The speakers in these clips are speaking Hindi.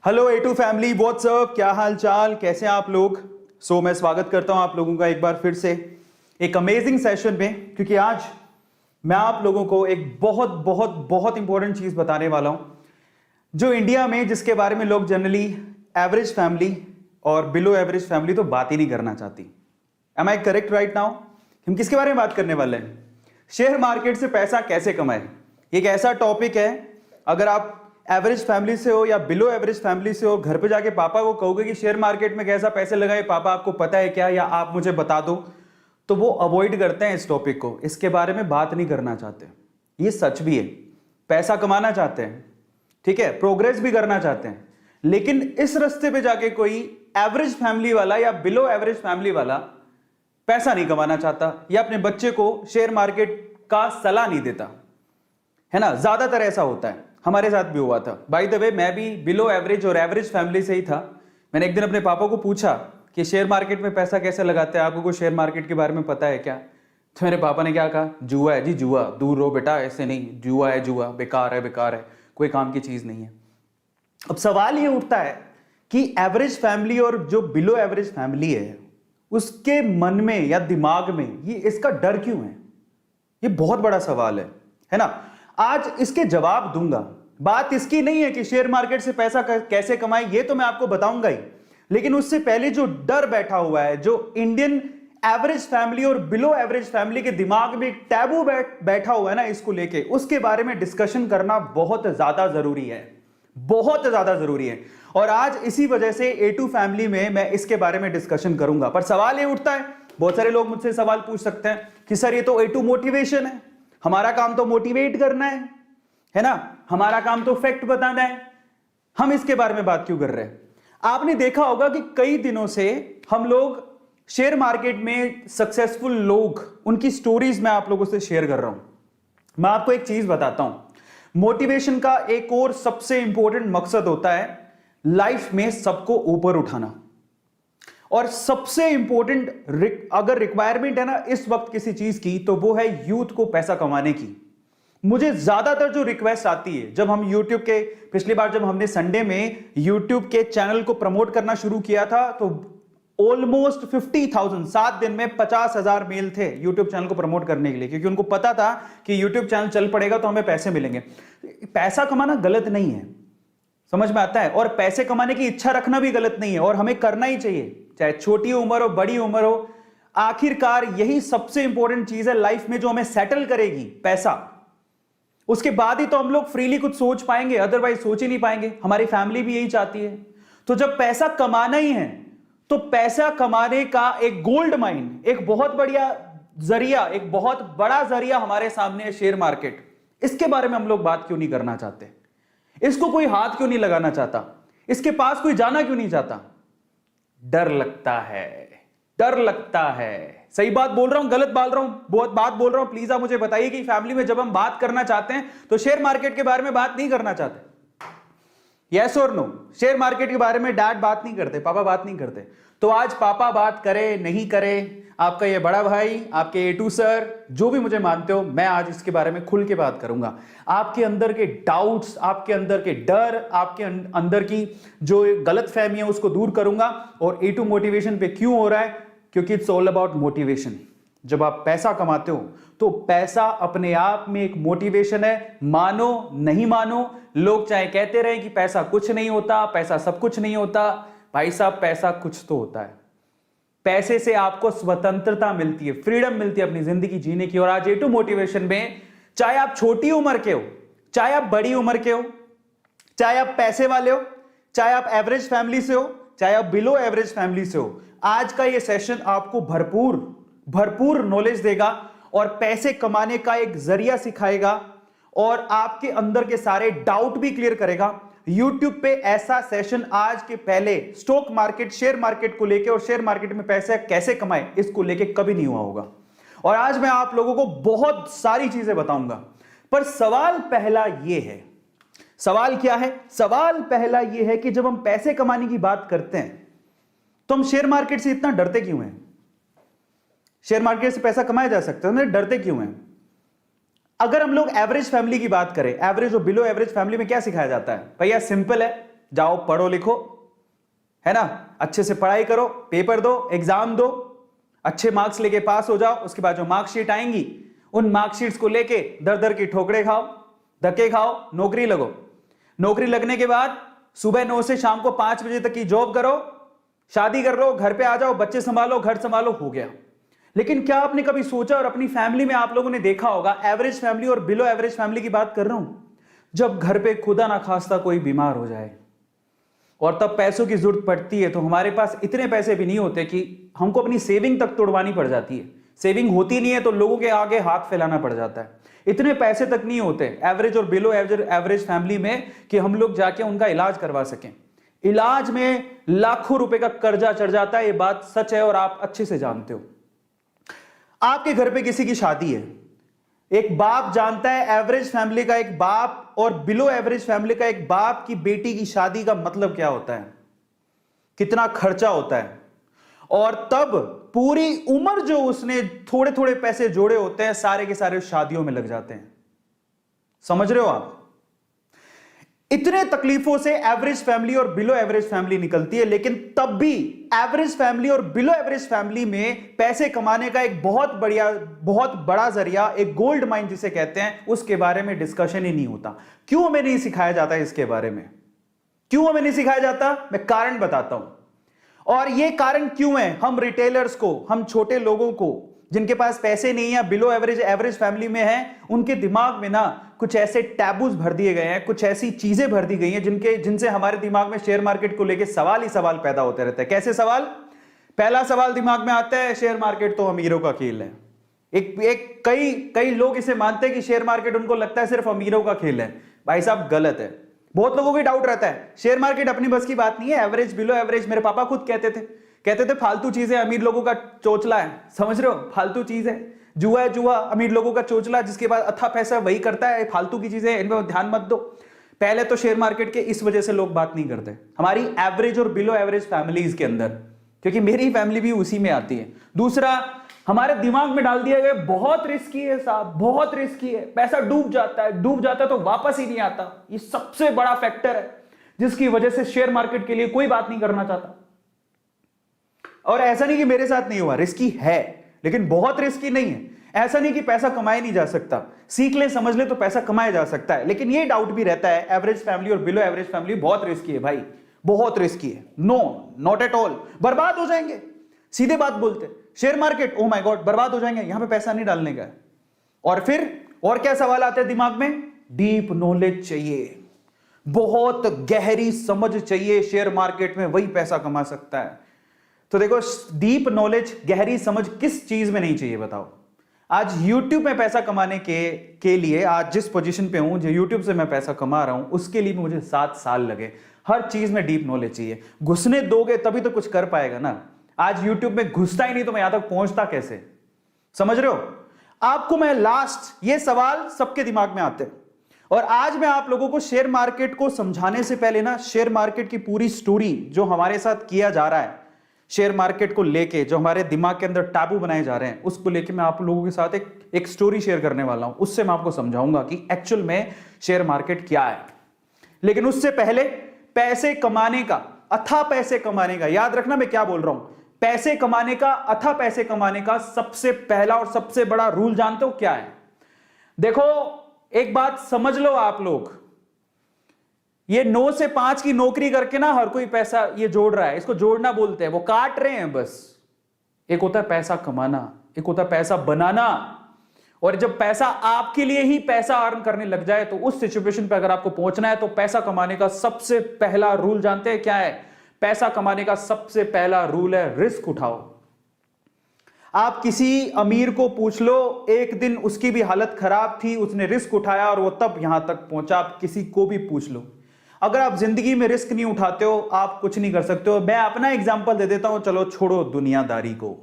हेलो A2 फैमिली, व्हाट्सअप, क्या हाल चाल, कैसे हैं आप लोग। मैं स्वागत करता हूं आप लोगों का एक बार फिर से एक अमेजिंग सेशन में, क्योंकि आज मैं आप लोगों को एक बहुत बहुत बहुत इंपॉर्टेंट चीज बताने वाला हूं जो इंडिया में, जिसके बारे में लोग जनरली एवरेज फैमिली और बिलो एवरेज फैमिली तो बात ही नहीं करना चाहती। Am I correct right now? हम किसके बारे में बात करने वाले हैं? शेयर मार्केट से पैसा कैसे कमाएं। एक ऐसा टॉपिक है, अगर आप एवरेज फैमिली से हो या बिलो एवरेज फैमिली से हो, घर पे जाके पापा को कहोगे कि शेयर मार्केट में कैसा पैसे लगाए, पापा आपको पता है क्या, या आप मुझे बता दो, तो वो अवॉइड करते हैं इस टॉपिक को, इसके बारे में बात नहीं करना चाहते। ये सच भी है, पैसा कमाना चाहते हैं, ठीक है, प्रोग्रेस भी करना चाहते हैं, लेकिन इस रास्ते पे जाके कोई एवरेज फैमिली वाला या बिलो एवरेज फैमिली वाला पैसा नहीं कमाना चाहता, या अपने बच्चे को शेयर मार्केट का सलाह नहीं देता, है ना। ज्यादातर ऐसा होता है, हमारे साथ भी हुआ था। बाय द वे, मैं भी बिलो एवरेज और एवरेज फैमिली से ही था। मैंने एक दिन अपने पापा को पूछा कि शेयर मार्केट में पैसा कैसे लगाते हैं, आपको कोई शेयर मार्केट के बारे में पता है क्या। तो मेरे पापा ने क्या कहा, जुआ है जी जुआ, दूर रहो बेटा, ऐसे नहीं, जुआ है जुआ, बेकार है, कोई काम की चीज नहीं है। अब सवाल ये उठता है कि एवरेज फैमिली और जो बिलो एवरेज फैमिली है, उसके मन में या दिमाग में ये इसका डर क्यों है? ये बहुत बड़ा सवाल है ना। आज इसके जवाब दूंगा। बात इसकी नहीं है कि शेयर मार्केट से पैसा कैसे कमाएं, ये तो मैं आपको बताऊंगा ही, लेकिन उससे पहले जो डर बैठा हुआ है, जो इंडियन एवरेज फैमिली और बिलो एवरेज फैमिली के दिमाग में एक टैबू बैठा हुआ है ना, इसको लेके, उसके बारे में डिस्कशन करना बहुत ज्यादा जरूरी है, बहुत ज्यादा जरूरी है। और आज इसी वजह से A2 फैमिली में मैं इसके बारे में डिस्कशन करूंगा। पर सवाल ये उठता है, बहुत सारे लोग मुझसे सवाल पूछ सकते हैं कि सर ये तो A2 मोटिवेशन है, हमारा काम तो मोटिवेट करना है ना, हमारा काम तो फैक्ट बताना है, हम इसके बारे में बात क्यों कर रहे हैं। आपने देखा होगा कि कई दिनों से हम लोग शेयर मार्केट में सक्सेसफुल लोग, उनकी स्टोरीज मैं आप लोगों से शेयर कर रहा हूं। मैं आपको एक चीज बताता हूं, मोटिवेशन का एक और सबसे इंपॉर्टेंट मकसद होता है लाइफ में सबको ऊपर उठाना। और सबसे इंपॉर्टेंट अगर रिक्वायरमेंट है ना इस वक्त किसी चीज की, तो वो है यूथ को पैसा कमाने की। मुझे ज्यादातर जो रिक्वेस्ट आती है, जब हम यूट्यूब के, पिछली बार जब हमने संडे में यूट्यूब के चैनल को प्रमोट करना शुरू किया था, तो ऑलमोस्ट 50,000, 7 दिन में 50,000 मेल थे यूट्यूब चैनल को प्रमोट करने के लिए, क्योंकि उनको पता था कि यूट्यूब चैनल चल पड़ेगा तो हमें पैसे मिलेंगे। पैसा कमाना गलत नहीं है, समझ में आता है, और पैसे कमाने की इच्छा रखना भी गलत नहीं है, और हमें करना ही चाहिए, चाहे छोटी उम्र हो बड़ी उम्र हो। आखिरकार यही सबसे इंपॉर्टेंट चीज है लाइफ में जो हमें सेटल करेगी, पैसा। उसके बाद ही तो हम लोग फ्रीली कुछ सोच पाएंगे, अदरवाइज सोच ही नहीं पाएंगे। हमारी फैमिली भी यही चाहती है। तो जब पैसा कमाना ही है, तो पैसा कमाने का एक गोल्ड माइन, एक बहुत बढ़िया जरिया, एक बहुत बड़ा जरिया हमारे सामने है शेयर मार्केट। इसके बारे में हम लोग बात क्यों नहीं करना चाहते? इसको कोई हाथ क्यों नहीं लगाना चाहता? इसके पास कोई जाना क्यों नहीं चाहता? डर लगता है, डर लगता है। सही बात बोल रहा हूं, गलत बोल रहा हूं, बहुत बात बोल रहा हूं? प्लीज आप मुझे बताइए कि फैमिली में जब हम बात करना चाहते हैं तो शेयर मार्केट के बारे में बात नहीं करना चाहते। यस और नो? शेयर मार्केट के बारे में डैड बात नहीं करते, पापा बात नहीं करते। तो आज पापा बात करे नहीं करे, आपका ये बड़ा भाई, आपके A2 सर, जो भी मुझे मानते हो, मैं आज इसके बारे में खुल के बात करूंगा। आपके अंदर के डाउट्स, आपके अंदर के डर, आपके अंदर की जो गलत फहमियां, उसको दूर करूंगा। और A2 मोटिवेशन पे क्यों हो रहा है? क्योंकि इट्स ऑल अबाउट मोटिवेशन। जब आप पैसा कमाते हो तो पैसा अपने आप में एक मोटिवेशन है। मानो नहीं मानो, लोग चाहे कहते रहे कि पैसा कुछ नहीं होता, पैसा सब कुछ नहीं होता, भाई साहब पैसा कुछ तो होता है। पैसे से आपको स्वतंत्रता मिलती है, फ्रीडम मिलती है अपनी जिंदगी जीने की। और आज A2 मोटिवेशन में, चाहे आप छोटी उम्र के हो, चाहे आप बड़ी उम्र के हो, चाहे आप पैसे वाले हो, चाहे आप एवरेज फैमिली से हो, चाहे आप बिलो एवरेज फैमिली से हो, आज का ये सेशन आपको भरपूर नॉलेज देगा और पैसे कमाने का एक जरिया सिखाएगा, और आपके अंदर के सारे डाउट भी क्लियर करेगा। YouTube पे ऐसा सेशन आज के पहले स्टॉक मार्केट, शेयर मार्केट को लेके और शेयर मार्केट में पैसे कैसे कमाए, इसको लेके कभी नहीं हुआ होगा। और आज मैं आप लोगों को बहुत सारी चीजें बताऊंगा। पर सवाल पहला यह है, सवाल क्या है? सवाल पहला यह है कि जब हम पैसे कमाने की बात करते हैं तो हम शेयर मार्केट से इतना डरते क्यों हैं? शेयर मार्केट से पैसा कमाया जा सकता है, डरते क्यों हैं? अगर हम लोग एवरेज फैमिली की बात करें, एवरेज और बिलो एवरेज फैमिली में क्या सिखाया जाता है? भैया सिंपल है, जाओ पढ़ो लिखो, है ना, अच्छे से पढ़ाई करो, पेपर दो, एग्जाम दो, अच्छे मार्क्स लेके पास हो जाओ। उसके बाद जो मार्कशीट आएंगी उन मार्कशीट्स को लेके दर दर की ठोकरे खाओ, धक्के खाओ, नौकरी लगो। नौकरी लगने के बाद सुबह 9 से शाम को 5 बजे तक की जॉब करो, शादी कर लो, घर पे आ जाओ, बच्चे संभालो, घर संभालो, हो गया। लेकिन क्या आपने कभी सोचा, और अपनी फैमिली में आप लोगों ने देखा होगा, एवरेज फैमिली और बिलो एवरेज फैमिली की बात कर रहा हूं, जब घर पे खुदा ना खास्ता कोई बीमार हो जाए और तब पैसों की जरूरत पड़ती है, तो हमारे पास इतने पैसे भी नहीं होते कि हमको अपनी सेविंग तक तोड़वानी पड़ जाती है। सेविंग होती नहीं है तो लोगों के आगे हाथ फैलाना पड़ जाता है। इतने पैसे तक नहीं होते एवरेज और बिलो एवरेज फैमिली में कि हम लोग जाके उनका इलाज करवा सकें। इलाज में लाखों रुपए का कर्जा चढ़ जाता है, ये बात सच है और आप अच्छे से जानते हो। आपके घर पे किसी की शादी है, एक बाप जानता है एवरेज फैमिली का एक बाप और बिलो एवरेज फैमिली का एक बाप की बेटी की शादी का मतलब क्या होता है, कितना खर्चा होता है, और तब पूरी उम्र जो उसने थोड़े थोड़े पैसे जोड़े होते हैं सारे के सारे शादियों में लग जाते हैं। समझ रहे हो आप? इतने तकलीफों से एवरेज फैमिली और बिलो एवरेज फैमिली निकलती है, लेकिन तब भी एवरेज फैमिली और बिलो एवरेज फैमिली में पैसे कमाने का एक बहुत बड़ा जरिया, एक गोल्ड माइन जिसे कहते हैं, उसके बारे में डिस्कशन ही नहीं होता। क्यों हमें नहीं सिखाया जाता इसके बारे में? क्यों हमें नहीं सिखाया जाता? मैं कारण बताता हूं। और यह कारण क्यों है, हम रिटेलर्स को, हम छोटे लोगों को जिनके पास पैसे नहीं है, बिलो एवरेज एवरेज फैमिली में है, उनके दिमाग में ना कुछ ऐसे टैबूज भर दिए गए हैं, कुछ ऐसी चीजें भर दी गई हैं जिनसे हमारे दिमाग में शेयर मार्केट को लेके सवाल ही सवाल पैदा होते रहते हैं। कैसे सवाल? पहला सवाल दिमाग में आता है, शेयर मार्केट तो अमीरों का खेल है। कई लोग इसे मानते हैं कि शेयर मार्केट उनको लगता है सिर्फ अमीरों का खेल है। भाई साहब गलत है। बहुत लोगों को डाउट रहता है शेयर मार्केट अपनी बस की बात नहीं है, एवरेज बिलो एवरेज। मेरे पापा खुद कहते थे फालतू चीजें अमीर लोगों का चोचला है। समझ रहे हो? फालतू चीज है, जुआ है, जुआ अमीर लोगों का चोचला, जिसके बाद अथा पैसा वही करता है। फालतू की चीजें, इनमें ध्यान मत दो। पहले तो शेयर मार्केट के इस वजह से लोग बात नहीं करते हमारी एवरेज और बिलो एवरेज फैमिलीज के अंदर, क्योंकि मेरी फैमिली भी उसी में आती है। दूसरा, हमारे दिमाग में डाल दिया गया बहुत रिस्की है साहब, बहुत रिस्की है, पैसा डूब जाता है तो वापस ही नहीं आता। ये सबसे बड़ा फैक्टर है जिसकी वजह से शेयर मार्केट के लिए कोई बात नहीं करना चाहता। और ऐसा नहीं कि मेरे साथ नहीं हुआ, रिस्की है लेकिन बहुत रिस्की नहीं है। ऐसा नहीं कि पैसा कमाया नहीं जा सकता, सीख ले समझ ले तो पैसा कमाया जा सकता है। लेकिन ये डाउट भी रहता है एवरेज फैमिली और बिलो एवरेज फैमिली बहुत रिस्की है भाई, बहुत रिस्की है। नो, नॉट एट ऑल, बर्बाद हो जाएंगे। सीधे बात बोलते, share market oh my God बर्बाद हो जाएंगे, यहां पे पैसा नहीं डालने का है। और फिर और क्या सवाल आते हैं दिमाग में? डीप नॉलेज चाहिए, बहुत गहरी समझ चाहिए, शेयर मार्केट में वही पैसा कमा सकता है। तो देखो, डीप नॉलेज, गहरी समझ किस चीज में नहीं चाहिए बताओ? आज YouTube में पैसा कमाने के लिए, आज जिस पोजीशन पे हूं, जो YouTube से मैं पैसा कमा रहा हूं, उसके लिए मुझे 7 साल लगे। हर चीज में डीप नॉलेज चाहिए। घुसने दोगे तभी तो कुछ कर पाएगा ना। आज YouTube में घुसता ही नहीं तो मैं यहां तक पहुंचता कैसे? समझ रहे हो? आपको मैं लास्ट, ये सवाल सबके दिमाग में आते हैं। और आज मैं आप लोगों को शेयर मार्केट को समझाने से पहले ना, शेयर मार्केट की पूरी स्टोरी जो हमारे साथ किया जा रहा है, शेयर मार्केट को लेके जो हमारे दिमाग के अंदर टैबू बनाए जा रहे हैं, उसको लेके मैं आप लोगों के साथ एक स्टोरी शेयर करने वाला हूं। उससे मैं आपको समझाऊंगा कि एक्चुअल में शेयर मार्केट क्या है। लेकिन उससे पहले पैसे कमाने का, अथाह पैसे कमाने का, याद रखना मैं क्या बोल रहा हूं, पैसे कमाने का, अथाह पैसे कमाने का सबसे पहला और सबसे बड़ा रूल जानते हो क्या है? देखो, एक बात समझ लो आप लोग, ये 9 से 5 की नौकरी करके ना हर कोई पैसा ये जोड़ रहा है, इसको जोड़ना बोलते हैं, वो काट रहे हैं बस। एक होता है पैसा कमाना, एक होता है पैसा बनाना। और जब पैसा आपके लिए ही पैसा अर्न करने लग जाए, तो उस सिचुएशन पे अगर आपको पहुंचना है, तो पैसा कमाने का सबसे पहला रूल जानते हैं क्या है? पैसा कमाने का सबसे पहला रूल है रिस्क उठाओ। आप किसी अमीर को पूछ लो, एक दिन उसकी भी हालत खराब थी, उसने रिस्क उठाया और वो तब यहां तक पहुंचा। आप किसी को भी पूछ लो, अगर आप जिंदगी में रिस्क नहीं उठाते हो, आप कुछ नहीं कर सकते हो। मैं अपना एग्जांपल दे देता हूं, चलो छोड़ो दुनियादारी को।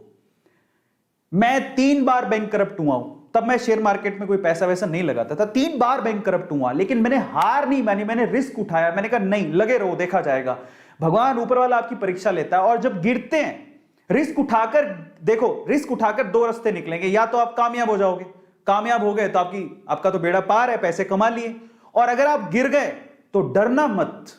मैं 3 बार बैंक करप्ट हुआ हूं, तब मैं शेयर मार्केट में कोई पैसा वैसा नहीं लगाता था। 3 बार बैंक करप्ट हुआ, लेकिन मैंने हार नहीं मानी, मैंने रिस्क उठाया। मैंने कहा नहीं, लगे रहो, देखा जाएगा। भगवान ऊपर वाला आपकी परीक्षा लेता है। और जब गिरते हैं, रिस्क उठाकर देखो, रिस्क उठाकर 2 रास्ते निकलेंगे। या तो आप कामयाब हो जाओगे, कामयाब हो गए तो आपका तो बेड़ा पार है, पैसे कमा लिए। और अगर आप गिर गए तो डरना मत,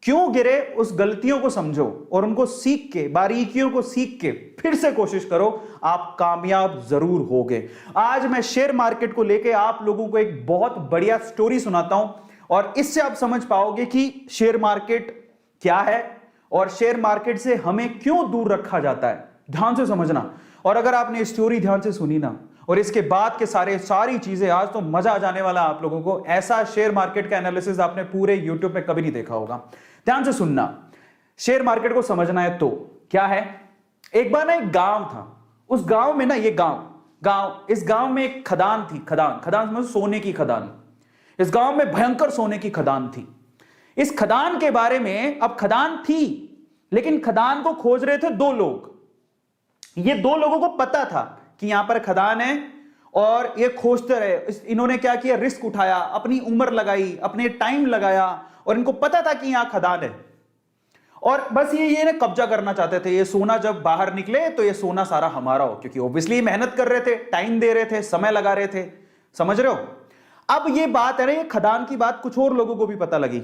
क्यों गिरे उस गलतियों को समझो और उनको सीख के, बारीकियों को सीख के फिर से कोशिश करो, आप कामयाब जरूर होगे। आज मैं शेयर मार्केट को लेके आप लोगों को एक बहुत बढ़िया स्टोरी सुनाता हूं और इससे आप समझ पाओगे कि शेयर मार्केट क्या है और शेयर मार्केट से हमें क्यों दूर रखा जाता है। ध्यान से समझना, और अगर आपने स्टोरी ध्यान से सुनी ना और इसके बाद के सारी चीजें, आज तो मजा आ जाने वाला आप लोगों को। ऐसा शेयर मार्केट का एनालिसिस आपने पूरे यूट्यूब में कभी नहीं देखा होगा। ध्यान से सुनना, शेयर मार्केट को समझना है तो क्या है। एक बार ना एक गांव था, उस गांव में ना, ये इस गांव में एक खदान थी। खदान समझो, सोने की खदान। इस गांव में भयंकर सोने की खदान थी। इस खदान के बारे में, अब खदान थी लेकिन खदान को खोज रहे थे दो लोग। ये दो लोगों को पता था कि यहां पर खदान है और ये खोजते रहे। इन्होंने क्या किया, रिस्क उठाया, अपनी उम्र लगाई, अपने टाइम लगाया और इनको पता था कि यहां खदान है और बस ये ना कब्जा करना चाहते थे। ये सोना जब बाहर निकले तो ये सोना सारा हमारा हो, क्योंकि ऑब्वियसली मेहनत कर रहे थे, टाइम दे रहे थे, समय लगा रहे थे। समझ रहे हो। अब ये बात है ना, ये खदान की बात कुछ और लोगों को भी पता लगी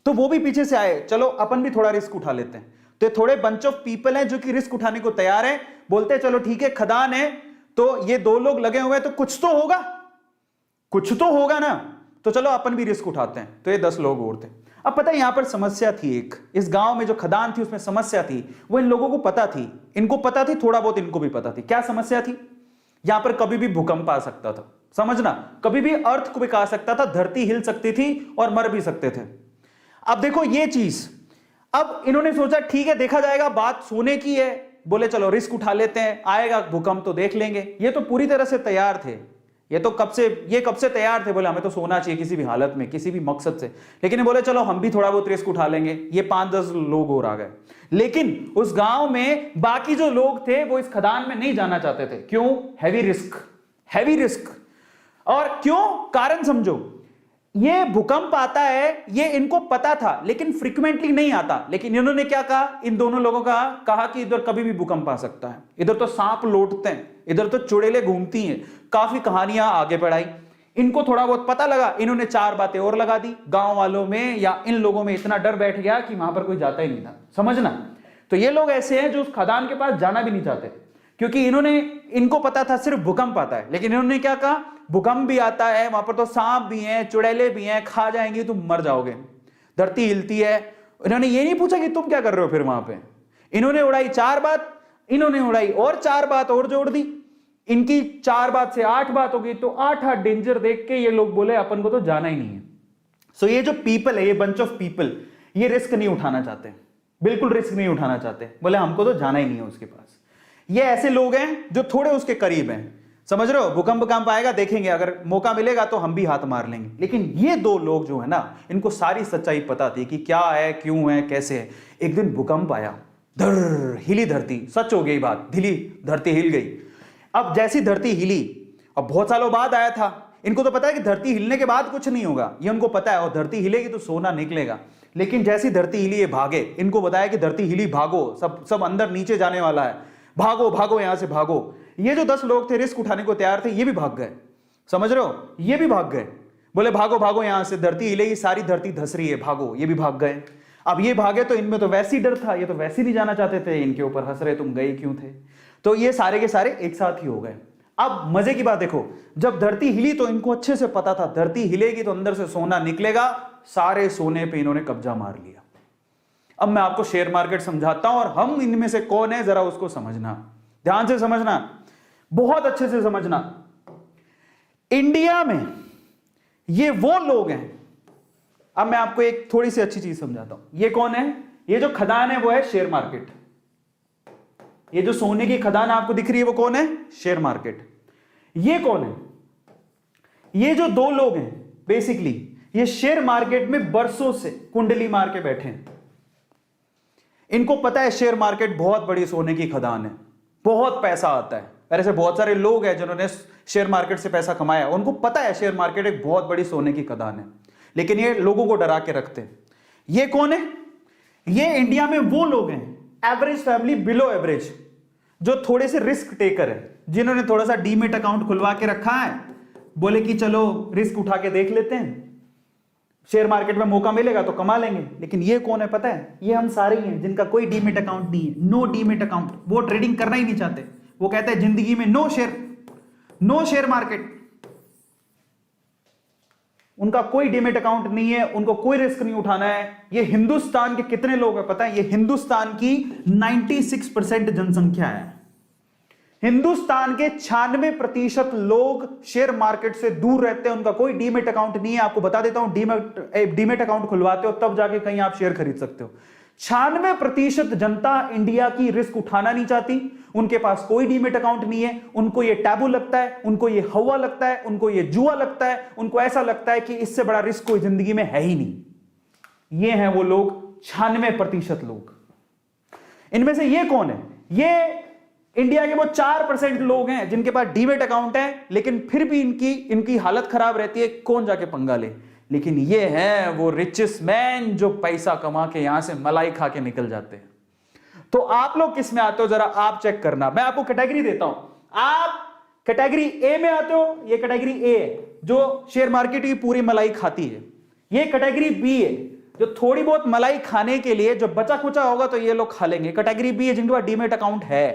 तो वो भी पीछे से आए, चलो अपन भी थोड़ा रिस्क उठा लेते हैं। तो थोड़े बंच ऑफ पीपल हैं जो कि रिस्क उठाने को तैयार है। बोलते हैं चलो ठीक है, खदान है तो ये दो लोग लगे हुए हैं तो कुछ तो होगा ना, तो चलो अपन भी रिस्क उठाते हैं। तो ये 10 लोग और थे। अब पता है यहां पर समस्या थी एक, इस गांव में जो खदान थी उसमें समस्या थी, वो इन लोगों को पता थी, इनको पता थी, थोड़ा बहुत इनको भी पता थी। क्या समस्या थी, यहां पर कभी भी भूकंप आ सकता था। समझना, कभी भी अर्थक्वेक आ सकता था, धरती हिल सकती थी और मर भी सकते थे। अब देखो ये चीज, अब इन्होंने सोचा ठीक है देखा जाएगा, बात सोने की है, बोले चलो रिस्क उठा लेते हैं, आएगा भूकंप तो देख लेंगे। ये तो पूरी तरह से तैयार थे, ये कब से तैयार थे, बोले हमें तो सोना चाहिए किसी भी हालत में, किसी भी मकसद से। लेकिन बोले चलो हम भी थोड़ा बहुत रिस्क उठा लेंगे। ये 5-10 लोग और आ गए, लेकिन उस गांव में बाकी जो लोग थे वो इस खदान में नहीं जाना चाहते थे। क्यों, हैवी रिस्क। और क्यों, कारण समझो। ये भूकंप आता है ये इनको पता था लेकिन फ्रीक्वेंटली नहीं आता। लेकिन इन्होंने क्या कहा, इन दोनों लोगों का कहा कि इधर कभी भी भूकंप आ सकता है, इधर तो सांप लौटते हैं, इधर तो चुड़ैलें घूमती हैं। काफी कहानियां आगे बढ़ाई, इनको थोड़ा बहुत पता लगा, इन्होंने 4 बातें और लगा दी। गांव वालों में या इन लोगों में इतना डर बैठ गया कि वहां पर कोई जाता ही नहीं था। समझना, तो ये लोग ऐसे हैं जो उस खदान के पास जाना भी नहीं चाहते, क्योंकि इनको पता था सिर्फ भूकंप आता है। लेकिन इन्होंने क्या कहा, भूकंप भी आता है, वहां पर तो सांप भी हैं, चुड़ैलें भी हैं, खा जाएंगी, तुम मर जाओगे, धरती हिलती है। इन्होंने ये नहीं पूछा कि तुम क्या कर रहे हो फिर वहां पे। इन्होंने उड़ाई 4 बात, इन्होंने उड़ाई और 4 बात और जोड़ दी। इनकी 4 बात से 8 बात हो गई। तो 8 डेंजर देख के ये लोग बोले अपन को तो जाना ही नहीं है। सो ये जो पीपल है, ये बंच ऑफ पीपल, ये रिस्क नहीं उठाना चाहते, बिल्कुल रिस्क नहीं उठाना चाहते। बोले हमको तो जाना ही नहीं है उसके पास। ये ऐसे लोग हैं जो थोड़े उसके करीब हैं। समझ रहे हो, भूकंप आएगा देखेंगे, अगर मौका मिलेगा तो हम भी हाथ मार लेंगे। लेकिन ये 2 लोग जो है ना, इनको सारी सच्चाई पता थी कि क्या है, क्यों है, कैसे है। एक दिन भूकंप आया, हिली धरती, सच हो गई बात, धरती हिल गई। अब जैसी धरती हिली, अब बहुत सालों बाद आया था, इनको तो पता है कि धरती हिलने के बाद कुछ नहीं होगा, ये उनको पता है, और धरती हिलेगी तो सोना निकलेगा। लेकिन जैसी धरती हिली ये भागे, इनको बताया कि धरती हिली, भागो, सब अंदर नीचे जाने वाला है, भागो यहां से भागो। ये जो 10 लोग थे रिस्क उठाने को तैयार थे, ये भी भाग गए। समझ रहे हो, ये भी भाग गए, बोले भागो यहां से, धरती हिलेगी, सारी धरती धस रही है, भागो। ये भी भाग गए। अब ये भागे तो इनमें तो वैसे ही डर था, ये तो वैसे ही नहीं जाना चाहते थे, इनके ऊपर हंस रहे तुम गए क्यों थे। तो ये सारे के सारे एक साथ ही हो गए। अब मजे की बात देखो, जब धरती हिली तो इनको अच्छे से पता था धरती हिलेगी तो अंदर से सोना निकलेगा। सारे सोने पे इन्होंने कब्जा मार लिया। अब मैं आपको शेयर मार्केट समझाता हूं और हम इनमें से कौन है जरा उसको समझना, ध्यान से समझना, बहुत अच्छे से समझना। इंडिया में ये वो लोग हैं, अब मैं आपको एक थोड़ी सी अच्छी चीज समझाता हूं। ये कौन है, ये जो खदान है वो है शेयर मार्केट। ये जो सोने की खदान आपको दिख रही है वो कौन है, शेयर मार्केट। ये कौन है, ये जो 2 लोग हैं बेसिकली ये शेयर मार्केट में बरसों से कुंडली मार के बैठे हैं। इनको पता है शेयर मार्केट बहुत बड़ी सोने की खदान है, बहुत पैसा आता है। ऐसे बहुत सारे लोग हैं जिन्होंने शेयर मार्केट से पैसा कमाया, उनको पता है शेयर मार्केट एक बहुत बड़ी सोने की खदान है, लेकिन ये लोगों को डरा के रखते हैं। ये कौन है, ये इंडिया में वो लोग हैं, एवरेज फैमिली, बिलो एवरेज, जो थोड़े से रिस्क टेकर है, जिन्होंने थोड़ा सा डीमेट अकाउंट खुलवा के रखा है, बोले कि चलो रिस्क उठा के देख लेते हैं, शेयर मार्केट में मौका मिलेगा तो कमा लेंगे। लेकिन ये कौन है पता है? ये हम सारे ही हैं जिनका कोई डीमेट अकाउंट नहीं है, नो डीमेट अकाउंट। वो ट्रेडिंग करना ही नहीं चाहते। वो कहते हैं जिंदगी में नो शेयर मार्केट। उनका कोई डीमेट अकाउंट नहीं है, उनको कोई रिस्क नहीं उठाना है। ये हिंदुस्तान के कितने लोग हैं पता है? ये हिंदुस्तान की 96% जनसंख्या है। हिंदुस्तान के 96% लोग शेयर मार्केट से दूर रहते हैं, उनका कोई डीमेट अकाउंट नहीं है। आपको बता देता हूं, डीमेट अकाउंट खुलवाते हो तब जाके कहीं आप शेयर खरीद सकते हो। 96% जनता इंडिया की रिस्क उठाना नहीं चाहती, उनके पास कोई डीमेट अकाउंट नहीं है। उनको ये टैबू लगता है, उनको ये हवा लगता है, उनको ये जुआ लगता है, उनको ऐसा लगता है कि इससे बड़ा रिस्क कोई जिंदगी में है ही नहीं। ये हैं वो लोग, 96% लोग। इनमें से ये कौन है? ये इंडिया के वो 4% लोग हैं जिनके पास डीमेट अकाउंट है, लेकिन फिर भी इनकी हालत खराब रहती है। कौन जाके पंगा ले? लेकिन ये हैं वो रिचेस्ट मैन जो पैसा कमा के यहां से मलाई खा के निकल जाते हैं। तो आप लोग किस में आते हो? जरा आप चेक करना। मैं आपको कैटेगरी देता हूं, आप कैटेगरी ए में आते हो। ये कैटेगरी ए है जो शेयर मार्केट की पूरी मलाई खाती है। ये कैटेगरी बी है जो थोड़ी बहुत मलाई खाने के लिए जो बचा खुचा होगा तो ये लोग खा लेंगे। कैटेगरी बी है जिनके पास डीमेट अकाउंट है।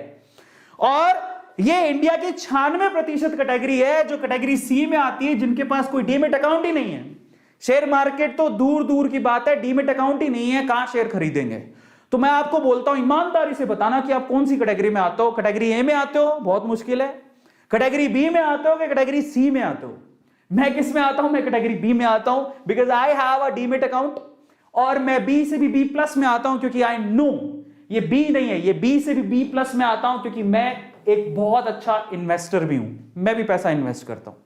और ये इंडिया की 96% कैटेगरी है जो कैटेगरी सी में आती है, जिनके पास कोई डीमेट अकाउंट ही नहीं है। शेयर मार्केट तो दूर दूर की बात है, डीमेट अकाउंट ही नहीं है, कहां शेयर खरीदेंगे? तो मैं आपको बोलता हूं, ईमानदारी से बताना कि आप कौन सी कैटेगरी में आते हो। कैटेगरी ए में आते हो, बहुत मुश्किल है। कैटेगरी बी में आते हो कि कैटेगरी सी में आते हो? मैं किस में आता हूं? मैं कैटेगरी बी में आता हूं, because I have a demat account. और मैं बी से भी बी प्लस में आता हूं क्योंकि आई नो ये बी नहीं है, ये बी से भी बी प्लस में आता हूं क्योंकि मैं एक बहुत अच्छा इन्वेस्टर भी हूं। मैं भी पैसा इन्वेस्ट करता हूं।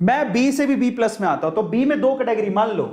मैं बी से भी बी प्लस में आता हूं। तो बी में दो कैटेगरी मान लो,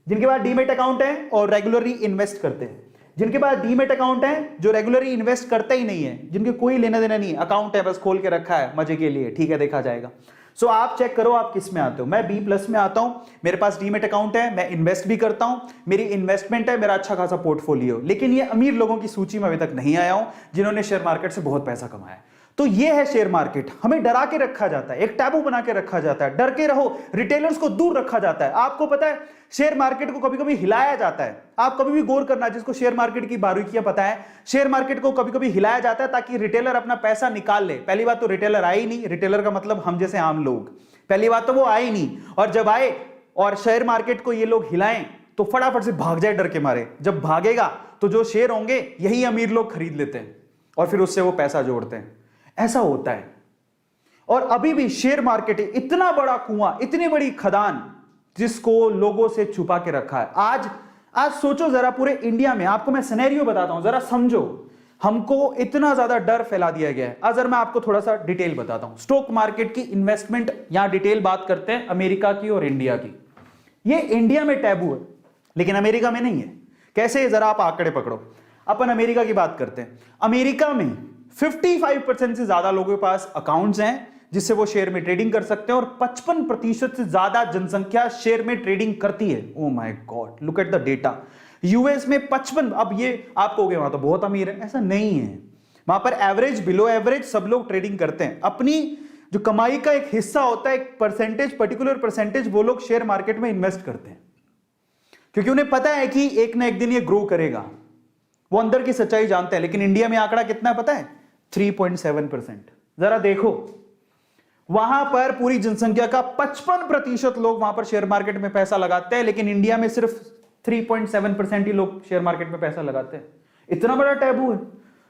जिनके पास डीमेट अकाउंट है और रेगुलरली इन्वेस्ट करते हैं। जिनके पास डीमेट अकाउंट है जो रेगुलरली इन्वेस्ट करते ही नहीं है, जिनके कोई लेना देना नहीं है, अकाउंट है बस खोल के रखा है मजे के लिए, ठीक है देखा जाएगा। सो आप चेक करो आप किस में आते हो। मैं बी प्लस में आता हूं, मेरे पास डीमेट अकाउंट है, मैं इन्वेस्ट भी करता हूं, मेरी इन्वेस्टमेंट है, मेरा अच्छा खासा पोर्टफोलियो। लेकिन ये अमीर लोगों की सूची में अभी तक नहीं आया हूं जिन्होंने शेयर मार्केट से बहुत पैसा कमाया। तो ये है शेयर मार्केट। हमें डरा के रखा जाता है, एक टैबू बना के रखा जाता है, डर के रहो, रिटेलर्स को दूर रखा जाता है। आपको पता है शेयर मार्केट को कभी कभी हिलाया जाता है। आप कभी भी गौर करना, जिसको शेयर मार्केट की बारीकियां पता है, शेयर मार्केट को कभी कभी हिलाया जाता है ताकि रिटेलर अपना पैसा निकाल ले। पहली बात तो रिटेलर आए ही नहीं, रिटेलर का मतलब हम जैसे आम लोग, पहली बात तो वो आए ही नहीं। और जब आए और शेयर मार्केट को ये लोग हिलाएं तो फटाफट से भाग जाए डर के मारे। जब भागेगा तो जो शेयर होंगे यही अमीर लोग खरीद लेते हैं और फिर उससे वो पैसा जोड़ते हैं। ऐसा होता है। और अभी भी शेयर मार्केट इतना बड़ा कुआं, इतनी बड़ी खदान जिसको लोगों से छुपा के रखा है। आज सोचो जरा, पूरे इंडिया में आपको मैं सिनेरियो बताता हूं, जरा समझो। हमको इतना ज्यादा डर फैला दिया गया है। अगर मैं आपको थोड़ा सा डिटेल बताता हूं, स्टॉक मार्केट की इन्वेस्टमेंट, यहां डिटेल बात करते हैं अमेरिका की और इंडिया की। ये इंडिया में टैबू है लेकिन अमेरिका में नहीं है। कैसे? जरा आप आंकड़े पकड़ो। अपन अमेरिका की बात करते हैं। अमेरिका में 55% से ज्यादा लोगों के पास अकाउंट्स हैं जिससे वो शेयर में ट्रेडिंग कर सकते हैं और 55% से ज्यादा जनसंख्या शेयर में ट्रेडिंग करती है। Oh my God, look at the data. US में 55, अब ये आप कहोगे वहां तो बहुत अमीर है, ऐसा नहीं है। वहां पर एवरेज, बिलो एवरेज सब लोग ट्रेडिंग करते हैं। अपनी जो कमाई का एक हिस्सा होता है, एक परसेंटेज, पर्टिकुलर परसेंटेज, वो लोग शेयर मार्केट में इन्वेस्ट करते हैं क्योंकि उन्हें पता है कि एक ना एक दिन ये ग्रो करेगा। वो अंदर की सच्चाई जानते हैं। लेकिन इंडिया में आंकड़ा कितना है पता है? 3.7%। जरा देखो, वहां पर पूरी जनसंख्या का 55% लोग वहां पर शेयर मार्केट में पैसा लगाते हैं, लेकिन इंडिया में सिर्फ 3.7% ही लोग शेयर मार्केट में पैसा लगाते हैं। इतना बड़ा टैबू है,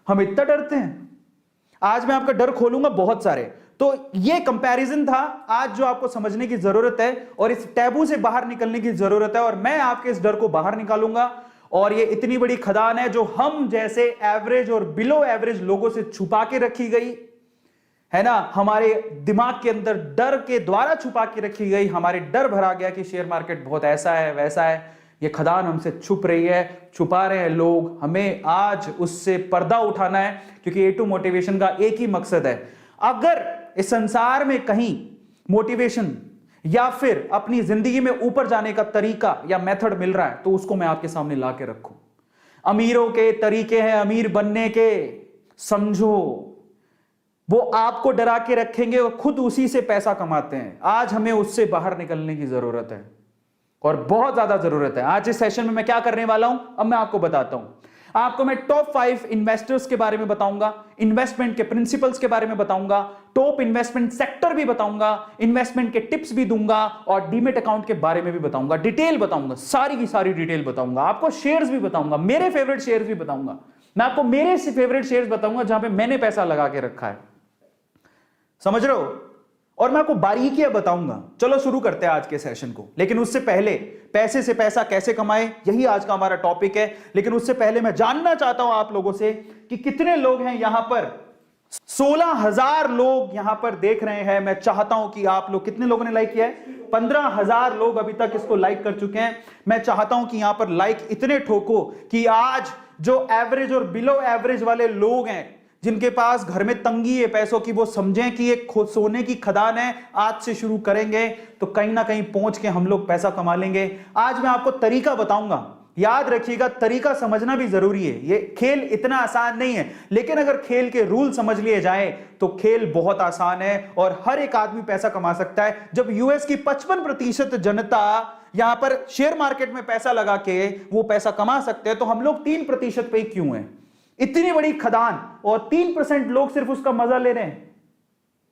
हम इतना डरते हैं। आज मैं आपका डर खोलूंगा बहुत सारे। तो ये कंपैरिजन था आज जो आपको समझने की जरूरत है और इस टैबू से बाहर निकलने की जरूरत है, और मैं आपके इस डर को बाहर निकालूंगा। और ये इतनी बड़ी खदान है जो हम जैसे एवरेज और बिलो एवरेज लोगों से छुपा के रखी गई है ना, हमारे दिमाग के अंदर डर के द्वारा छुपा के रखी गई। हमारे डर भरा गया कि शेयर मार्केट बहुत ऐसा है वैसा है। ये खदान हमसे छुप रही है, छुपा रहे हैं लोग। हमें आज उससे पर्दा उठाना है क्योंकि A2 मोटिवेशन का एक ही मकसद है। अगर इस संसार में कहीं मोटिवेशन या फिर अपनी जिंदगी में ऊपर जाने का तरीका या मेथड मिल रहा है तो उसको मैं आपके सामने ला के रखूं। अमीरों के तरीके हैं अमीर बनने के, समझो। वो आपको डरा के रखेंगे और खुद उसी से पैसा कमाते हैं। आज हमें उससे बाहर निकलने की जरूरत है। और बहुत ज्यादा जरूरत है। आज इस सेशन में मैं क्या करने वाला हूं, अब मैं आपको बताता हूं। आपको मैं टॉप 5 इन्वेस्टर्स के बारे में बताऊंगा, इन्वेस्टमेंट के प्रिंसिपल्स के बारे में बताऊंगा, टॉप इन्वेस्टमेंट सेक्टर भी बताऊंगा, इन्वेस्टमेंट के टिप्स भी दूंगा और डीमेट अकाउंट के बारे में भी बताऊंगा। डिटेल बताऊंगा, सारी की सारी डिटेल बताऊंगा। आपको शेयर्स भी बताऊंगा, मेरे फेवरेट शेयर्स भी बताऊंगा। मैं आपको मेरे फेवरेट शेयर्स बताऊंगा जहां पे मैंने पैसा लगा के रखा है, समझ रहे हो। और मैं आपको बारीकियां बताऊंगा। चलो शुरू करते हैं आज के सेशन को। लेकिन उससे पहले पैसे से पैसा कैसे कमाएं, यही आज का हमारा टॉपिक है। लेकिन उससे पहले मैं जानना चाहता हूं आप लोगों से कि कितने लोग हैं यहां पर। 16,000 लोग यहां पर देख रहे हैं। मैं चाहता हूं कि आप लोग, कितने लोगों ने लाइक किया है? 15,000 लोग अभी तक इसको लाइक कर चुके हैं। मैं चाहता हूं कि यहां पर लाइक इतने ठोको कि आज जो एवरेज और बिलो एवरेज वाले लोग हैं, जिनके पास घर में तंगी है पैसों की, वो समझें कि एक सोने की खदान है। आज से शुरू करेंगे तो कहीं ना कहीं पहुंच के हम लोग पैसा कमा लेंगे। आज मैं आपको तरीका बताऊंगा, याद रखिएगा, तरीका समझना भी जरूरी है। ये खेल इतना आसान नहीं है, लेकिन अगर खेल के रूल समझ लिए जाए तो खेल बहुत आसान है और हर एक आदमी पैसा कमा सकता है। जब यूएस की 55% जनता यहां पर शेयर मार्केट में पैसा लगा के वो पैसा कमा सकते हैं, तो हम लोग 3% पे ही क्यों हैं? इतनी बड़ी खदान और 3% लोग सिर्फ उसका मजा ले रहे हैं।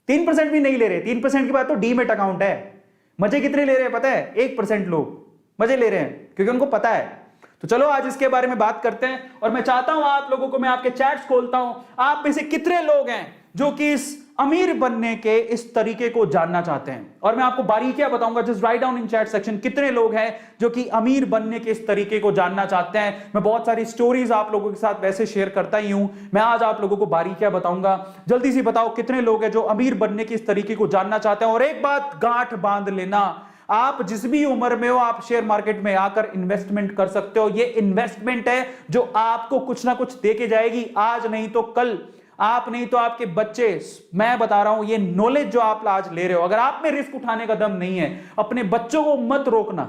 3% भी नहीं ले रहे। 3% की बात तो डीमेट अकाउंट है। मजे कितने ले रहे हैं पता है? 1% लोग मजे ले रहे हैं क्योंकि उनको पता है। तो चलो आज इसके बारे में बात करते हैं। और मैं चाहता हूं आप लोगों को, मैं आपके चैट्स खोलता हूं, आप में से कितने लोग हैं जो कि इस अमीर बनने के इस तरीके को जानना चाहते हैं। और मैं आपको बारीकियां बताऊंगा। Just write down in chat section कितने लोग हैं जो कि अमीर बनने के इस तरीके को जानना चाहते हैं। मैं बहुत सारी स्टोरीज आप लोगों के साथ वैसे शेयर करता ही हूं। मैं आज आप लोगों को बारीकियां बताऊंगा। जल्दी से बताओ कितने लोग हैं जो अमीर बनने के इस तरीके को जानना चाहते हैं। और एक बात गांठ बांध लेना, आप जिस भी उम्र में हो आप शेयर मार्केट में आकर इन्वेस्टमेंट कर सकते हो। ये इन्वेस्टमेंट है जो आपको कुछ ना कुछ देके जाएगी, आज नहीं तो कल, आप नहीं तो आपके बच्चे। मैं बता रहा हूं, ये नॉलेज जो आप आज ले रहे हो, अगर आप में रिस्क उठाने का दम नहीं है, अपने बच्चों को मत रोकना।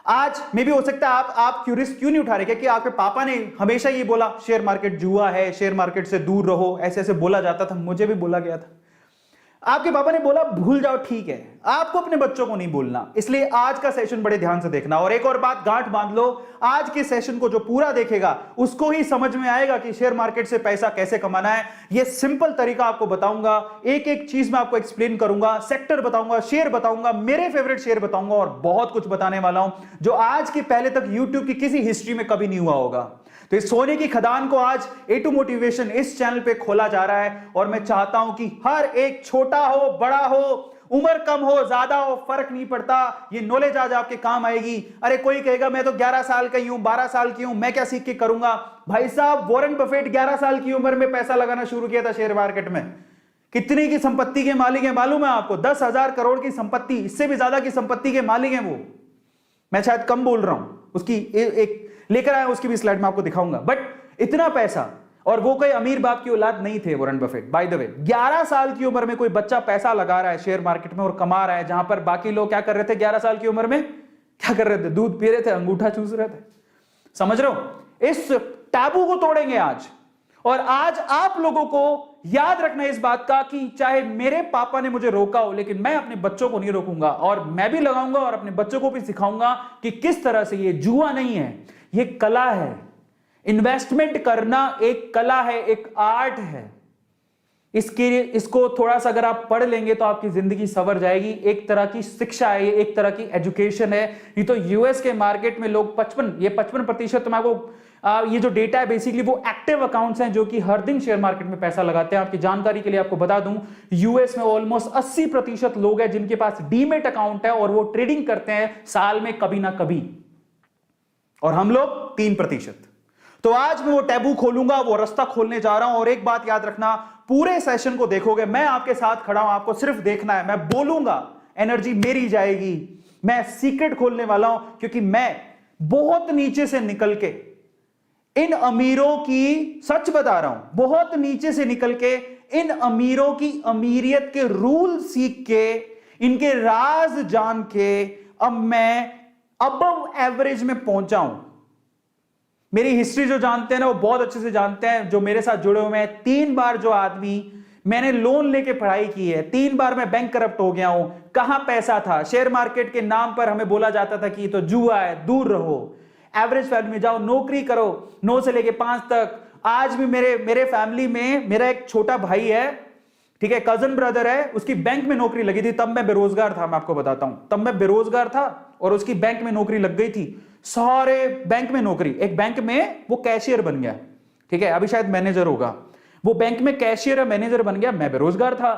आज में भी हो सकता है आप क्यों रिस्क क्यों नहीं उठा रहे? क्योंकि आपके पापा ने हमेशा ये बोला शेयर मार्केट जुआ है, शेयर मार्केट से दूर रहो, ऐसे ऐसे बोला जाता था। मुझे भी बोला गया था। आपके पापा ने बोला भूल जाओ, ठीक है। आपको अपने बच्चों को नहीं बोलना। इसलिए आज का सेशन बड़े ध्यान से देखना। और एक और बात गांठ बांध लो, आज के सेशन को जो पूरा देखेगा उसको ही समझ में आएगा कि शेयर मार्केट से पैसा कैसे कमाना है। ये सिंपल तरीका आपको बताऊंगा, एक एक चीज मैं आपको एक्सप्लेन करूंगा, सेक्टर बताऊंगा, शेयर बताऊंगा, मेरे फेवरेट शेयर बताऊंगा और बहुत कुछ बताने वाला हूं जो आज के पहले तक यूट्यूब की किसी हिस्ट्री में कभी नहीं हुआ होगा। तो इस सोने की खदान को आज A2 मोटिवेशन इस चैनल पे खोला जा रहा है। और मैं चाहता हूं कि हर एक, छोटा हो बड़ा हो, उम्र कम हो ज्यादा हो, फर्क नहीं पड़ता, ये नॉलेज आज आपके काम आएगी। अरे कोई कहेगा मैं तो 11 साल का ही हूं, 12 साल की हूं, मैं क्या सीख के करूंगा? भाई साहब, वॉरेन बफेट 11 साल की उम्र में पैसा लगाना शुरू किया था शेयर मार्केट में। कितनी की संपत्ति के मालिक है मालूम है आपको? 10,000 करोड़ की संपत्ति, इससे भी ज्यादा की संपत्ति के मालिक है वो। मैं शायद कम बोल रहा हूं, उसकी एक लेकर आया, उसकी भी स्लाइड में आपको दिखाऊंगा। बट इतना पैसा, और वो कोई अमीर बाप की औलाद नहीं थे Warren Buffett. By the way, 11 साल की उम्र में कोई बच्चा पैसा लगा रहा है शेयर मार्केट में और कमा रहा है, जहां पर बाकी लोग क्या कर रहे थे 11 साल की उम्र में? क्या कर रहे थे? दूध पी रहे थे, अंगूठा चूस रहे थे। समझ रहे हो? इस टैबू को तोड़ेंगे आज। और आज आप लोगों को याद रखना इस बात का कि चाहे मेरे पापा ने मुझे रोका हो, लेकिन मैं अपने बच्चों को नहीं रोकूंगा। और मैं भी लगाऊंगा और अपने बच्चों को भी सिखाऊंगा कि किस तरह से ये जुआ नहीं है, ये कला है। इन्वेस्टमेंट करना एक कला है, एक आर्ट है। इसको थोड़ा सा अगर आप पढ़ लेंगे तो आपकी जिंदगी संवर जाएगी। एक तरह की शिक्षा है, ये एक तरह की एजुकेशन है। नहीं तो यूएस के मार्केट में लोग 55% तो आपको ये जो डेटा है बेसिकली वो एक्टिव अकाउंट्स हैं जो कि हर दिन शेयर मार्केट में पैसा लगाते हैं। आपकी जानकारी के लिए आपको बता दूं, यूएस में ऑलमोस्ट 80% लोग हैं जिनके पास डीमेट अकाउंट है और वो ट्रेडिंग करते हैं साल में कभी ना कभी, और हम लोग 3%। तो आज मैं वो टैबू खोलूंगा, वो रास्ता खोलने जा रहा हूं। और एक बात याद रखना, पूरे सेशन को देखोगे, मैं आपके साथ खड़ा हूं, आपको सिर्फ देखना है। मैं बोलूंगा, एनर्जी मेरी जाएगी। मैं सीक्रेट खोलने वाला हूं क्योंकि मैं बहुत नीचे से निकल के इन अमीरों की, सच बता रहा हूं, बहुत नीचे से निकल के इन अमीरों की अमीरियत के रूल सीख के, इनके राज जान के अब मैं अबव एवरेज में पहुंचा हूं। मेरी हिस्ट्री जो जानते हैं ना वो बहुत अच्छे से जानते हैं, जो मेरे साथ जुड़े हुए हैं। 3 बार जो आदमी मैंने लोन लेके पढ़ाई की है, 3 बार मैं बैंक करप्ट हो गया हूं। कहां पैसा था? शेयर मार्केट के नाम पर हमें बोला जाता था कि तो जुआ है, दूर रहो। एवरेज फैमिली में जाओ, नौकरी करो 9 से लेके 5 तक। आज भी मेरे फैमिली में मेरा एक छोटा भाई है, ठीक है, कजन ब्रदर है, उसकी बैंक में नौकरी लगी थी। तब मैं बेरोजगार था, मैं आपको बताता हूं, तब मैं बेरोजगार था और उसकी बैंक में नौकरी लग गई थी। सारे बैंक में नौकरी, एक बैंक में वो कैशियर बन गया, ठीक है, अभी शायद मैनेजर होगा। वो बैंक में कैशियर या मैनेजर बन गया, मैं बेरोजगार था।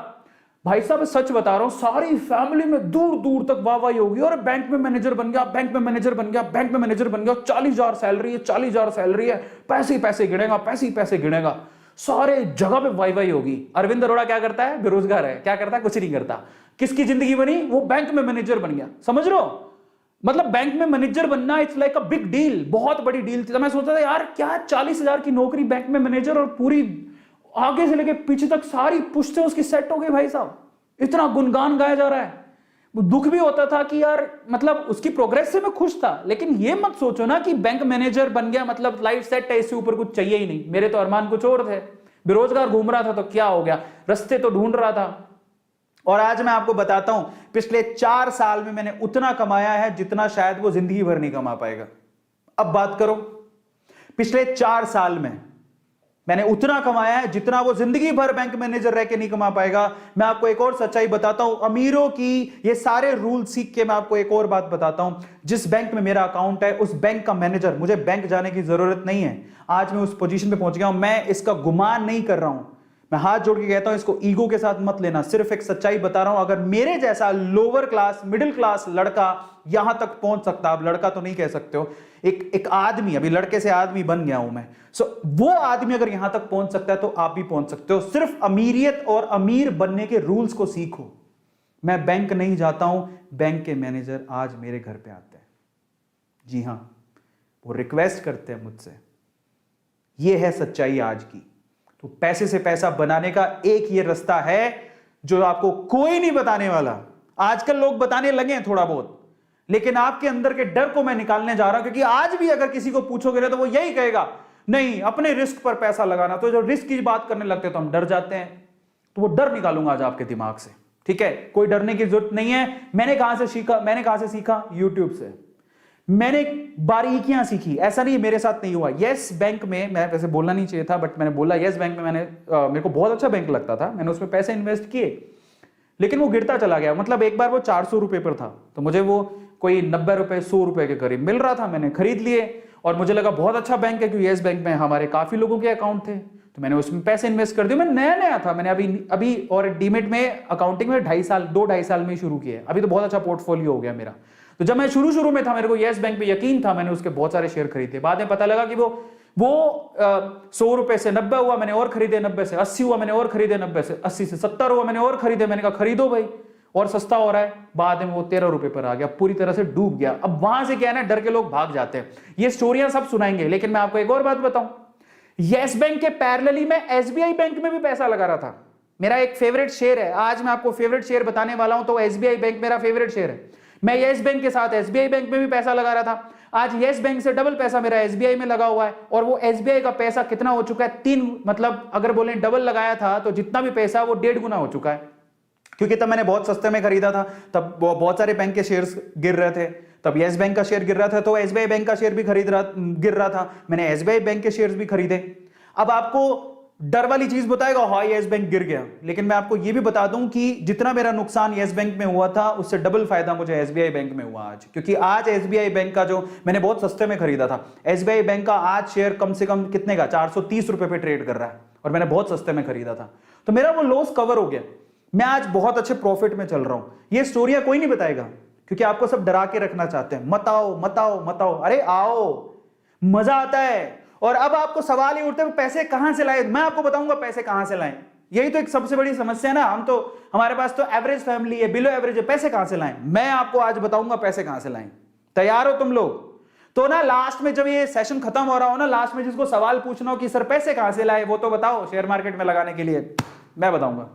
भाई साहब सच बता रहा हूं, सारी फैमिली में दूर दूर तक वाहवाही होगी, और बैंक में मैनेजर बन गया, बैंक में मैनेजर बन गया, बैंक में मैनेजर बन गया, 40,000 सैलरी है, 40,000 सैलरी है, पैसे ही पैसे गिनेगा, पैसे ही पैसे गिनेगा, सारे जगह पे वाई होगी। अरविंद अरोड़ा क्या करता है? बेरोजगार है, क्या करता है? कुछ नहीं करता। किसकी जिंदगी बनी? वो बैंक में मैनेजर बन गया। समझ रहे हो? मतलब बैंक में मैनेजर बनना it's like a big deal, बहुत बड़ी डील थी। तो मैं सोचता था यार क्या 40,000 की नौकरी, बैंक में मैनेजर, और पूरी आगे से लेके पीछे तक सारी पुश्तें उसकी सेट हो गई। भाई साहब इतना गुणगान गाया जा रहा है। दुख भी होता था कि यार मतलब उसकी प्रोग्रेस से मैं खुश था, लेकिन ये मत सोचो ना कि बैंक मैनेजर बन गया मतलब लाइफ सेट है, इससे ऊपर कुछ चाहिए ही नहीं। मेरे तो अरमान कुछ और थे। बेरोजगार घूम रहा था तो क्या हो गया, रास्ते तो ढूंढ रहा था। और आज मैं आपको बताता हूं, पिछले 4 साल में मैंने उतना कमाया है जितना शायद वो जिंदगी भर नहीं कमा पाएगा। अब बात करो, पिछले 4 साल में मैंने उतना कमाया है जितना वो जिंदगी भर बैंक मैनेजर रह के नहीं कमा पाएगा। मैं आपको एक और सच्चाई बताता हूं, अमीरों की ये सारे रूल सीख के मैं आपको एक और बात बताता हूं। जिस बैंक में मेरा अकाउंट है उस बैंक का मैनेजर, मुझे बैंक जाने की जरूरत नहीं है। आज मैं उस पोजीशन पे पहुंच गया हूं। मैं इसका गुमान नहीं कर रहा हूं, मैं हाथ जोड़ के कहता हूं, इसको ईगो के साथ मत लेना, सिर्फ एक सच्चाई बता रहा हूं। अगर मेरे जैसा लोअर क्लास मिडिल क्लास लड़का यहां तक पहुंच सकता, आप लड़का तो नहीं कह सकते हो, एक आदमी, अभी लड़के से आदमी बन गया हूं मैं, वो आदमी अगर यहां तक पहुंच सकता है तो आप भी पहुंच सकते हो। सिर्फ अमीरियत और अमीर बनने के रूल्स को सीखो। मैं बैंक नहीं जाता हूं, बैंक के मैनेजर आज मेरे घर पे आते हैं। जी हां, वो रिक्वेस्ट करते हैं मुझसे। ये है सच्चाई आज की। तो पैसे से पैसा बनाने का एक ये रास्ता है जो आपको कोई नहीं बताने वाला। आजकल लोग बताने लगे हैं थोड़ा बहुत, लेकिन आपके अंदर के डर को मैं निकालने जा रहा हूं, क्योंकि आज भी अगर किसी को पूछोगे तो वो यही कहेगा नहीं अपने रिस्क पर पैसा लगाना। तो जो रिस्क की बात करने लगते हैं तो हम डर जाते हैं। तो वो डर निकालूंगा आज आपके दिमाग से, ठीक है? कोई डरने की जरूरत नहीं है। मैंने कहां से सीखा? यूट्यूब से। मैंने बारीकियां सीखी। ऐसा नहीं मेरे साथ नहीं हुआ। यस बैंक में, मैं वैसे बोलना नहीं चाहिए था बट मैंने बोला, यस बैंक में मेरे को बहुत अच्छा बैंक लगता था, मैंने उसमें पैसे इन्वेस्ट किए, लेकिन वो गिरता चला गया। मतलब एक बार वो 400 रुपए पर था, तो मुझे वो कोई 90 रुपए 100 रुपए के करीब मिल रहा था। मैंने खरीद लिए और मुझे लगा बहुत अच्छा बैंक है, क्योंकि यस बैंक में हमारे काफी लोगों के अकाउंट थे, तो मैंने उसमें पैसे इन्वेस्ट कर दिए। मैं नया था, मैंने अभी और डीमेट में अकाउंटिंग में 2-2.5 साल में शुरू किया है। अभी तो बहुत अच्छा पोर्टफोलियो हो गया मेरा। तो जब मैं शुरू में था, मेरे को यस बैंक पे यकीन था, मैंने उसके बहुत सारे शेयर खरीदे। बाद में पता लगा कि वो 100 रुपए से 90 हुआ, मैंने और खरीदे, 90 से 80 हुआ, मैंने और खरीदे, 90 से 80 से 70 हुआ, मैंने और खरीदे। मैंने कहा खरीदो भाई, और सस्ता हो रहा है। बाद में वो 13 रुपए पर आ गया, पूरी तरह से डूब गया। अब वहां से क्या है ना, डर के लोग भाग जाते हैं। ये स्टोरियां सब सुनाएंगे, लेकिन मैं आपको एक और बात बताऊं, यस बैंक के पैरेलली में एसबीआई बैंक में भी पैसा लगा रहा था। मेरा एक फेवरेट शेयर है, आज मैं आपको फेवरेट शेयर बताने वाला हूं, तो एसबीआई बैंक मेरा फेवरेट शेयर है। मैं यस बैंक के साथ एसबीआई बैंक में भी पैसा लगा रहा था। आज यस बैंक से डबल पैसा मेरा एसबीआई में लगा हुआ है, और वो एसबीआई का पैसा कितना हो चुका है, 3, मतलब अगर बोले डबल लगाया था तो जितना भी पैसा वो 1.5 गुना हो चुका है। क्योंकि तब मैंने बहुत सस्ते में खरीदा था, तब बहुत सारे बैंक के शेयर्स गिर रहे थे, तब यस बैंक का शेयर गिर रहा था, तो एसबीआई बैंक का शेयर भी गिर रहा था, मैंने एसबीआई बैंक के शेयर्स भी खरीदे। अब आपको डर वाली चीज बताएगा, हाँ यस बैंक गिर गया, लेकिन मैं आपको यह भी बता दूं कि जितना मेरा नुकसान यस बैंक में हुआ था, उससे डबल फायदा मुझे एसबीआई बैंक में हुआ आज। क्योंकि आज एसबीआई बैंक का, जो मैंने बहुत सस्ते में खरीदा था, एसबीआई बैंक का आज शेयर कम से कम कितने का, 430 रुपए पे ट्रेड कर रहा है, और मैंने बहुत सस्ते में खरीदा था। तो मेरा वो लॉस कवर हो गया, मैं आज बहुत अच्छे प्रॉफिट में चल रहा हूं। ये स्टोरियां कोई नहीं बताएगा, क्योंकि आपको सब डरा के रखना चाहते हैं, मत आओ मत आओ मत आओ। अरे आओ, मजा आता है। और अब आपको सवाल ही उठते हैं पैसे कहां से लाए। मैं आपको बताऊंगा पैसे कहां से लाएं। यही तो एक सबसे बड़ी समस्या है ना, हमारे पास तो एवरेज फैमिली है, बिलो एवरेज है, पैसे कहां से लाएं। मैं आपको आज बताऊंगा पैसे कहां से लाएं। तैयार हो तुम लोग? तो ना लास्ट में जब ये सेशन खत्म हो रहा हो ना, लास्ट में जिसको सवाल पूछना हो कि सर पैसे कहां से लाए, वो तो बताओ शेयर मार्केट में लगाने के लिए, मैं बताऊंगा।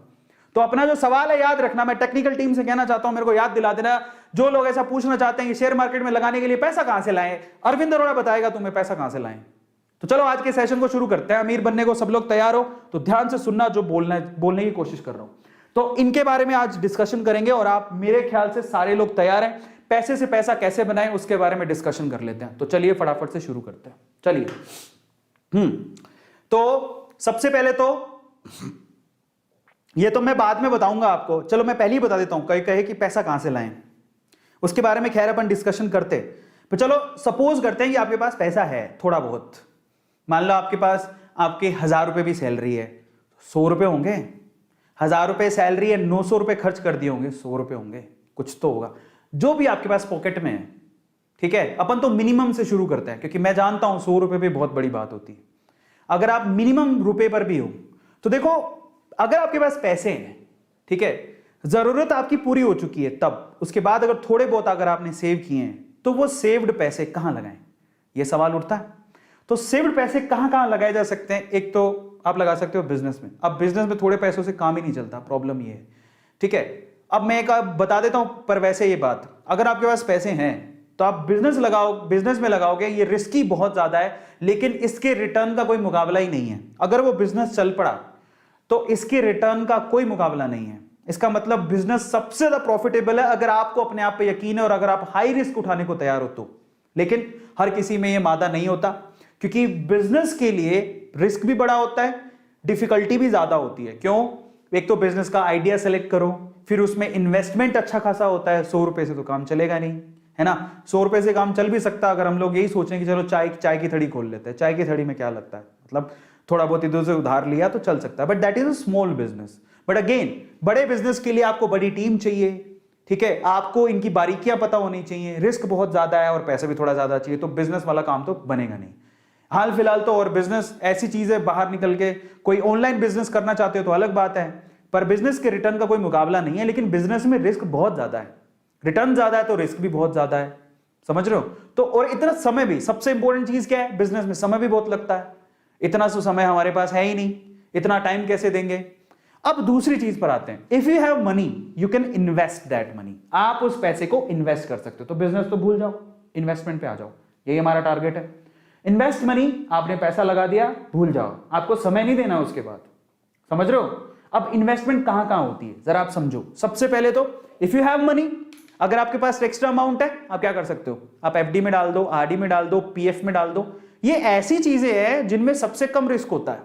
तो अपना जो सवाल है याद रखना। मैं टेक्निकल टीम से कहना चाहता हूं, मेरे को याद दिला देना, जो लोग ऐसा पूछना चाहते हैं कि शेयर मार्केट में लगाने के लिए पैसा कहां से लाएं, अरविंद अरोड़ा बताएगा तुम्हें पैसा कहां से लाएं। तो चलो आज के सेशन को शुरू करते हैं। अमीर बनने को सब लोग तैयार हो तो ध्यान से सुनना जो बोलने की कोशिश कर रहा हूं। तो इनके बारे में आज डिस्कशन करेंगे और आप मेरे ख्याल से सारे लोग तैयार हैं। पैसे से पैसा कैसे बनाएं उसके बारे में डिस्कशन कर लेते हैं। तो चलिए फटाफट से शुरू करते हैं। चलिए तो सबसे पहले तो ये तो मैं बाद में बताऊंगा आपको, चलो मैं पहले ही बता देता हूं। कई कहे कि पैसा कहां से लाएं, उसके बारे में खैर अपन डिस्कशन करते। तो चलो सपोज करते हैं कि आपके पास पैसा है थोड़ा बहुत। मान लो आपके पास आपके 1000 रुपए भी सैलरी है, 100 रुपए होंगे। 1000 रुपए सैलरी है, 900 रुपए खर्च कर दिए होंगे, 100 रुपए होंगे, कुछ तो होगा जो भी आपके पास पॉकेट में है। ठीक है, अपन तो मिनिमम से शुरू करते हैं क्योंकि मैं जानता हूं 100 रुपए भी बहुत बड़ी बात होती है। अगर आप मिनिमम रुपए पर भी हो तो देखो, अगर आपके पास पैसे हैं, ठीक है, जरूरत आपकी पूरी हो चुकी है, तब उसके बाद अगर थोड़े बहुत अगर आपने सेव किए हैं तो वो सेव्ड पैसे कहां लगाएं, ये सवाल उठता है। तो सेव्ड पैसे कहां कहां लगाए जा सकते हैं? एक तो आप लगा सकते हो बिजनेस में। अब बिजनेस में थोड़े पैसों से काम ही नहीं चलता, प्रॉब्लम ये है। ठीक है, अब मैं एक बता देता हूं, पर वैसे ये बात, अगर आपके पास पैसे हैं तो आप बिजनेस में लगाओगे, ये रिस्की बहुत ज्यादा है, लेकिन इसके रिटर्न का कोई मुकाबला ही नहीं है। अगर वो बिजनेस चल पड़ा तो इसके रिटर्न का कोई मुकाबला नहीं है। इसका मतलब बिजनेस सबसे ज्यादा प्रॉफिटेबल है अगर आपको अपने आप पे यकीन है और अगर आप हाई रिस्क उठाने को तैयार हो तो। लेकिन हर किसी में यह मादा नहीं होता, क्योंकि बिजनेस के लिए रिस्क भी बड़ा होता है, डिफिकल्टी भी ज्यादा होती है। क्यों? एक तो बिजनेस का आइडिया सेलेक्ट करो, फिर उसमें इन्वेस्टमेंट अच्छा खासा होता है। 100 रुपए से तो काम चलेगा नहीं, है ना। 100 रुपए से काम चल भी सकता अगर हम लोग यही सोचें कि चलो चाय की थड़ी खोल लेते हैं। चाय की थड़ी में क्या लगता है, मतलब थोड़ा बहुत इधर से उधार लिया तो चल सकता है, but that is a small business. But again, बड़े बिजनेस के लिए आपको बड़ी टीम चाहिए। ठीक है, आपको इनकी बारीकियां पता होनी चाहिए, रिस्क बहुत ज्यादा है और पैसे भी थोड़ा ज्यादा चाहिए, तो बिजनेस वाला काम तो बनेगा नहीं हाल फिलहाल तो। और बिजनेस ऐसी चीज है, बाहर निकल के कोई ऑनलाइन बिजनेस करना चाहते हो तो अलग बात है, पर बिजनेस के रिटर्न का कोई मुकाबला नहीं है। लेकिन बिजनेस में रिस्क बहुत ज्यादा है, रिटर्न ज्यादा है तो रिस्क भी बहुत ज्यादा है, समझ रहे हो। तो और इतना समय भी, सबसे इंपॉर्टेंट चीज क्या है बिजनेस में, समय भी बहुत लगता है। इतना तो समय हमारे पास है ही नहीं, इतना टाइम कैसे देंगे। अब दूसरी चीज पर आते हैं, if you have money you can invest that money. आप उस पैसे को इन्वेस्ट कर सकते हो। तो बिजनेस तो भूल जाओ, इन्वेस्टमेंट पे आ जाओ, यही हमारा टारगेट है। इन्वेस्ट मनी, आपने पैसा लगा दिया, भूल जाओ, आपको समय नहीं देना उसके बाद, समझ रहे हो। अब इन्वेस्टमेंट कहां कहां होती है जरा आप समझो। सबसे पहले तो इफ यू हैव मनी, अगर आपके पास एक्स्ट्रा अमाउंट है आप क्या कर सकते हो, आप एफडी में डाल दो, आरडी में डाल दो, पीएफ में डाल दो। ये ऐसी चीजें हैं जिनमें सबसे कम रिस्क होता है,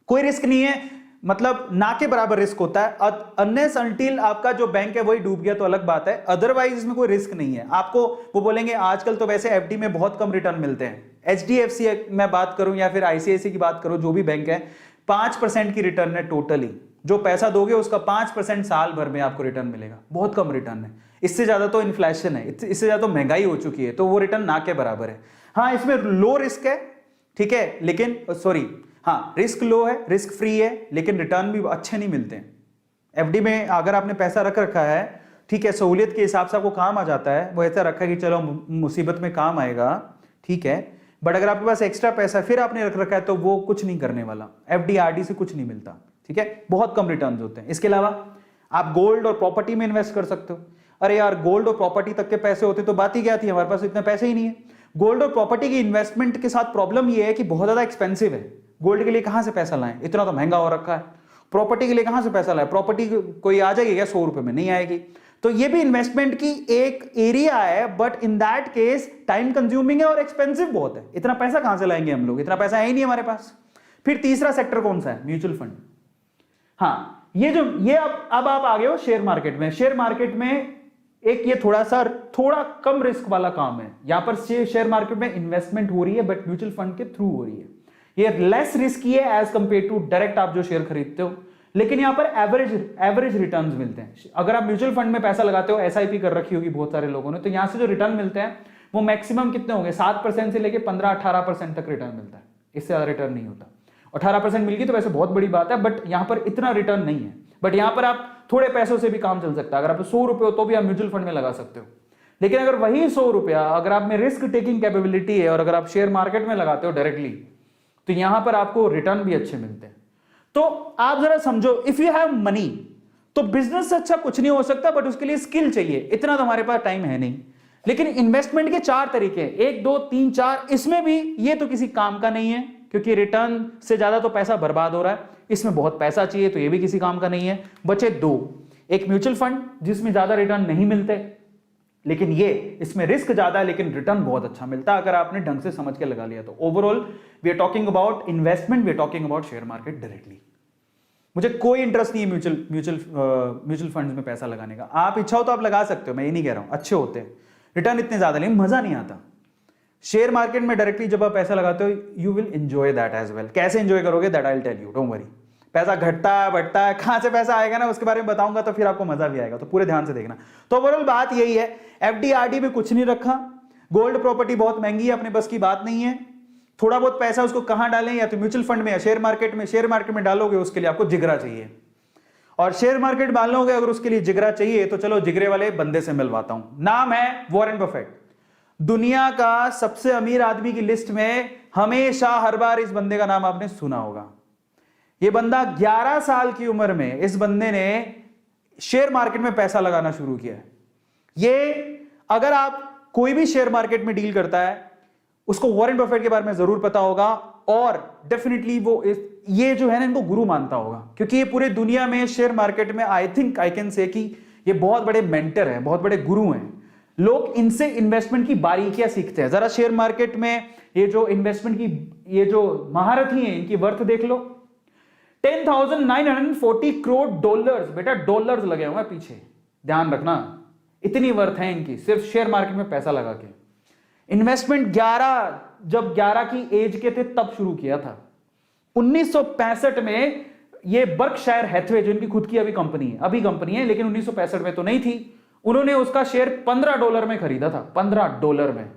कोई रिस्क नहीं है, मतलब ना के बराबर रिस्क होता है। अनलेस अनटिल आपका जो बैंक है वही डूब गया तो अलग बात है, अदरवाइज इसमें कोई रिस्क नहीं है। आपको वो बोलेंगे आजकल तो वैसे एफडी में बहुत कम रिटर्न मिलते हैं। एचडीएफसी मैं बात करूं या फिर आईसीआईसी की बात करूं, जो भी बैंक है, 5% की रिटर्न है टोटली। जो पैसा दोगे उसका 5% साल भर में आपको रिटर्न मिलेगा, बहुत कम रिटर्न है। इससे ज्यादा तो इन्फ्लेशन है, इससे ज्यादा तो महंगाई हो चुकी है, तो वो रिटर्न ना के बराबर है। हाँ, इसमें लो रिस्क है, ठीक है, लेकिन सॉरी, हाँ रिस्क लो है, रिस्क फ्री है, लेकिन रिटर्न भी अच्छे नहीं मिलते हैं। एफडी में अगर आपने पैसा रख रखा है, ठीक है, सहूलियत के हिसाब से आपको काम आ जाता है, वो ऐसा रखा है कि चलो मुसीबत में काम आएगा, ठीक है, बट अगर आपके पास एक्स्ट्रा पैसा फिर आपने रख रखा है तो वो कुछ नहीं करने वाला। एफडी आरडी से कुछ नहीं मिलता, ठीक है, बहुत कम रिटर्न होते हैं। इसके अलावा आप गोल्ड और प्रॉपर्टी में इन्वेस्ट कर सकते हो। अरे यार, गोल्ड और प्रॉपर्टी तक के पैसे होते तो बात ही क्या थी, हमारे पास इतने पैसे ही नहीं है। गोल्ड और प्रॉपर्टी की इन्वेस्टमेंट के साथ प्रॉब्लम ये है कि बहुत ज्यादा एक्सपेंसिव है। गोल्ड के लिए कहां से पैसा लाएं, इतना तो महंगा हो रखा है। प्रॉपर्टी के लिए कहां से पैसा लाएं, प्रॉपर्टी कोई आ जाएगी क्या 100 रुपए में, नहीं आएगी। तो ये भी इन्वेस्टमेंट की एक एरिया है, but in that case time consuming है और एक्सपेंसिव बहुत है। इतना पैसा कहां से लाएंगे हम लोग, इतना पैसा है ही नहीं हमारे पास। फिर तीसरा सेक्टर कौन सा है, म्यूचुअल फंड। हाँ, ये अब आप आ गए हो शेयर मार्केट में। शेयर मार्केट में एक ये थोड़ा कम रिस्क वाला काम है। यहां पर शेयर मार्केट में इन्वेस्टमेंट हो रही है बट म्यूचुअल फंड के थ्रू हो रही है। ये लेस रिस्की है एज कंपेयर टू डायरेक्ट आप जो शेयर खरीदते हो, लेकिन यहां पर एवरेज रिटर्न्स मिलते हैं। अगर आप म्यूचुअल फंड में पैसा लगाते हो, एसआईपी कर रखी होगी बहुत सारे लोगों ने, तो यहां से जो रिटर्न मिलते हैं वो मैक्सिमम कितने होंगे, 7% से लेके 15-18% तक रिटर्न मिलता है। इससे ज्यादा रिटर्न नहीं होता। 18% मिल गई तो वैसे बहुत बड़ी बात है, बट यहां पर इतना रिटर्न नहीं है। बट यहां पर आप थोड़े पैसों से भी काम चल सकता है। अगर आप 100 रुपए हो तो भी आप म्यूचुअल फंड में लगा सकते हो। लेकिन अगर वही 100 रुपया अगर आप में रिस्क टेकिंग कैपेबिलिटी है और अगर आप शेयर मार्केट में लगाते हो डायरेक्टली, तो यहां पर आपको रिटर्न भी अच्छे मिलते हैं। तो आप जरा समझो, इफ यू हैव मनी तो बिजनेस से अच्छा कुछ नहीं हो सकता, बट उसके लिए स्किल चाहिए। इतना तो हमारे पास टाइम है नहीं। लेकिन इन्वेस्टमेंट के 4 तरीके हैं, 1 2 3 4, इसमें भी ये तो किसी काम का नहीं है क्योंकि रिटर्न से ज्यादा तो पैसा बर्बाद हो रहा है, इसमें बहुत पैसा चाहिए तो ये भी किसी काम का नहीं है। बचे 2, एक म्यूचुअल फंड जिसमें ज्यादा रिटर्न नहीं मिलते लेकिन ये इसमें रिस्क ज्यादा है लेकिन रिटर्न बहुत अच्छा मिलता है अगर आपने ढंग से समझ के लगा लिया तो। Overall we are talking about investment, we are talking about share market directly. मुझे कोई इंटरेस्ट नहीं है म्यूचुअल फंड्स में पैसा लगाने का। आप इच्छा हो तो आप लगा सकते हो, मैं ये नहीं कह रहा हूं, अच्छे होते हैं, रिटर्न इतने ज्यादा लेकिन मजा नहीं आता। शेयर मार्केट में डायरेक्टली जब आप पैसा लगाते हो you will enjoy that as well. कैसे एंजॉय करोगे that I will tell you, don't worry. पैसा घटता है बढ़ता है, कहां से पैसा आएगा ना उसके बारे में बताऊंगा तो फिर आपको मजा भी आएगा, तो पूरे ध्यान से देखना। तो ओवरऑल बात यही है, एफडी आरडी में कुछ नहीं रखा, गोल्ड प्रॉपर्टी बहुत महंगी है, अपने बस की बात नहीं है। थोड़ा बहुत पैसा उसको कहां डालें, या तो म्यूचुअल फंड में या शेयर मार्केट में। शेयर मार्केट में डालोगे उसके लिए आपको जिगरा चाहिए, और शेयर मार्केट डालोगे अगर उसके लिए जिगरा चाहिए तो चलो जिगरे वाले बंदे से मिलवाता हूं। नाम है वॉरेन बफेट। दुनिया का सबसे अमीर आदमी की लिस्ट में हमेशा हर बार इस बंदे का नाम आपने सुना होगा। यह बंदा 11 साल की उम्र में इस बंदे ने शेयर मार्केट में पैसा लगाना शुरू किया है। ये अगर आप कोई भी शेयर मार्केट में डील करता है उसको वॉरेन बफेट के बारे में जरूर पता होगा, और डेफिनेटली वो ये जो है ना इनको गुरु मानता होगा, क्योंकि ये पूरे दुनिया में शेयर मार्केट में I think I can say कि ये बहुत बड़े मेंटर हैं, बहुत बड़े गुरु हैं। लोग इनसे इन्वेस्टमेंट की बारीकियां सीखते हैं। जरा शेयर मार्केट में ये जो इन्वेस्टमेंट की ये जो महारथी हैं इनकी वर्थ देख लो, 10,940 करोड़ डॉलर्स, बेटा डॉलर्स लगे हुए पीछे, ध्यान रखना, इतनी वर्थ है इनकी सिर्फ शेयर मार्केट में पैसा लगा के। इन्वेस्टमेंट 11 की एज के थे तब शुरू किया था। 1965 में ये बर्कशायर हैथवे जो इनकी खुद की अभी कंपनी है लेकिन 1965 में तो नहीं थी, उन्होंने उसका शेयर $15 में खरीदा था, $15 में।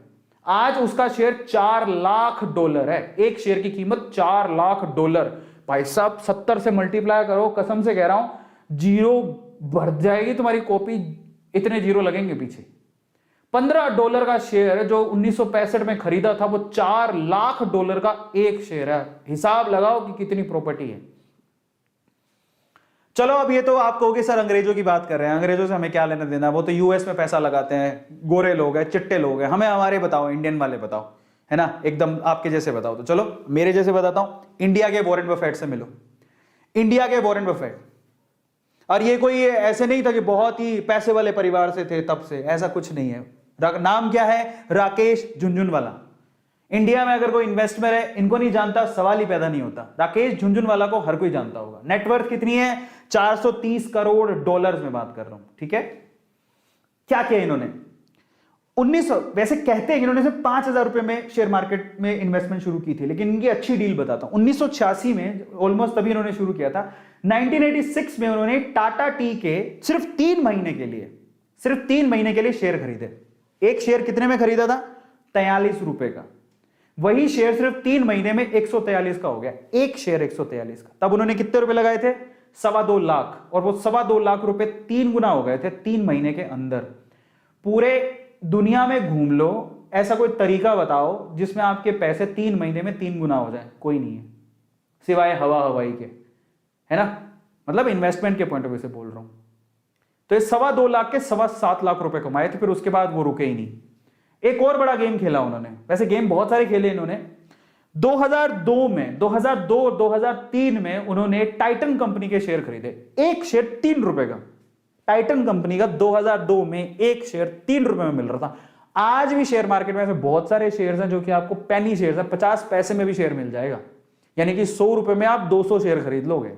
आज उसका शेयर $4 लाख है, एक शेयर की कीमत $4 लाख। भाई साहब 70 से मल्टीप्लाई करो, कसम से कह रहा हूं जीरो भर जाएगी तुम्हारी कॉपी, इतने जीरो लगेंगे पीछे। $15 का शेयर जो 1965 में खरीदा था वो $4 लाख का एक शेयर है। हिसाब लगाओ कि कितनी प्रॉपर्टी है। चलो अब ये तो आप कहोगे सर अंग्रेजों की बात कर रहे हैं, अंग्रेजों से हमें क्या लेना देना, वो तो यूएस में पैसा लगाते हैं, गोरे लोग हैं, चिट्टे लोग हैं, हमें हमारे बताओ, इंडियन वाले बताओ, है ना, एकदम आपके जैसे बताओ। तो चलो मेरे जैसे बताता हूं, इंडिया के वॉरेन बफेट से मिलो, इंडिया के वॉरेन बफेट। और ये कोई ऐसे नहीं था कि बहुत ही पैसे वाले परिवार से थे तब से, ऐसा कुछ नहीं है। नाम क्या है, राकेश झुनझुनवाला। इंडिया में अगर कोई इन्वेस्टर है इनको नहीं जानता सवाल ही पैदा नहीं होता। राकेश झुनझुनवाला को हर कोई जानता होगा। नेटवर्थ कितनी है, 430 करोड़ डॉलर्स में बात कर रहा हूं, ठीक है। क्या किया इन्होंने, 1900 वैसे कहते हैं कि इन्होंने सिर्फ 5,000 रुपए में शेयर मार्केट में इन्वेस्टमेंट शुरू की थी, लेकिन इनकी अच्छी डील बताता हूं। 1986 में ऑलमोस्ट तभी इन्होंने शुरू किया था। 1986 में उन्होंने टाटा टी के सिर्फ 3 महीने के लिए शेयर खरीदे। एक शेयर कितने में खरीदा था, 43 रुपए का। वही शेयर सिर्फ 3 महीने में 143 का हो गया, एक शेयर 143 का। तब उन्होंने कितने रुपए लगाए थे, 2.25 लाख, और वो 2.25 लाख रुपए 3 गुना हो गए थे 3 महीने के अंदर। पूरे दुनिया में घूम लो, ऐसा कोई तरीका बताओ जिसमें आपके पैसे 3 महीने में 3 गुना हो जाए, कोई नहीं है सिवाय हवाई के, है ना। मतलब इन्वेस्टमेंट के पॉइंट ऑफ व्यू से बोल रहा हूं। तो ये 2.25 लाख के 7.25 लाख रुपए कमाए थे, फिर उसके बाद वो रुके ही नहीं। एक और बड़ा गेम खेला उन्होंने, वैसे गेम बहुत सारे खेले इन्होंने। 2003 में उन्होंने टाइटन कंपनी के शेयर खरीदे, एक शेयर 3 रुपए का। टाइटन कंपनी का 2002 में एक शेयर 3 रुपए में मिल रहा था। आज भी शेयर मार्केट में ऐसे बहुत सारे शेयर्स हैं जो कि आपको पेनी शेयर्स हैं, 50 पैसे में भी शेयर मिल जाएगा, यानी कि 100 रुपए में आप 200 शेयर खरीद लोगे।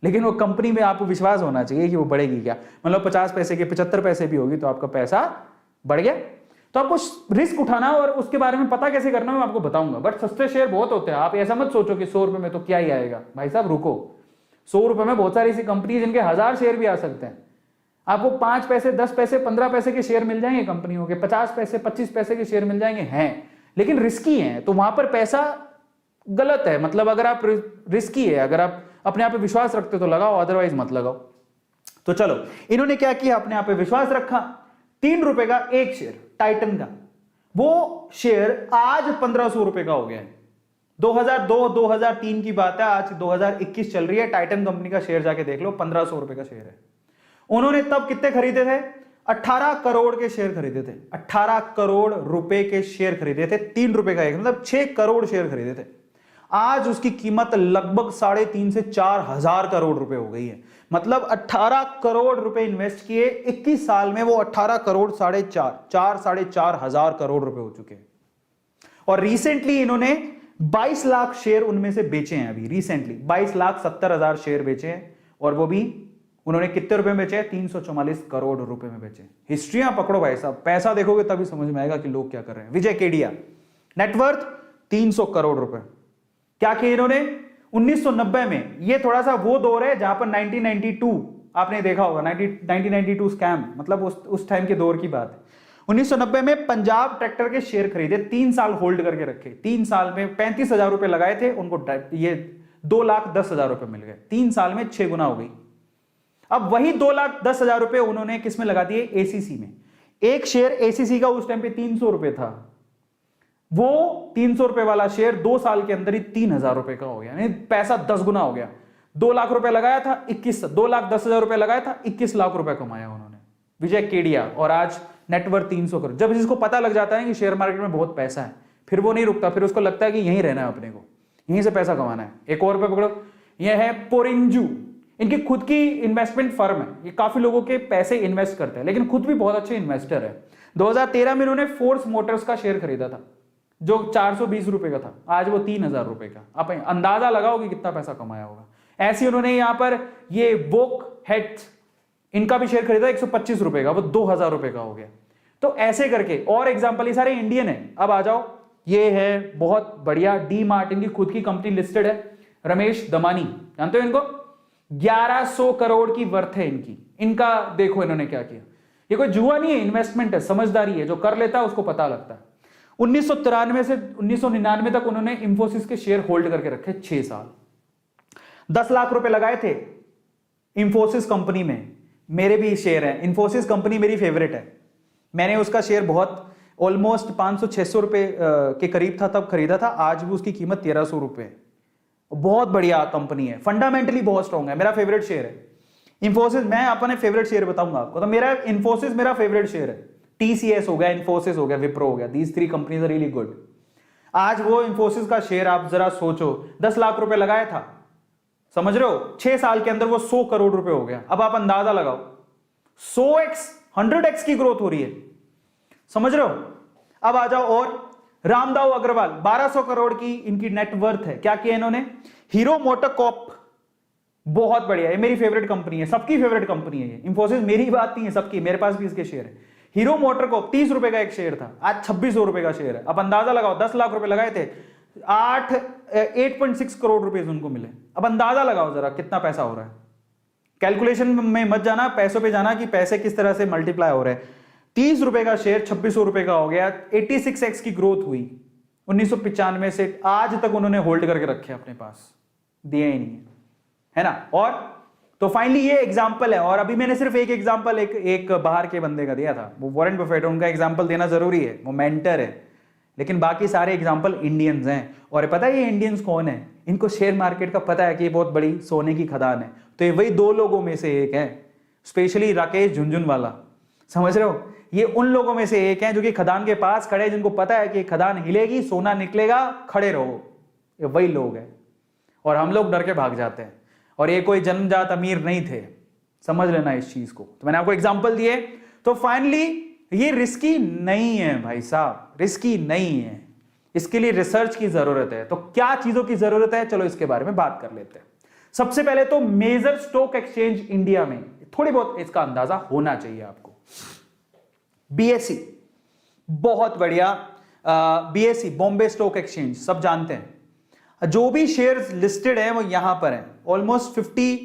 लेकिन वो कंपनी में आपको विश्वास होना चाहिए कि वो बढ़ेगी क्या, मतलब 50 पैसे के 75 पैसे भी होगी तो आपका पैसा बढ़ गया। तो आपको रिस्क उठाना और उसके बारे में पता कैसे करना मैं आपको बताऊंगा। बट सस्ते शेयर बहुत होते हैं, आप ऐसा मत सोचो कि 100 रुपए में तो क्या ही आएगा। भाई साहब रुको, 100 रुपए में बहुत सारी ऐसी कंपनी जिनके 1000 शेयर भी आ सकते हैं। आपको 5 पैसे 10 पैसे 15 पैसे के शेयर मिल जाएंगे कंपनियों के, 50 पैसे 25 पैसे के शेयर मिल जाएंगे, हैं लेकिन रिस्की हैं, तो वहां पर पैसा गलत है। मतलब अगर आप रिस्की है, अगर आप अपने आप पे विश्वास रखते हो तो लगाओ, अदरवाइज मत लगाओ। तो चलो इन्होंने क्या किया, अपने आप पे विश्वास रखा, 3 रुपए का एक शेयर टाइटन का, वो शेयर आज 1500 रुपए का हो गया है। 2002-2003 की बात है, आज 2021 चल रही है। टाइटन कंपनी का शेयर जाके देख लो, 1500 रुपए का शेयर है। उन्होंने तब कितने खरीदे थे, 18 करोड़ के शेयर खरीदे थे, 18 करोड़ रुपए के शेयर खरीदे थे, 3 रुपए का एक, मतलब 6 करोड़ शेयर खरीदे थे। आज उसकी कीमत लगभग 3.5 से 4 हजार करोड़ रुपए हो गई है। मतलब 18 करोड़ रुपए इन्वेस्ट किए, 21 साल में वो 18 करोड़ 4.5 हजार करोड़ रुपए हो चुके हैं। और रिसेंटली इन्होंने 22 लाख शेयर उनमें से बेचे हैं। अभी रिसेंटली 22,70,000 शेयर बेचे हैं, और वो भी उन्होंने कितने रुपए में बेचे हैं? 344 करोड़ रुपए में बेचे। हिस्ट्रियां पकड़ो भाई साहब, पैसा देखोगे तभी समझ में आएगा कि लोग क्या कर रहे हैं। विजय केडिया, नेटवर्थ 300 करोड़ रुपए। क्या किया इन्होंने? 1990 में, ये थोड़ा सा वो दौर है जहां पर 1992 आपने देखा होगा, 1992 स्कैम, मतलब उस टाइम के दौर की बात है। 1990 में पंजाब ट्रैक्टर के शेयर खरीदे, 3 साल होल्ड करके रखे, 3 साल में 35,000 रुपए लगाए थे उनको, ये 2,10,000 रुपए मिल गए, 3 साल में 6 गुना हो गई। अब वही 2,10,000 रुपए उन्होंने किस में लगा दिए? एसीसी में। एक शेयर एसीसी का उस टाइम पे 300 रुपए था, वो 300 रुपए वाला शेयर 2 साल के अंदर ही 3,000 रुपए का हो गया, यानी पैसा 10 गुना हो गया। 2 लाख रुपए लगाया था, 2,10,000 रुपए लगाया था, 21 लाख रुपए कमाया उन्होंने, विजय केडिया। और आज नेटवर्थ 300 करोड़। जब इसको पता लग जाता है कि शेयर मार्केट में बहुत पैसा है, फिर वो नहीं रुकता, फिर उसको लगता है कि यहीं रहना है, अपने को यहीं से पैसा कमाना है। एक और पे पकड़ो, ये है पोरिंजू, इनकी खुद की इन्वेस्टमेंट फर्म है, ये काफी लोगों के पैसे इन्वेस्ट करते हैं, लेकिन खुद भी बहुत अच्छे इन्वेस्टर है। 2013 में इन्होंने फोर्स मोटर्स का शेयर खरीदा था, जो 420 रुपए का था, आज वो 3,000 रुपए का। आप अंदाजा लगाओ कि कितना पैसा कमाया होगा। ऐसे उन्होंने यहां पर ये वोक हेड्स, इनका भी शेयर खरीदा 125 रुपए का, वो 2,000 रुपए का हो गया। तो ऐसे करके और एग्जांपल, ये सारे इंडियन है। अब आ जाओ, ये है बहुत बढ़िया, डी मार्ट, इनकी खुद की कंपनी लिस्टेड है, रमेश दमानी, जानते हो इनको? 1100 करोड़ की वर्थ है इनकी। इनका देखो इन्होंने क्या किया, ये कोई जुआ नहीं है, इन्वेस्टमेंट है, समझदारी है, जो कर लेता है उसको पता लगता है। 1993 से 1999 तक उन्होंने इंफोसिस के शेयर होल्ड करके रखे, 6 साल। 10 लाख रुपए लगाए थे इंफोसिस कंपनी में। मेरे भी शेयर हैं, इंफोसिस कंपनी मेरी फेवरेट है। मैंने उसका शेयर बहुत ऑलमोस्ट 500-600 रुपए के करीब था तब खरीदा था, आज भी उसकी कीमत 1,300 रुपए। बहुत बढ़िया कंपनी है, फंडामेंटली बहुत स्ट्रॉन्ग है, मेरा फेवरेट शेयर है इंफोसिस। मैं अपने फेवरेट शेयर बताऊंगा आपको, तो मेरा इंफोसिस मेरा फेवरेट शेयर है। टीसीएस हो गया, इंफोसिस हो गया, विप्रो हो गया, these 3 companies are really good. आज वो इंफोसिस का शेयर आप जरा सोचो, 10 लाख रुपए लगाया था, समझ रहे हो, 6 साल के अंदर वो 100 करोड़ रुपए हो गया। अब आप अंदाजा लगाओ, 100x 100x की ग्रोथ हो रही है, समझ रहे हो। अब आ जाओ, और रामदाव अग्रवाल, 1200 करोड़ की इनकी नेटवर्थ है। क्या किया इन्होंने? हीरो मोटोकॉर्प, बहुत बढ़िया, ये मेरी फेवरेट कंपनी है, सबकी फेवरेट कंपनी है ये। इंफोसिस मेरी बात नहीं है, सबकी, मेरे पास भी इसके शेयर है। हीरो मोटोकॉर्प 30 रुपए का एक शेयर था, आज 2600 रुपए का शेयर है। अब अंदाजा लगाओ, 10 लाख रुपए लगाए थे, 8.6 करोड़ रुपए उनको मिले। अब अंदाजा लगाओ जरा कितना पैसा हो रहा है। कैलकुलेशन में मत जाना, पैसों पे जाना कि पैसे किस तरह से मल्टीप्लाई हो रहे हैं। 30 रुपए का शेयर 2600 रुपए का हो गया, 86x की ग्रोथ हुई 1995 से आज तक। उन्होंने होल्ड करके रखे अपने पास, दिया ही नहीं है ना। और तो फाइनली ये एग्जांपल है, और अभी मैंने सिर्फ एक एग्जांपल एक बाहर के बंदे का दिया था, वो वॉरेन बफेट, उनका एग्जांपल देना जरूरी है, वो मेंटर है, लेकिन बाकी सारे एग्जांपल इंडियंस हैं। और पता है ये इंडियंस कौन है? इनको शेयर मार्केट का पता है कि ये बहुत बड़ी सोने की खदान है, तो ये वही 2 लोगों में से एक है, स्पेशली राकेश झुनझुनवाला, समझ रहे हो। ये उन लोगों में से एक है जो कि खदान के पास खड़े, जिनको पता है कि खदान हिलेगी, सोना निकलेगा, खड़े रहो, ये वही लोग हैं। और हम लोग डर के भाग जाते हैं, और ये कोई जन्मजात अमीर नहीं थे, समझ लेना इस चीज को। तो मैंने आपको एग्जांपल दिए। तो फाइनली ये रिस्की नहीं है भाई साहब, रिस्की नहीं है, इसके लिए रिसर्च की जरूरत है। तो क्या चीजों की जरूरत है, चलो इसके बारे में बात कर लेते हैं। सबसे पहले तो मेजर स्टॉक एक्सचेंज इंडिया में, थोड़ी बहुत इसका अंदाजा होना चाहिए आपको। बीएसई, बहुत बढ़िया, बीएसई बॉम्बे स्टॉक एक्सचेंज, सब जानते हैं। जो भी शेयर्स लिस्टेड है वो यहां पर है, ऑलमोस्ट 50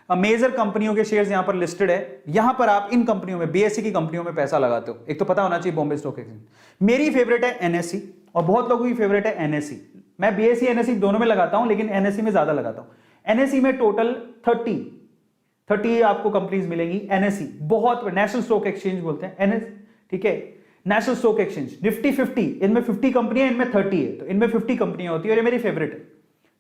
मेजर कंपनियों के शेयर्स यहां पर लिस्टेड है। यहां पर आप इन कंपनियों में, बीएसई की कंपनियों में पैसा लगाते हो, एक तो पता होना चाहिए बॉम्बे स्टॉक एक्सचेंज। मेरी फेवरेट है एनएससी, और बहुत लोगों की फेवरेट है एनएससी। मैं बीएसई एनएससी दोनों में लगाता हूं, लेकिन एनएससी में ज्यादा लगाता हूं। एनएससी में टोटल 30 आपको कंपनीज मिलेंगी। एनएससी बहुत, नेशनल स्टॉक एक्सचेंज बोलते हैं एनएस, ठीक है, नेशनल स्टॉक एक्सचेंज। निफ्टी 50, इनमें 50 कंपनियां, इनमें 30 है, तो इनमें 50 कंपनियां होती है, और ये मेरी फेवरेट है,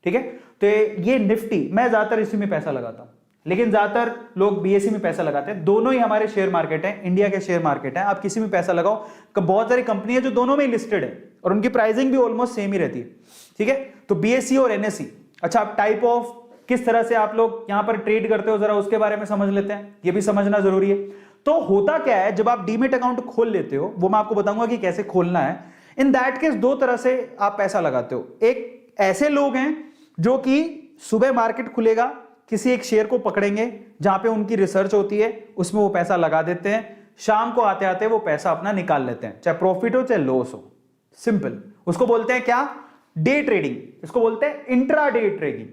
ठीक है। तो ये निफ्टी, मैं ज्यादातर इसी में पैसा लगाता हूं। लेकिन ज्यादातर लोग बीएसई में पैसा लगाते हैं। दोनों ही हमारे शेयर मार्केट है, इंडिया के शेयर मार्केट है, आप किसी में पैसा लगाओ। बहुत सारी कंपनी है जो दोनों में लिस्टेड है और उनकी प्राइसिंग भी ऑलमोस्ट सेम ही रहती है, ठीक है। तो बीएसई और एनएसई। अच्छा, आप टाइप ऑफ किस तरह से आप लोग यहां पर ट्रेड करते हो, जरा उसके बारे में समझ लेते हैं, ये भी समझना जरूरी है। तो होता क्या है, जब आप डीमेट अकाउंट खोल लेते हो, वो मैं आपको बताऊंगा कि कैसे खोलना है। इन दैट केस दो तरह से आप पैसा लगाते हो। एक ऐसे लोग हैं जो कि सुबह मार्केट खुलेगा, किसी एक शेयर को पकड़ेंगे जहां पे उनकी रिसर्च होती है, उसमें वो पैसा लगा देते हैं, शाम को आते आते वो पैसा अपना निकाल लेते हैं, चाहे प्रॉफिट हो चाहे लॉस हो। सिंपल। उसको बोलते हैं क्या? Day trading. इसको बोलते हैं इंट्रा डे ट्रेडिंग।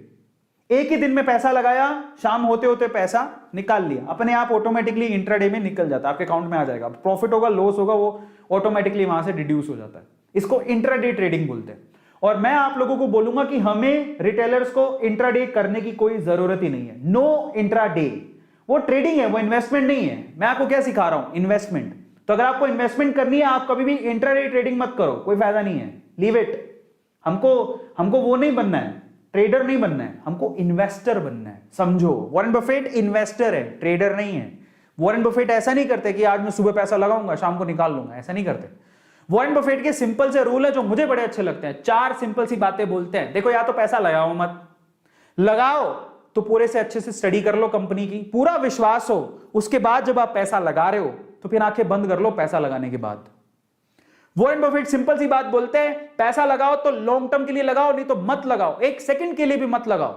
एक ही दिन में पैसा लगाया, शाम होते होते पैसा निकाल लिया, अपने आप ऑटोमेटिकली इंट्राडे में निकल जाता है, आपके अकाउंट में आ जाएगा। प्रॉफिट होगा लॉस होगा वो ऑटोमेटिकली वहां से डिड्यूस हो जाता है। इसको इंट्राडे ट्रेडिंग बोलते हैं। और मैं आप लोगों को बोलूंगा कि हमें रिटेलर्स को इंट्राडे करने की कोई जरूरत ही नहीं है। नो इंट्राडे, वो ट्रेडिंग है, वो इन्वेस्टमेंट नहीं है। मैं आपको क्या सिखा रहा हूं? इन्वेस्टमेंट। तो अगर आपको इन्वेस्टमेंट करनी है, आप कभी भी इंट्राडे ट्रेडिंग मत करो, कोई फायदा नहीं है, लीव इट। हमको वो नहीं बनना है, ट्रेडर नहीं बनना है, हमको इन्वेस्टर बनना है। समझो, वॉरेन बफेट इन्वेस्टर है, ट्रेडर नहीं है। वॉरेन बफेट ऐसा नहीं करते कि आज मैं सुबह पैसा लगाऊंगा शाम को निकाल लूंगा, ऐसा नहीं करते। वॉरेन बफेट के सिंपल से रूल है जो मुझे बड़े अच्छे लगते हैं। 4 सिंपल सी बातें बोलते हैं। देखो, या तो पैसा लगाओ मत, लगाओ तो पूरे से अच्छे से स्टडी कर लो कंपनी की, पूरा विश्वास हो, उसके बाद जब आप पैसा लगा रहे हो तो फिर आंखें बंद कर लो पैसा लगाने के बाद। वॉरेन बफेट सिंपल सी बात बोलते हैं, पैसा लगाओ तो लॉन्ग टर्म के लिए लगाओ, नहीं तो मत लगाओ, एक सेकंड के लिए भी मत लगाओ।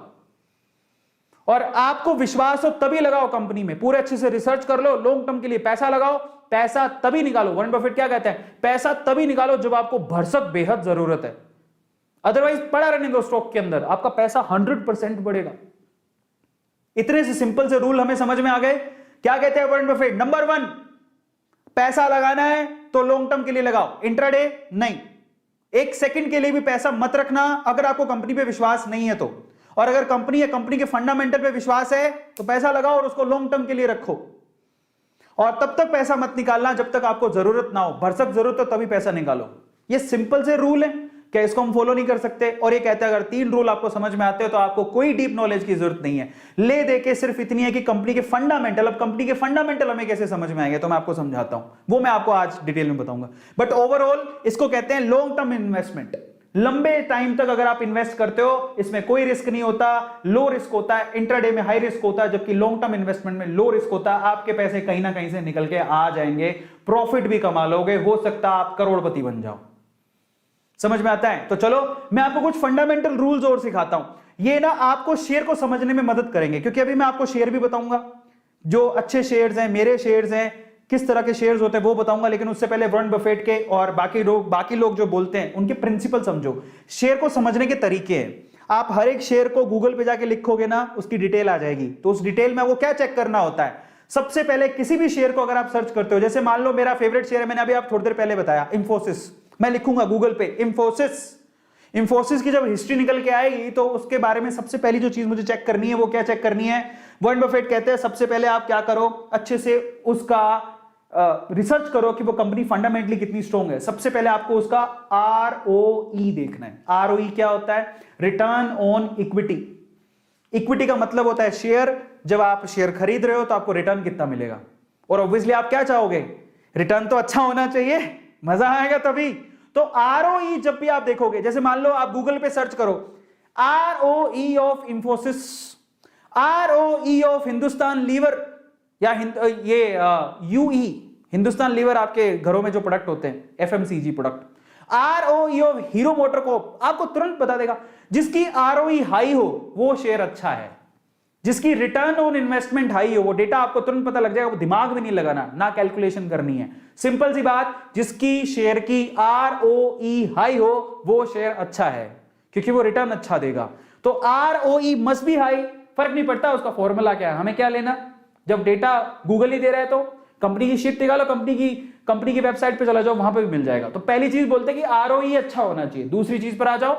और आपको विश्वास हो तभी लगाओ कंपनी में, पूरे अच्छे से रिसर्च कर लो, लॉन्ग टर्म के लिए पैसा लगाओ, पैसा तभी निकालो। वॉरेन बफेट क्या कहते हैं? पैसा तभी निकालो जब आपको भरसक बेहद जरूरत है, अदरवाइज पड़ा रहने दो स्टॉक के अंदर, आपका पैसा 100% बढ़ेगा। इतने से सिंपल से रूल हमें समझ में आ गए। क्या कहते हैं वॉरेन बफेट? नंबर 1, पैसा लगाना है तो लॉन्ग टर्म के लिए लगाओ, इंट्राडे नहीं। एक सेकंड के लिए भी पैसा मत रखना अगर आपको कंपनी पे विश्वास नहीं है तो। और अगर कंपनी या कंपनी के फंडामेंटल पे विश्वास है तो पैसा लगाओ और उसको लॉन्ग टर्म के लिए रखो। और तब तक पैसा मत निकालना जब तक आपको जरूरत ना हो, भरसक जरूरत हो तभी पैसा निकालो। ये सिंपल से रूल है, क्या इसको हम फॉलो नहीं कर सकते? और ये कहते हैं अगर 3 रूल आपको समझ में आते हो तो आपको कोई डीप नॉलेज की जरूरत नहीं है। ले दे के सिर्फ इतनी है कि कंपनी के फंडामेंटल, अब कंपनी के फंडामेंटल हमें कैसे समझ में आएंगे तो मैं आपको समझाता हूं, वो मैं आपको आज डिटेल में बताऊंगा। बट ओवरऑल इसको कहते हैं लॉन्ग टर्म इन्वेस्टमेंट। लंबे टाइम तक अगर आप इन्वेस्ट करते हो, इसमें कोई रिस्क नहीं होता, लो रिस्क होता है। इंट्राडे में हाई रिस्क होता है, जबकि लॉन्ग टर्म इन्वेस्टमेंट में लो रिस्क होता है। आपके पैसे कहीं ना कहीं से निकल के आ जाएंगे, प्रॉफिट भी कमा लोगे, हो सकता है आप करोड़पति बन जाओ। समझ में आता है? तो चलो मैं आपको कुछ फंडामेंटल रूल्स और सिखाता हूं, ये ना आपको शेयर को समझने में मदद करेंगे। क्योंकि अभी मैं आपको शेयर भी बताऊंगा, जो अच्छे शेयर्स हैं, मेरे शेयर्स हैं, किस तरह के शेयर्स होते हैं वो बताऊंगा। लेकिन उससे पहले वॉरेन बफेट के और बाकी लोग जो बोलते हैं उनके प्रिंसिपल समझो। शेयर को समझने के तरीके हैं। आप हर एक शेयर को गूगल पे जाके लिखोगे ना, उसकी डिटेल आ जाएगी। तो उस डिटेल में वो क्या चेक करना होता है? सबसे पहले किसी भी शेयर को अगर आप सर्च करते हो, जैसे मान लो मेरा फेवरेट शेयर है, मैंने अभी आप थोड़ी देर पहले बताया, इंफोसिस। मैं लिखूंगा गूगल पे इंफोसिस की जब हिस्ट्री निकल के आएगी तो उसके बारे में सबसे पहली जो चीज मुझे चेक करनी है वो क्या चेक करनी है? वॉरेन बफेट कहते हैं सबसे पहले आप क्या करो, अच्छे से उसका रिसर्च करो कि वो कंपनी फंडामेंटली कितनी स्ट्रॉन्ग है। सबसे पहले आपको उसका ROE देखना है। ROE क्या होता है? Return on equity. इक्विटी का मतलब होता है शेयर। जब आप शेयर खरीद रहे हो तो आपको रिटर्न कितना मिलेगा, और ऑब्वियसली आप क्या चाहोगे? रिटर्न तो अच्छा होना चाहिए, मजा आएगा तभी। तो ROE जब भी आप देखोगे, जैसे मान लो आप गूगल पे सर्च करो ROE of Infosys, ROE of Hindustan Lever, या ये UE, हिंदुस्तान लीवर आपके घरों में जो प्रोडक्ट होते हैं, FMCG product. ROE of Hero MotoCorp, आपको तुरंत बता देगा। जिसकी ROE हाई हो वो शेयर अच्छा है, जिसकी रिटर्न ऑन इन्वेस्टमेंट हाई हो, वो डेटा आपको तुरंत पता लग जाएगा, वो दिमाग भी नहीं लगाना, ना कैलकुलेशन करनी है। सिंपल सी बात, जिसकी शेयर की ROE हाई हो वो शेयर अच्छा है, क्योंकि वो रिटर्न अच्छा देगा। तो ROE मस्ट बी हाई, फर्क नहीं पड़ता उसका फॉर्मूला क्या है, हमें क्या लेना। जब डेटा गूगल ही दे रहा है तो कंपनी की शीट निकालो, कंपनी की वेबसाइट पे चला जाओ, वहां पे भी मिल जाएगा। तो पहली चीज बोलते हैं कि ROE अच्छा होना चाहिए। दूसरी चीज पर आ जाओ,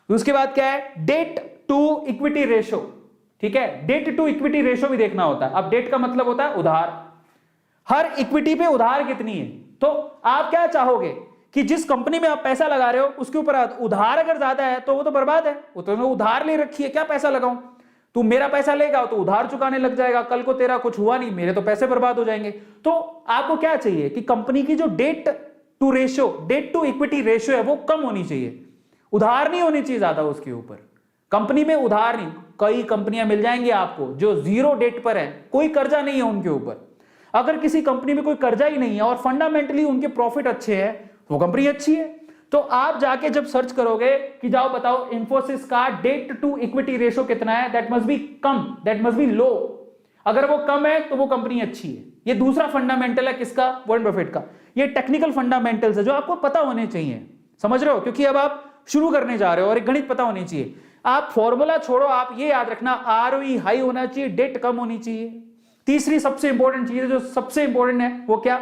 उसके बाद क्या है? Debt to equity ratio. ठीक है, डेट टू इक्विटी रेशो भी देखना होता है। अब डेट का मतलब होता है उधार, हर इक्विटी पे उधार कितनी है। तो आप क्या चाहोगे कि जिस कंपनी में आप पैसा लगा रहे हो उसके ऊपर उधार अगर ज्यादा है तो वो तो बर्बाद है, वो तो उधार ले रखी है, क्या पैसा लगाऊं। तू मेरा पैसा लेगा तो उधार चुकाने लग जाएगा, कल को तेरा कुछ हुआ नहीं, मेरे तो पैसे बर्बाद हो जाएंगे। तो आपको क्या चाहिए कि कंपनी की जो डेट टू इक्विटी रेशियो है वो कम होनी चाहिए, उधार नहीं होनी चाहिए ज्यादा उसके ऊपर। कंपनी में उधार नहीं, कई कंपनियां मिल जाएंगी आपको जो जीरो डेट पर है, कोई कर्जा नहीं है उनके ऊपर। अगर किसी कंपनी में कोई कर्जा ही नहीं है और फंडामेंटली उनके प्रॉफिट अच्छे हैं तो वो कंपनी अच्छी है। तो आप जाके जब सर्च करोगे कि जाओ बताओ इंफोसिस का डेट टू इक्विटी रेशियो कितना है, दैट मस्ट बी कम, दैट मस्ट बी लो। अगर वो कम है तो वो कंपनी अच्छी है। ये दूसरा फंडामेंटल है किसका, वॉरेन बफेट का। ये टेक्निकल फंडामेंटल्स है जो आपको पता होने चाहिए, समझ रहे हो, क्योंकि अब आप शुरू करने जा रहे हो और एक गणित पता होनी चाहिए। आप फॉर्मूला छोड़ो, आप ये याद रखना आरओई हाई होना चाहिए, डेट कम होनी चाहिए। तीसरी सबसे इंपॉर्टेंट चीज जो सबसे इंपॉर्टेंट है वो क्या,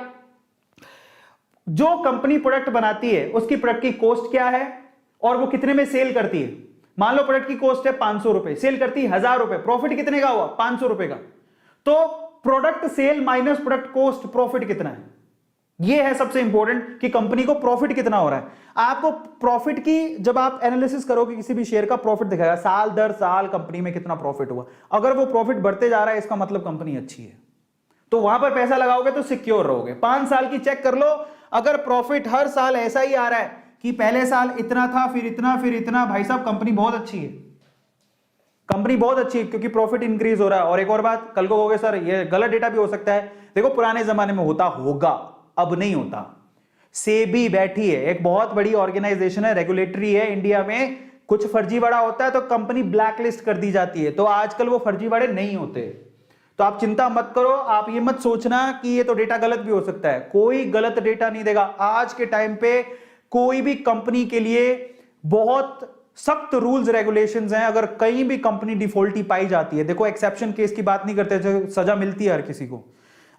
जो कंपनी प्रोडक्ट बनाती है उसकी प्रोडक्ट की कॉस्ट क्या है और वो कितने में सेल करती है। मान लो प्रोडक्ट की कॉस्ट है 500 रुपए, सेल करती है 1000 रुपए, प्रॉफिट कितने का हुआ, 500 रुपए का। तो product sale minus product cost, profit कितना है। ये है सबसे इंपॉर्टेंट कि कंपनी को प्रॉफिट कितना हो रहा है। आपको प्रॉफिट की जब आप एनालिसिस करोगे किसी भी शेयर का, प्रॉफिट दिखाएगा साल दर साल कंपनी में कितना प्रॉफिट हुआ। अगर वो प्रॉफिट बढ़ते जा रहा है इसका मतलब कंपनी अच्छी है, तो वहां पर पैसा लगाओगे तो सिक्योर रहोगे। 5 साल की चेक कर लो, अगर प्रॉफिट हर साल ऐसा ही आ रहा है कि पहले साल इतना था फिर इतना फिर इतना, भाई साहब कंपनी बहुत अच्छी है, कंपनी बहुत अच्छी है, क्योंकि प्रॉफिट इंक्रीज हो रहा है। और एक और बात, कल को कहोगे सर ये गलत डेटा भी हो सकता है, देखो पुराने जमाने में होता होगा, अब नहीं होता। सेबी बैठी है, एक बहुत बड़ी ऑर्गेनाइजेशन है, रेगुलेटरी है इंडिया में, कुछ फर्जीवाड़ा होता है तो कंपनी ब्लैकलिस्ट कर दी जाती है। तो आजकल वो फर्जीवाड़े नहीं होते, तो आप चिंता मत करो। आप ये मत सोचना कि ये तो डेटा गलत भी हो सकता है, कोई गलत डेटा नहीं देगा। आज के टाइम पे कोई भी कंपनी के लिए बहुत सख्त रूल्स रेगुलेशंस हैं। अगर कहीं भी कंपनी डिफॉल्टी पाई जाती है, देखो एक्सेप्शन केस की बात नहीं करते, जो सजा मिलती है हर किसी को,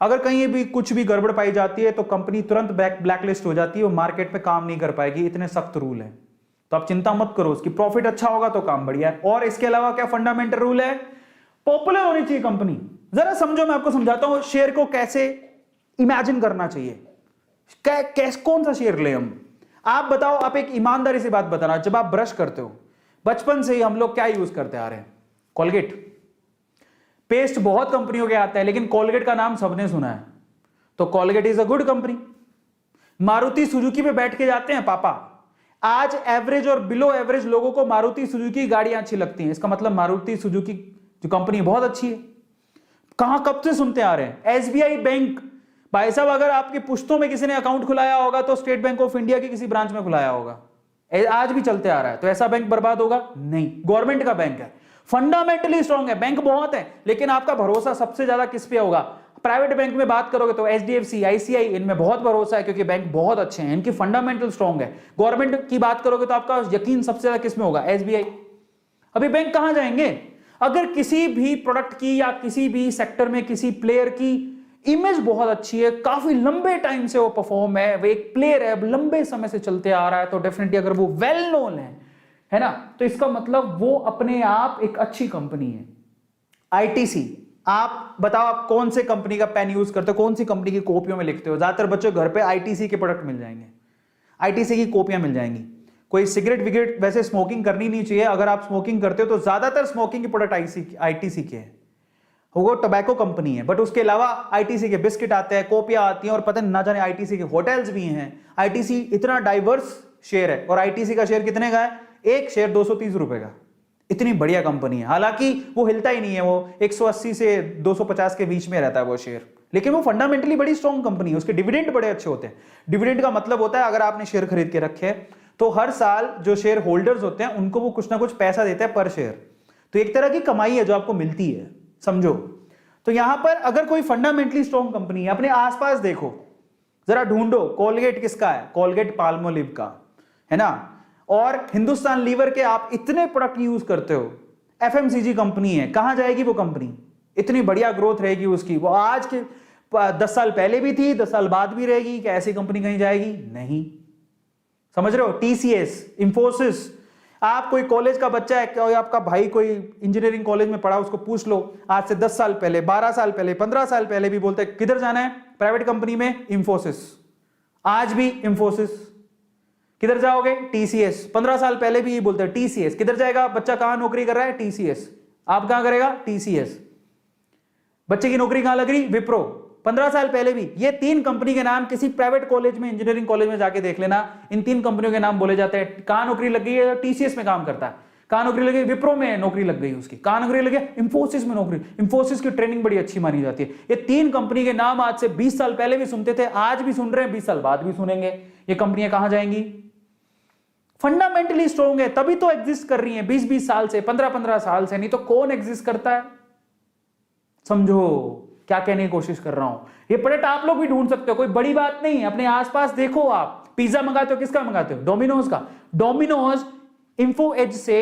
अगर कहीं भी कुछ भी गड़बड़ पाई जाती है तो कंपनी तुरंत ब्लैकलिस्ट हो जाती है, वो मार्केट में काम नहीं कर पाएगी, इतने सख्त रूल है। तो आप चिंता मत करो, उसकी प्रॉफिट अच्छा होगा तो काम बढ़िया है। और इसके अलावा क्या फंडामेंटल रूल है, पॉपुलर होनी चाहिए कंपनी। जरा समझो, मैं आपको समझाता हूं शेयर को कैसे इमेजिन करना चाहिए, कौन सा शेयर ले हम। आप बताओ, आप एक ईमानदारी से बात बताना, जब आप ब्रश करते हो बचपन से ही हम लोग क्या यूज करते आ रहे हैं, कोलगेट। पेस्ट बहुत कंपनियों के आते हैं लेकिन कोलगेट का नाम सबने सुना है, तो Colgate is a good company. Maruti Suzuki पे बैठ के जाते हैं पापा, आज एवरेज और बिलो एवरेज लोगों को मारुति सुजुकी गाड़ियां अच्छी लगती हैं, इसका मतलब मारुति सुजुकी जो कंपनी बहुत अच्छी है। कहां कब से सुनते आ रहे हैं, एसबीआई बैंक। भाई साहब अगर आपके पुश्तों में किसी ने अकाउंट खुलाया होगा तो स्टेट बैंक ऑफ इंडिया के किसी ब्रांच में खुलाया होगा, आज भी चलते आ रहा है। तो ऐसा बैंक बर्बाद होगा नहीं, गवर्नमेंट का बैंक है, फंडामेंटली स्ट्रांग है, बैंक बहुत है, लेकिन आपका भरोसा सबसे ज्यादा किस पे होगा। प्राइवेट बैंक में बात करोगे तो एचडीएफसी, आईसीआई, इनमें बहुत भरोसा है क्योंकि बैंक बहुत अच्छे हैं, इनकी फंडामेंटल स्ट्रांग है। गवर्नमेंट की बात करोगे तो आपका यकीन सबसे ज्यादा किस में होगा, एसबीआई। अभी बैंक कहां जाएंगे, अगर किसी भी प्रोडक्ट की या किसी भी सेक्टर में किसी प्लेयर की इमेज बहुत अच्छी है, काफी लंबे टाइम से वो परफॉर्म है, वो एक प्लेयर है, अब लंबे समय से चलते आ रहा है, तो डेफिनेटली अगर वो वेल नोन है ना, तो इसका मतलब वो अपने आप एक अच्छी कंपनी है। आईटीसी, आप बताओ आप कौन से कंपनी का पेन यूज करते हो, कौन सी कंपनी की कॉपियों में लिखते हो। ज्यादातर बच्चों घर पे आईटीसी के प्रोडक्ट मिल जाएंगे, आईटीसी की कॉपियां मिल जाएंगी। कोई सिगरेट विगरेट वैसे स्मोकिंग करनी नहीं चाहिए, अगर आप स्मोकिंग करते हो तो ज्यादातर स्मोकिंग के प्रोडक्ट आईटीसी के हैं, वो टोबैको कंपनी है। बट उसके अलावा आईटीसी के बिस्किट आते हैं, कॉपियां आती हैं, और पता ना जाने आईटीसी के होटल्स भी हैं। आईटीसी इतना डाइवर्स शेयर है, और आईटीसी का शेयर कितने का है, एक शेयर 230 रुपए का। इतनी बढ़िया कंपनी है, हालांकि वो हिलता ही नहीं है, वो 180 से 250 के बीच में रहता है वो शेयर, लेकिन वो फंडामेंटली बड़ी स्ट्रॉन्ग कंपनी है। उसके डिविडेंड बड़े अच्छे होते हैं। डिविडेंड का मतलब होता है अगर आपने शेयर खरीद के रखे तो हर साल जो शेयर होल्डर्स होते हैं उनको वो कुछ ना कुछ पैसा देते हैं पर शेयर, तो एक तरह की कमाई है जो आपको मिलती है, समझो। तो यहां पर अगर कोई फंडामेंटली स्ट्रॉन्ग कंपनी है, अपने आसपास देखो, जरा ढूंढो, कोलगेट किसका है, कोलगेट पाल्मोलिव का है ना, और हिंदुस्तान लीवर के आप इतने प्रोडक्ट यूज करते हो, एफएमसीजी कंपनी है, कहां जाएगी वो कंपनी, इतनी बढ़िया ग्रोथ रहेगी उसकी, वो आज के 10 साल पहले भी थी, 10 साल बाद भी रहेगी, क्या ऐसी कंपनी कहीं जाएगी, नहीं। समझ रहे हो, टीसीएस, इंफोसिस, आप कोई कॉलेज का बच्चा है, कोई आपका भाई कोई इंजीनियरिंग कॉलेज में पढ़ा, उसको पूछ लो, आज से 10 साल पहले, 12 साल पहले, 15 साल पहले भी बोलते हैं किधर जाना है, प्राइवेट कंपनी में, इंफोसिस। आज भी इंफोसिस। किधर जाओगे, टीसीएस। 15 साल पहले भी बोलते हैं टीसीएस। किधर जाएगा बच्चा, कहां नौकरी कर रहा है, टीसीएस। आप कहां करेगा? टीसीएस। बच्चे की नौकरी कहां लग रही? विप्रो। 15 साल पहले भी ये 3 कंपनी के नाम किसी प्राइवेट कॉलेज में, इंजीनियरिंग कॉलेज में जाके देख लेना, इन 3 कंपनियों के नाम बोले जाते हैं। कहां नौकरी लग गई है? टीसीएस में काम करता है। कहां नौकरी लगी? विप्रो में नौकरी लग गई उसकी। कहां नौकरी लगी? इंफोसिस में नौकरी। इंफोसिस की ट्रेनिंग बड़ी अच्छी मानी जाती है। ये 3 कंपनी के नाम आज से 20 साल पहले भी सुनते थे, आज भी सुन रहे हैं, 20 साल बाद भी सुनेंगे। ये कंपनियां कहां जाएंगी? फंडामेंटली स्ट्रॉन्ग है, तभी तो एग्जिस्ट कर रही हैं 20-20 साल से, 15-15 साल से। नहीं तो कौन एग्जिस्ट करता है? समझो क्या कहने की कोशिश कर रहा हूं। ये प्रोडक्ट आप लोग भी ढूंढ सकते हो, कोई बड़ी बात नहीं है। अपने आसपास देखो, आप पिज्जा मंगाते हो, किसका मंगाते हो? डोमिनोज का। डोमिनोज इन्फो एज से,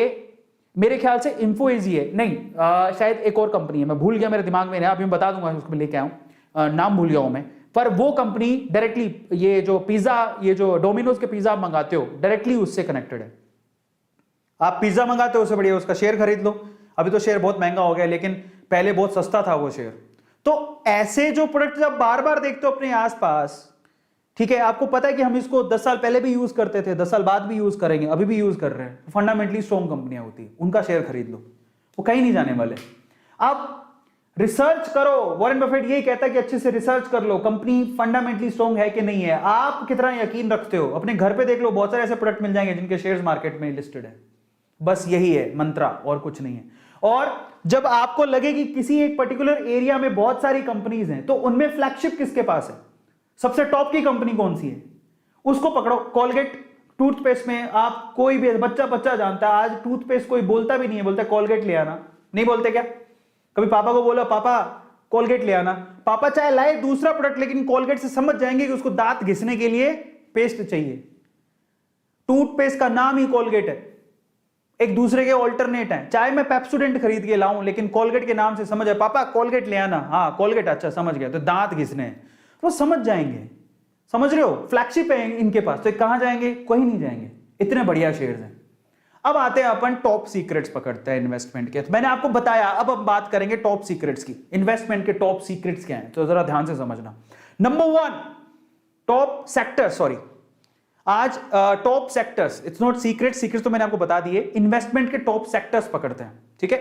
मेरे ख्याल से इन्फो एज ही है, नहीं शायद एक और कंपनी है, मैं भूल गया, मेरे दिमाग में नहीं, अभी मैं बता दूंगा, उसको लेके आऊं, नाम भूल गया हूं मैं। पर वो कंपनी डायरेक्टली, ये जो पिज्जा, ये जो डोमिनोज के पिज्जा आप मंगाते हो, डायरेक्टली उससे कनेक्टेड है। आप पिज्जा मंगाते हो, उससे बढ़िया उसका शेयर खरीद लो। अभी तो शेयर बहुत महंगा हो गया, लेकिन पहले बहुत सस्ता था वो शेयर। तो ऐसे जो प्रोडक्ट जब बार बार देखते हो अपने आसपास, ठीक है, आपको पता है कि हम इसको 10 साल पहले भी यूज करते थे, 10 साल बाद भी यूज करेंगे, अभी भी यूज कर रहे हैं, फंडामेंटली स्ट्रॉन्ग कंपनियां होती है, उनका शेयर खरीद लो, वो कहीं नहीं जाने वाले। आप रिसर्च करो, वॉरेन बफेट यही कहता है कि अच्छे से रिसर्च कर लो, कंपनी फंडामेंटली स्ट्रॉन्ग है कि नहीं है। आप कितना यकीन रखते हो? अपने घर पे देख लो, बहुत सारे ऐसे प्रोडक्ट मिल जाएंगे जिनके शेयर्स मार्केट में लिस्टेड है। बस यही है मंत्रा, और कुछ नहीं है। और जब आपको लगे कि किसी एक पर्टिकुलर एरिया में बहुत सारी कंपनीज हैं, तो उनमें फ्लैगशिप किसके पास है? सबसे टॉप की कंपनी कौन सी है? उसको पकड़ो। कॉलगेट टूथपेस्ट में आप, कोई भी बच्चा जानता है, आज टूथपेस्ट कोई बोलता भी नहीं है, बोलता कॉलगेट ले आना। नहीं बोलते क्या? कभी पापा को बोला, पापा कॉलगेट ले आना, पापा चाहे लाए दूसरा प्रोडक्ट, लेकिन कॉलगेट से समझ जाएंगे कि उसको दांत घिसने के लिए पेस्ट चाहिए। टूथपेस्ट का नाम ही कॉलगेट है, एक दूसरे के ऑल्टरनेट है। चाहे मैं पेप्सोडेंट खरीद के लाऊं, लेकिन कॉलगेट के नाम से समझ है, पापा कॉलगेट ले आना, हाँ कॉलगेट, अच्छा समझ गया, तो दांत घिसने हैं, वो समझ जाएंगे। समझ रहे हो? फ्लैगशिप है इनके पास, तो कहां जाएंगे? कहीं नहीं जाएंगे, इतने बढ़िया शेयर्स हैं। अब आते हैं अपन टॉप सीक्रेट्स पकड़ते हैं इन्वेस्टमेंट के। तो मैंने आपको बताया, अब हम बात करेंगे टॉप सीक्रेट्स की। इन्वेस्टमेंट के टॉप सीक्रेट्स क्या हैं, तो जरा ध्यान से समझना। नंबर 1, टॉप सेक्टर, सॉरी आज top sectors, it's not secret, secrets तो मैंने आपको बता दिए। इन्वेस्टमेंट के टॉप सेक्टर्स पकड़ते हैं, ठीक है?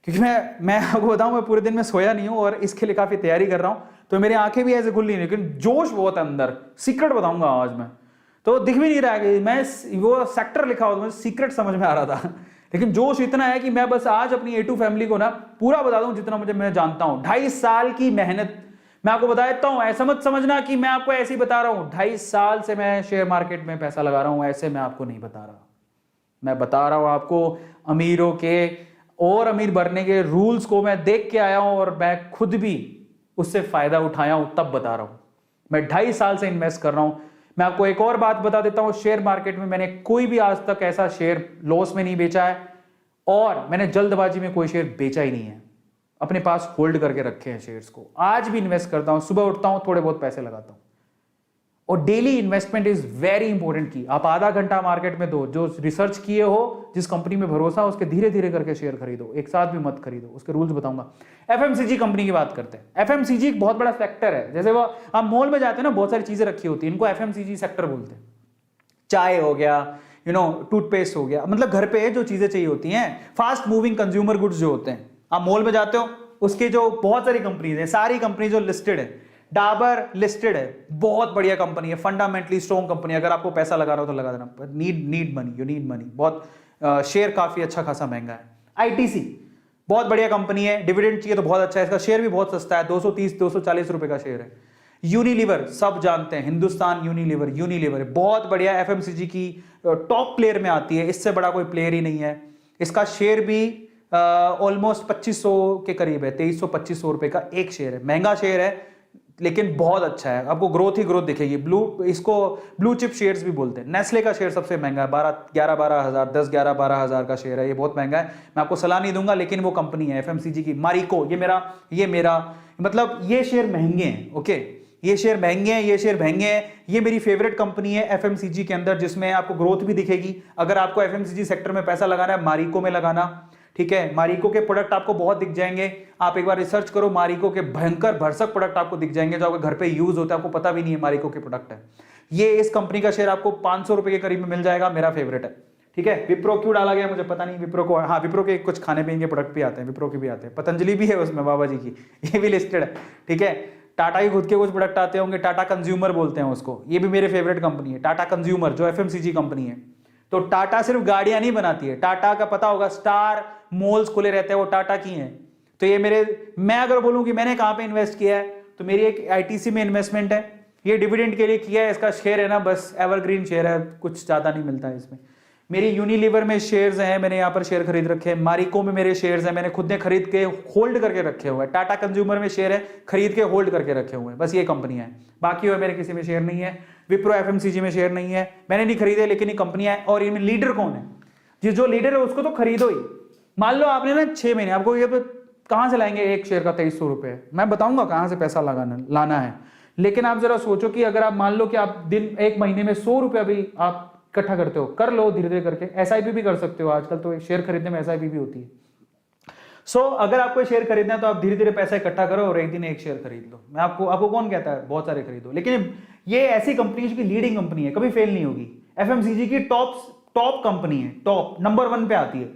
क्योंकि मैं आपको बताऊं, मैं पूरे दिन में सोया नहीं हूं और इसके लिए काफी तैयारी कर रहा हूं, तो मेरी आंखें भी ऐसे खुल नहीं, लेकिन जोश बहुत है अंदर। सीक्रेट बताऊंगा आज मैं, तो दिख भी नहीं रहा है कि मैं वो सेक्टर लिखा हो तो मुझे सीक्रेट समझ में आ रहा था, लेकिन जोश इतना है कि मैं बस आज अपनी A2 फैमिली को ना पूरा बता दूं जितना मुझे मैं जानता हूं। 2.5 साल की मेहनत मैं आपको बता देता हूं। ऐसा मत समझना कि मैं आपको ऐसे ही बता रहा हूं, 2.5 साल से मैं शेयर मार्केट में पैसा लगा रहा हूं, ऐसे मैं आपको नहीं बता रहा। मैं बता रहा हूं आपको अमीरों के और अमीर बनने के रूल्स को मैं देख के आया हूं, और मैं खुद भी उससे फायदा उठाया हूं, तब बता रहा हूं। मैं 2.5 साल से इन्वेस्ट कर रहा हूं। मैं आपको एक और बात बता देता हूं, शेयर मार्केट में मैंने कोई भी आज तक ऐसा शेयर लॉस में नहीं बेचा है, और मैंने जल्दबाजी में कोई शेयर बेचा ही नहीं है, अपने पास होल्ड करके रखे हैं शेयर्स को। आज भी इन्वेस्ट करता हूं, सुबह उठता हूं, थोड़े बहुत पैसे लगाता हूं, और daily investment is very important की। आप आधा घंटा मार्केट में दो, जो रिसर्च किए हो, जिस कंपनी में भरोसा, उसके धीरे धीरे करके शेयर खरीदो, एक साथ भी मत खरीदो, उसके रूल्स बताऊंगा। एफएमसीजी कंपनी की बात करते हैं। एफएमसीजी एक बहुत बड़ा सेक्टर है। जैसे वो आप मॉल में जाते हैं ना, बहुत सारी चीजें रखी होती है, इनको एफएमसीजी सेक्टर बोलते हैं। चाय हो गया, टूथपेस्ट हो गया, मतलब घर पे जो चीजें चाहिए होती हैं, फास्ट मूविंग कंज्यूमर गुड्स जो होते हैं, आप मॉल में जाते हो, उसके जो बहुत सारी कंपनीज हैं, सारी कंपनी जो लिस्टेड है, डाबर लिस्टेड है, बहुत बढ़िया कंपनी है, फंडामेंटली स्ट्रॉन्ग कंपनी है। अगर आपको पैसा लगा रहा हो तो लगा देना, पर need money, you need money. बहुत शेयर काफी अच्छा खासा महंगा है। आईटीसी बहुत बढ़िया कंपनी है, डिविडेंड चाहिए तो बहुत अच्छा है, इसका शेयर भी बहुत सस्ता है, 230-240 रुपए का शेयर है। यूनिलीवर सब जानते हैं, हिंदुस्तान यूनिलीवर बहुत बढ़िया, एफएमसीजी की टॉप प्लेयर में आती है, इससे बड़ा कोई प्लेयर ही नहीं है। इसका शेयर भी ऑलमोस्ट 2500 के करीब है, 2300-2500 रुपए का एक शेयर है। महंगा शेयर है, लेकिन बहुत अच्छा है, आपको ग्रोथ ही ग्रोथ दिखेगी। इसको ब्लू चिप शेयर्स भी बोलते हैं। नेस्ले का शेयर सबसे महंगा है, 11-12 हज़ार, 10-11-12 हज़ार का शेयर है, ये बहुत महंगा है। मैं आपको सलाह नहीं दूंगा, लेकिन वो कंपनी है एफएमसीजी की। मारिको, ये मेरा मतलब ये शेयर महंगे हैं, ओके, ये शेयर महंगे हैं, ये मेरी फेवरेट कंपनी है एफएमसीजी के अंदर, जिसमें आपको ग्रोथ भी दिखेगी। अगर आपको एफएमसीजी सेक्टर में पैसा लगाना है, मारिको में लगाना, ठीक है। मारिको के प्रोडक्ट आपको बहुत दिख जाएंगे, आप एक बार रिसर्च करो, मारिको के भयंकर भरसक प्रोडक्ट आपको दिख जाएंगे, जो आपके घर पे यूज होता है, आपको पता भी नहीं है मारिको के प्रोडक्ट है। ये इस कंपनी का शेयर आपको 500 रुपए के करीब में मिल जाएगा, मेरा फेवरेट है, ठीक है। विप्रो क्यों डाला गया मुझे पता नहीं, विप्रो को, हाँ विप्रो के कुछ खाने पीने के प्रोडक्ट भी आते हैं, विप्रो के भी आते हैं, पतंजलि भी है उसमें बाबा जी की, ये भी लिस्टेड है, ठीक है। टाटा के खुद के कुछ प्रोडक्ट आते होंगे, टाटा कंज्यूमर बोलते हैं उसको, ये भी मेरे फेवरेट कंपनी है, टाटा कंज्यूमर जो एफएमसीजी कंपनी है। तो टाटा सिर्फ गाड़ियां नहीं बनाती है, टाटा का पता होगा स्टार मॉल्स खुले रहते हैं, वो टाटा की हैं। तो ये मैं अगर बोलूं कि मैंने कहां पे इन्वेस्ट किया है, तो मेरी एक आईटीसी में इन्वेस्टमेंट है, ये डिविडेंड के लिए किया है, इसका शेयर है ना बस एवरग्रीन शेयर है, कुछ ज्यादा नहीं मिलता है इसमें। मेरी यूनिलीवर में शेयर्स हैं, मैंने यहाँ पर शेयर खरीद रखे हैं, मारिको में मेरे शेयर्स हैं, मैंने खुद ने खरीद के होल्ड करके रखे हुए हैं, टाटा कंज्यूमर में शेयर है, खरीद के होल्ड करके रखे हुए हैं, बस ये कंपनियां हैं, बाकी और मेरे किसी में शेयर नहीं है। विप्रो एफएमसीजी में शेयर नहीं है, मैंने नहीं खरीदे, लेकिन ये कंपनियां हैं। और इनमें लीडर कौन है, जो लीडर है उसको तो खरीदो ही। मान लो आपने ना 6 महीने, आपको ये कहां से लाएंगे एक शेयर का 2300 रुपए, मैं बताऊंगा कहां से पैसा लाना है, लेकिन आप जरा सोचो कि अगर आप मान लो कि आप एक महीने में 100 रुपया भी आप इकट्ठा करते हो, कर लो धीरे धीरे करके, एसआईपी भी कर सकते हो, आजकल तो शेयर खरीदने में एसआईपी भी होती है। अगर आपको शेयर खरीदना है तो आप धीरे धीरे पैसा इकट्ठा करो और एक दिन एक शेयर खरीद लो। मैं आपको कौन कहता है बहुत सारे खरीदो, लेकिन ये ऐसी कंपनी की लीडिंग कंपनी है, कभी फेल नहीं होगी। एफएमसीजी की टॉप कंपनी है, टॉप नंबर 1 पे आती है,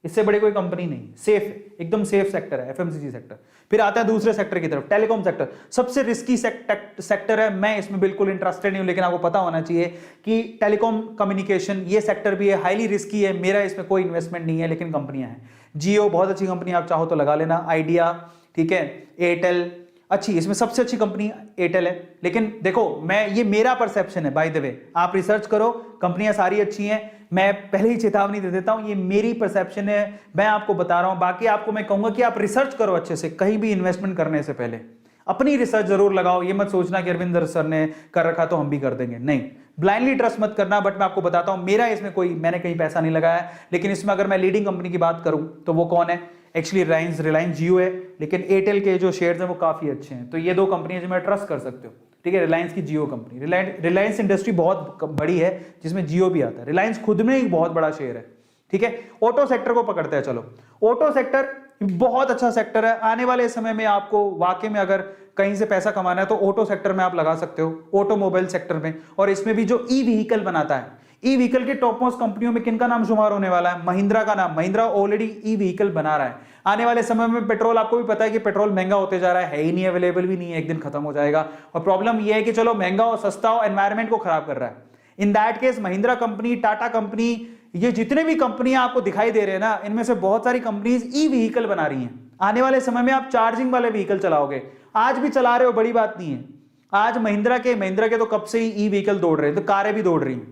इससे बड़ी कोई कंपनी नहीं, सेफ है, एकदम सेफ सेक्टर है एफएमसीजी सेक्टर। फिर आता है दूसरे सेक्टर की तरफ, टेलीकॉम सेक्टर, सबसे रिस्की सेक्टर है, मैं इसमें बिल्कुल इंटरेस्टेड नहीं हूं, लेकिन आपको पता होना चाहिए कि टेलीकॉम कम्युनिकेशन ये सेक्टर भी है, हाईली रिस्की है, मेरा इसमें कोई इन्वेस्टमेंट नहीं है, लेकिन कंपनियां हैं। जियो बहुत अच्छी कंपनी, आप चाहो तो लगा लेना, आइडिया, ठीक है, एयरटेल अच्छी, इसमें सबसे अच्छी कंपनी एयरटेल है। लेकिन देखो ये मेरा परसेप्शन है, बाय द वे आप रिसर्च करो, कंपनियां सारी अच्छी हैं, मैं पहले ही चेतावनी दे देता हूं, ये मेरी परसेप्शन है, मैं आपको बता रहा हूं। बाकी आपको मैं कहूंगा कि आप रिसर्च करो अच्छे से, कहीं भी इन्वेस्टमेंट करने से पहले अपनी रिसर्च जरूर लगाओ। ये मत सोचना कि अरविंदर सर ने कर रखा तो हम भी कर देंगे, नहीं, ब्लाइंडली ट्रस्ट मत करना। बट मैं आपको बताता हूं, मेरा इसमें मैंने कहीं पैसा नहीं लगाया, लेकिन इसमें अगर मैं लीडिंग कंपनी की बात करूं तो वो कौन है, एक्चुअली रिलायंस जियो है, लेकिन एयरटेल के जो शेयर्स हैं वो काफी अच्छे हैं। तो ये 2 कंपनियां जो मैं ट्रस्ट कर सकते हो, ठीक है, रिलायंस की जियो कंपनी, रिलायंस इंडस्ट्री बहुत बड़ी है जिसमें जियो भी आता है, रिलायंस खुद में एक बहुत बड़ा शेयर है, ठीक है। ऑटो सेक्टर को पकड़ते हैं, चलो ऑटो सेक्टर बहुत अच्छा सेक्टर है, आने वाले समय में आपको वाकई में अगर कहीं से पैसा कमाना है तो ऑटो सेक्टर में आप लगा सकते हो, ऑटोमोबाइल सेक्टर में। और इसमें भी जो ई व्हीकल बनाता है, ई व्हीकल के टॉप मोस्ट कंपनियों में किनका नाम शुमार होने वाला है, महिंद्रा का नाम। महिंद्रा ऑलरेडी ई व्हीकल बना रहा है। आने वाले समय में पेट्रोल, आपको भी पता है कि पेट्रोल महंगा होते जा रहा है ही नहीं, अवेलेबल भी नहीं है, एक दिन खत्म हो जाएगा। और प्रॉब्लम यह है कि चलो महंगा और सस्ता हो, एनवायरमेंट को खराब कर रहा है। In that case Mahindra company, Tata company, ये जितने भी कंपनियां आपको दिखाई दे रहे हैं ना, इनमें से बहुत सारी कंपनीज ई व्हीकल बना रही हैं। आने वाले समय में आप चार्जिंग वाले व्हीकल चलाओगे, आज भी चला रहे हो, बड़ी बात नहीं है। आज महिंद्रा के तो कब से ही ई व्हीकल दौड़ रहे हैं, तो कारें भी दौड़ रही हैं,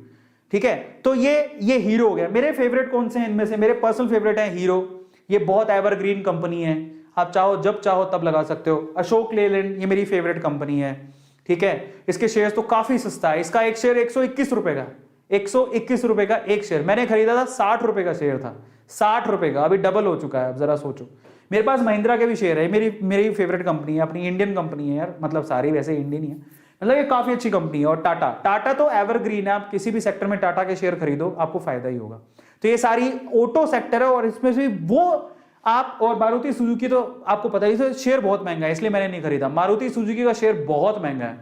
ठीक है। तो ये हीरो हो गया। मेरे फेवरेट कौन से हैं इनमें से, मेरे पर्सनल फेवरेट है हीरो, ये बहुत एवरग्रीन कंपनी है, आप चाहो जब चाहो तब लगा सकते हो। अशोक लेलैंड, ये मेरी फेवरेट कंपनी है, ठीक है। इसके शेयर्स तो काफी सस्ता है, इसका एक शेयर 121 रुपए का, 121 रुपए का एक शेयर। मैंने खरीदा था 60 रुपए का शेयर था, 60 रुपए का, अभी डबल हो चुका है। अब जरा सोचो, मेरे पास महिंद्रा के भी शेयर है, मेरी फेवरेट कंपनी है, अपनी इंडियन कंपनी है यार, मतलब सारी वैसे इंडियन ही है, मतलब ये काफी अच्छी कंपनी है। और टाटा तो एवरग्रीन है, आप किसी भी सेक्टर में टाटा के शेयर खरीदो, आपको फायदा ही होगा। तो ये सारी ऑटो सेक्टर है, और इसमें से वो आप, और मारुति सुजुकी तो आपको पता ही है, शेयर बहुत महंगा है, इसलिए मैंने नहीं खरीदा। मारुति सुजुकी का शेयर बहुत महंगा है,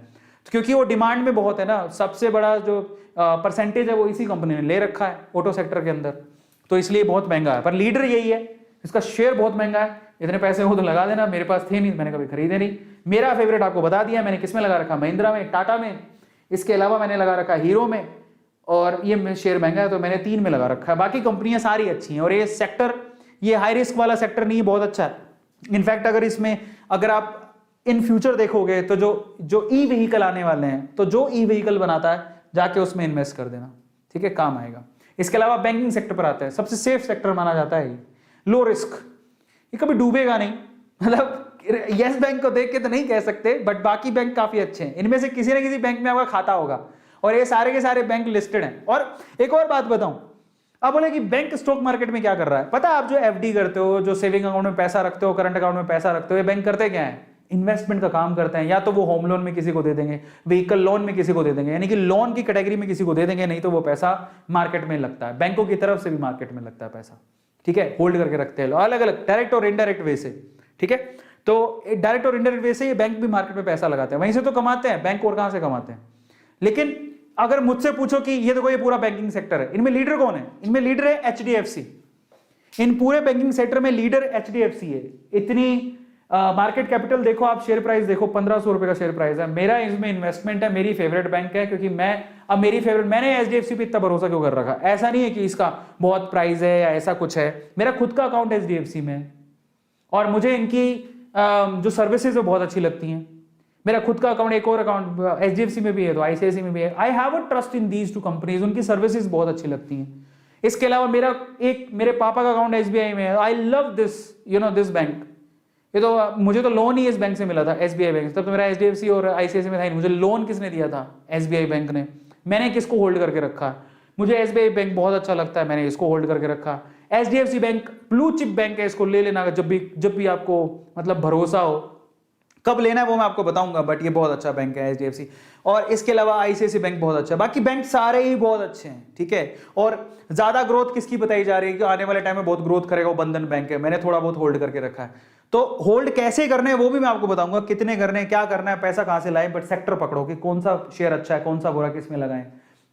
क्योंकि वो डिमांड में बहुत है ना, सबसे बड़ा जो परसेंटेज है वो इसी कंपनी ने ले रखा है ऑटो सेक्टर के अंदर, तो इसलिए बहुत महंगा है। पर लीडर यही है, इसका शेयर बहुत महंगा है। इतने पैसे हो तो लगा देना, मेरे पास थे नहीं, मैंने कभी खरीदे नहीं। मेरा फेवरेट आपको बता दिया मैंने, किसमें लगा रखा, महिंद्रा में, टाटा में, इसके अलावा मैंने लगा रखा हीरो में, और ये शेयर महंगा है तो मैंने 3 में लगा रखा है। बाकी कंपनियां सारी अच्छी हैं, और ये सेक्टर, ये हाई रिस्क वाला सेक्टर नहीं, बहुत अच्छा है। इनफैक्ट अगर आप इन फ्यूचर देखोगे तो जो ई व्हीकल आने वाले हैं, तो जो ई व्हीकल बनाता है जाके उसमें इन्वेस्ट कर देना, ठीक है, काम आएगा। इसके अलावा बैंकिंग सेक्टर पर आता है, सबसे सेफ सेक्टर माना जाता है, लो रिस्क, ये कभी डूबेगा नहीं। मतलब यस बैंक को देख के तो नहीं कह सकते, बट बाकी बैंक काफी अच्छे हैं, इनमें से किसी ना किसी बैंक में आपका खाता होगा, और ये सारे के सारे बैंक लिस्टेड हैं। और एक और बात बताऊं, आप बोले कि बैंक स्टॉक मार्केट में क्या कर रहा है, पता है, आप जो एफडी करते हो, जो सेविंग अकाउंट में पैसा रखते हो, करंट अकाउंट में पैसा रखते हो, ये बैंक करते क्या है, इन्वेस्टमेंट का काम करते हैं। या तो वो होम लोन में किसी को दे देंगे, व्हीकल लोन में किसी को दे देंगे, यानी कि लोन की कैटेगरी में किसी को दे देंगे, नहीं तो वो पैसा मार्केट में लगता है, बैंकों की तरफ से भी मार्केट में लगता है पैसा, ठीक है, होल्ड करके रखते हैं अलग अलग डायरेक्ट और इनडायरेक्ट वे से, ठीक है। तो डायरेक्ट और इनडायरेक्ट वे से ये बैंक भी मार्केट में पैसा लगाते हैं, वहीं से तो कमाते हैं बैंक, और कहां से कमाते हैं। लेकिन अगर मुझसे पूछो कि ये देखो ये पूरा बैंकिंग सेक्टर है, इनमें लीडर कौन है? इनमें लीडर है एचडीएफसी। इन पूरे बैंकिंग सेक्टर में लीडर एचडीएफसी है। इतनी मार्केट कैपिटल देखो आप, शेयर प्राइस देखो, 1500 रुपए का शेयर प्राइस है। मेरा इसमें इन्वेस्टमेंट है, मेरी फेवरेट बैंक है, क्योंकि मैंने एचडीएफसी पे इतना भरोसा क्यों कर रखा? ऐसा नहीं है कि इसका बहुत प्राइस है या ऐसा कुछ है, मेरा खुद का अकाउंट एचडीएफसी में है और मुझे इनकी जो सर्विसेज है बहुत अच्छी लगती हैं। मेरा खुद का अकाउंट, एक और अकाउंट एचडीएफसी में भी है तो आईसीआईसी में भी है। I have a trust in these two companies, उनकी सर्विसेज बहुत अच्छी लगती हैं। इसके अलावा मेरे पापा का अकाउंट एसबीआई में है। I love this this bank. ये तो मुझे तो लोन ही इस बैंक से मिला था, एसबीआई बैंक। तब तो मेरा एचडीएफसी और आईसीआईसी में था ही। मुझे लोन किसने दिया था? एसबीआई बैंक ने। मैंने किसको होल्ड करके रखा? मुझे एसबीआई बैंक बहुत अच्छा लगता है, मैंने इसको होल्ड करके रखा। HDFC bank blue chip bank है, इसको ले लेना जब भी आपको मतलब भरोसा हो। कब लेना है वो मैं आपको बताऊंगा, बट ये बहुत अच्छा बैंक है एचडीएफसी। और इसके अलावा आईसीआईसी बैंक बहुत अच्छा है। बाकी बैंक सारे ही बहुत अच्छे हैं, ठीक है। और ज्यादा ग्रोथ किसकी बताई जा रही है कि आने वाले टाइम में बहुत ग्रोथ करेगा, वो बंधन बैंक है। मैंने थोड़ा बहुत होल्ड करके रखा है। तो होल्ड कैसे करने हैं वो भी मैं आपको बताऊंगा, कितने करने हैं, क्या करना है, पैसा कहां से लाए। बट सेक्टर पकड़ो कि कौन सा शेयर अच्छा है, कौन सा बुरा, किसमें लगाएं।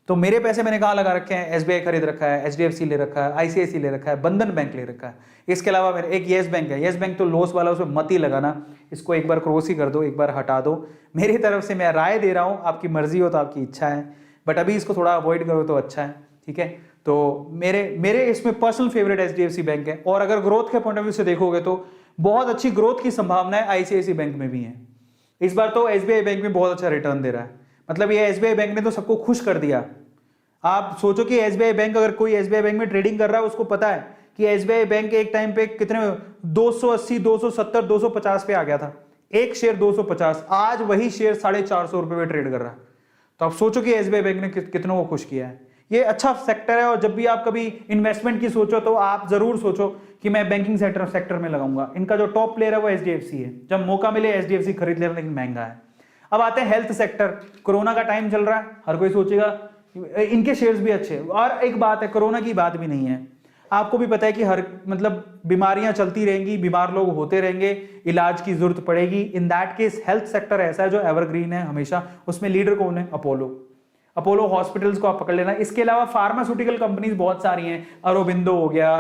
तो मेरे पैसे मैंने कहाँ लगा रखे हैं? एसबीआई खरीद रखा है, एचडीएफसी ले रखा है, आईसीआईसी ले रखा है, बंधन बैंक ले रखा है। इसके अलावा मेरे एक येस बैंक है। येस बैंक तो लॉस वाला, उसमें मत ही लगाना, इसको एक बार क्रॉस ही कर दो, एक बार हटा दो। मेरी तरफ से मैं राय दे रहा हूँ, आपकी मर्जी हो तो आपकी इच्छा है, बट अभी इसको थोड़ा अवॉइड करो तो अच्छा है, ठीक है। तो मेरे इसमें पर्सनल फेवरेट एचडीएफसी बैंक है। और अगर ग्रोथ के पॉइंट ऑफ व्यू से देखोगे तो बहुत अच्छी ग्रोथ की संभावना है आईसीआईसी बैंक में भी है। इस बार तो एसबीआई बैंक में बहुत अच्छा रिटर्न दे रहा है। मतलब ये एसबीआई बैंक ने तो सबको खुश कर दिया। आप सोचो कि एसबीआई बैंक, अगर कोई एसबीआई बैंक में ट्रेडिंग कर रहा है उसको पता है कि एसबीआई बैंक एक टाइम पे कितने 280, 270, 250 पे आ गया था। एक शेयर 250, आज वही शेयर 450 रुपए में ट्रेड कर रहा है। तो आप सोचो कि एसबीआई बैंक ने कितनों को खुश किया है। ये अच्छा सेक्टर है। और जब भी आप कभी इन्वेस्टमेंट की सोचो तो आप जरूर सोचो कि मैं बैंकिंग सेक्टर में लगाऊंगा। इनका जो टॉप प्लेयर है वो एचडीएफसी है। जब मौका मिले एचडीएफसी खरीद लेना, लेकिन महंगा है। अब आते हैं हेल्थ सेक्टर। कोरोना का टाइम चल रहा है, हर कोई सोचेगा इनके शेयर्स भी अच्छे। और एक बात है, कोरोना की बात भी नहीं है, आपको भी पता है कि हर मतलब बीमारियां चलती रहेंगी, बीमार लोग होते रहेंगे, इलाज की जरूरत पड़ेगी। In that case health sector ऐसा है जो एवरग्रीन है हमेशा। उसमें लीडर कौन है? अपोलो हॉस्पिटल्स को आप पकड़ लेना। इसके अलावा फार्मास्यूटिकल कंपनीज बहुत सारी हैं। अरोबिंदो हो गया,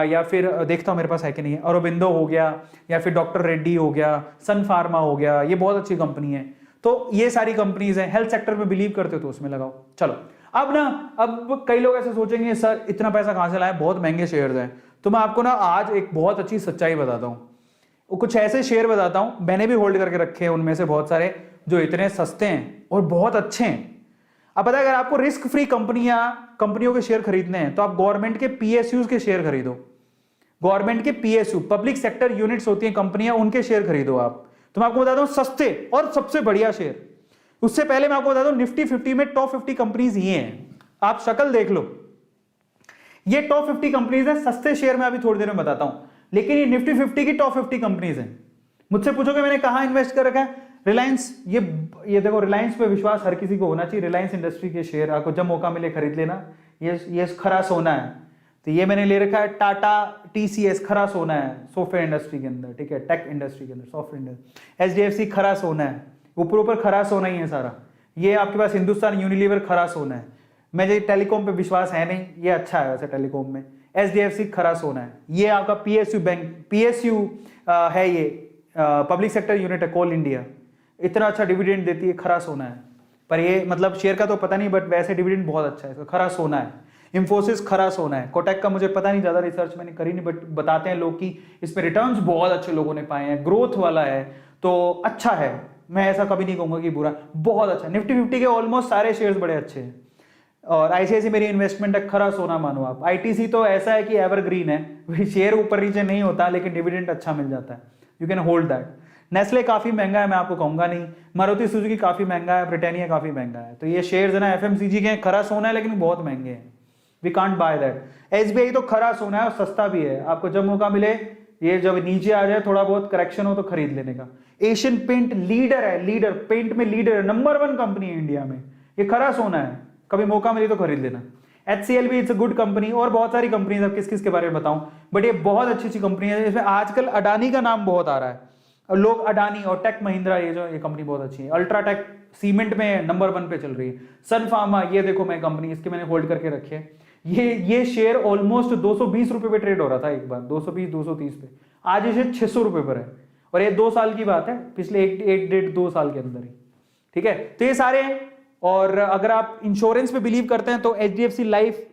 या फिर देखता हूं मेरे पास है कि नहीं है, अरोबिंदो हो गया, या फिर डॉक्टर रेड्डी हो गया, सन फार्मा हो गया, ये बहुत अच्छी कंपनी है। तो ये सारी कंपनीज हैं। हेल्थ सेक्टर में बिलीव करते हो तो उसमें लगाओ। चलो अब कई लोग ऐसे सोचेंगे सर इतना पैसा कहां से लाए, बहुत महंगे शेयर्स हैं। तो मैं आपको आज एक बहुत अच्छी सच्चाई बताता हूं। कुछ ऐसे शेयर बताता हूं, मैंने भी होल्ड करके रखे हैं उनमें से बहुत सारे, जो इतने सस्ते हैं और बहुत अच्छे हैं। अब पता है, अगर आपको रिस्क फ्री कंपनियों के शेयर खरीदने हैं तो आप गवर्नमेंट के पीएसयूज के शेयर खरीदो। गवर्नमेंट के पीएसयू, पब्लिक सेक्टर यूनिट्स होती हैं कंपनियां, उनके शेयर खरीदो आप। तो मैं आपको बताता हूं सस्ते और सबसे बढ़िया शेयर। उससे पहले मैं आपको बताता हूं निफ्टी 50 में टॉप 50 कंपनीज ये हैं। आप शक्ल देख लो, ये टॉप 50 कंपनीज हैं। सस्ते शेयर मैं अभी थोड़ी देर में बताता हूं, लेकिन ये निफ्टी 50 की टॉप 50 कंपनीज हैं। मुझसे पूछोगे मैंने कहां इन्वेस्ट कर रखा है? रिलायंस। ये देखो, रिलायंस पे विश्वास हर किसी को होना चाहिए। रिलायंस इंडस्ट्री के शेयर आपको जब मौका मिले खरीद लेना। ये खरा सोना है। तो ये मैंने ले रखा है टाटा टीसीएस, खरा सोना है सॉफ्टवेयर इंडस्ट्री के अंदर, ठीक है, टेक इंडस्ट्री के अंदर, सॉफ्टवेयर इंडस्ट्री। एचडीएफसी खरा सोना है, ऊपर खरा सोना ही है सारा। ये आपके पास हिंदुस्तान यूनिलीवर खरा सोना है। मुझे टेलीकॉम पे विश्वास है नहीं, ये अच्छा है वैसे टेलीकॉम में। एचडीएफसी खरा सोना है। ये आपका पीएसयू बैंक, पीएसयू है, ये पब्लिक सेक्टर यूनिट है, कोल इंडिया। इतना अच्छा डिविडेंड देती है, खरा सोना है। पर ये मतलब शेयर का तो पता नहीं, बट वैसे डिविडेंड बहुत अच्छा है इसका, खरा सोना है। इंफोसिस खरा सोना है। कोटक का मुझे पता नहीं, ज्यादा रिसर्च मैंने करी नहीं, बट बताते हैं लोग कि इसमें रिटर्न्स बहुत अच्छे लोगों ने पाए हैं, ग्रोथ वाला है, तो अच्छा है। मैं ऐसा कभी नहीं कहूंगा कि बुरा, बहुत अच्छा। निफ्टी 50 के ऑलमोस्ट सारे शेयर्स बड़े अच्छे हैं। और आईसीआईसी मेरी इन्वेस्टमेंट है, खरा सोना मानो आप। आईटीसी तो ऐसा है कि एवरग्रीन है, शेयर ऊपर नीचे नहीं होता, लेकिन डिविडेंड अच्छा मिल जाता है, you can hold that. Nestle काफी महंगा है, मैं आपको कहूंगा नहीं। मारुति सुजुकी काफी महंगा है, ब्रिटानिया काफी महंगा है। तो ये शेयर्स है ना एफएमसीजी के, खरा सोना है लेकिन बहुत महंगे हैं, we can't buy that. SBI तो खरा सोना है और सस्ता भी है। आपको जब मौका मिले, ये जब नीचे आ जाए, थोड़ा बहुत करेक्शन हो तो खरीद लेने का। एशियन पेंट लीडर है, लीडर पेंट में लीडर है, नंबर 1 कंपनी है इंडिया में, ये खरा सोना है। कभी मौका मिले तो खरीद लेना। HCL भी इट्स अ गुड कंपनी, और बहुत सारी कंपनी, अब किस किस के बारे में बताऊं, बट ये बहुत अच्छी अच्छी कंपनी है। इसमें आजकल अडानी का नाम बहुत आ रहा है। और लोग अडानी और टेक महिंद्रा, ये कंपनी बहुत अच्छी है। अल्ट्राटेक सीमेंट में नंबर 1 पे चल रही है। सन फार्मा, ये देखो मैं कंपनी, इसके मैंने होल्ड करके रखे है। ये शेयर ऑलमोस्ट 220 रुपए पे ट्रेड हो रहा था एक बार, 220 230 पे, आज इसे 600 रुपए पर है। और ये 2 साल की बात है, पिछले एक डेढ़ 2 साल के अंदर ही, ठीक है। तो ये सारे हैं। और अगर आप इंश्योरेंस पे बिलीव करते हैं तो HDFC लाइफ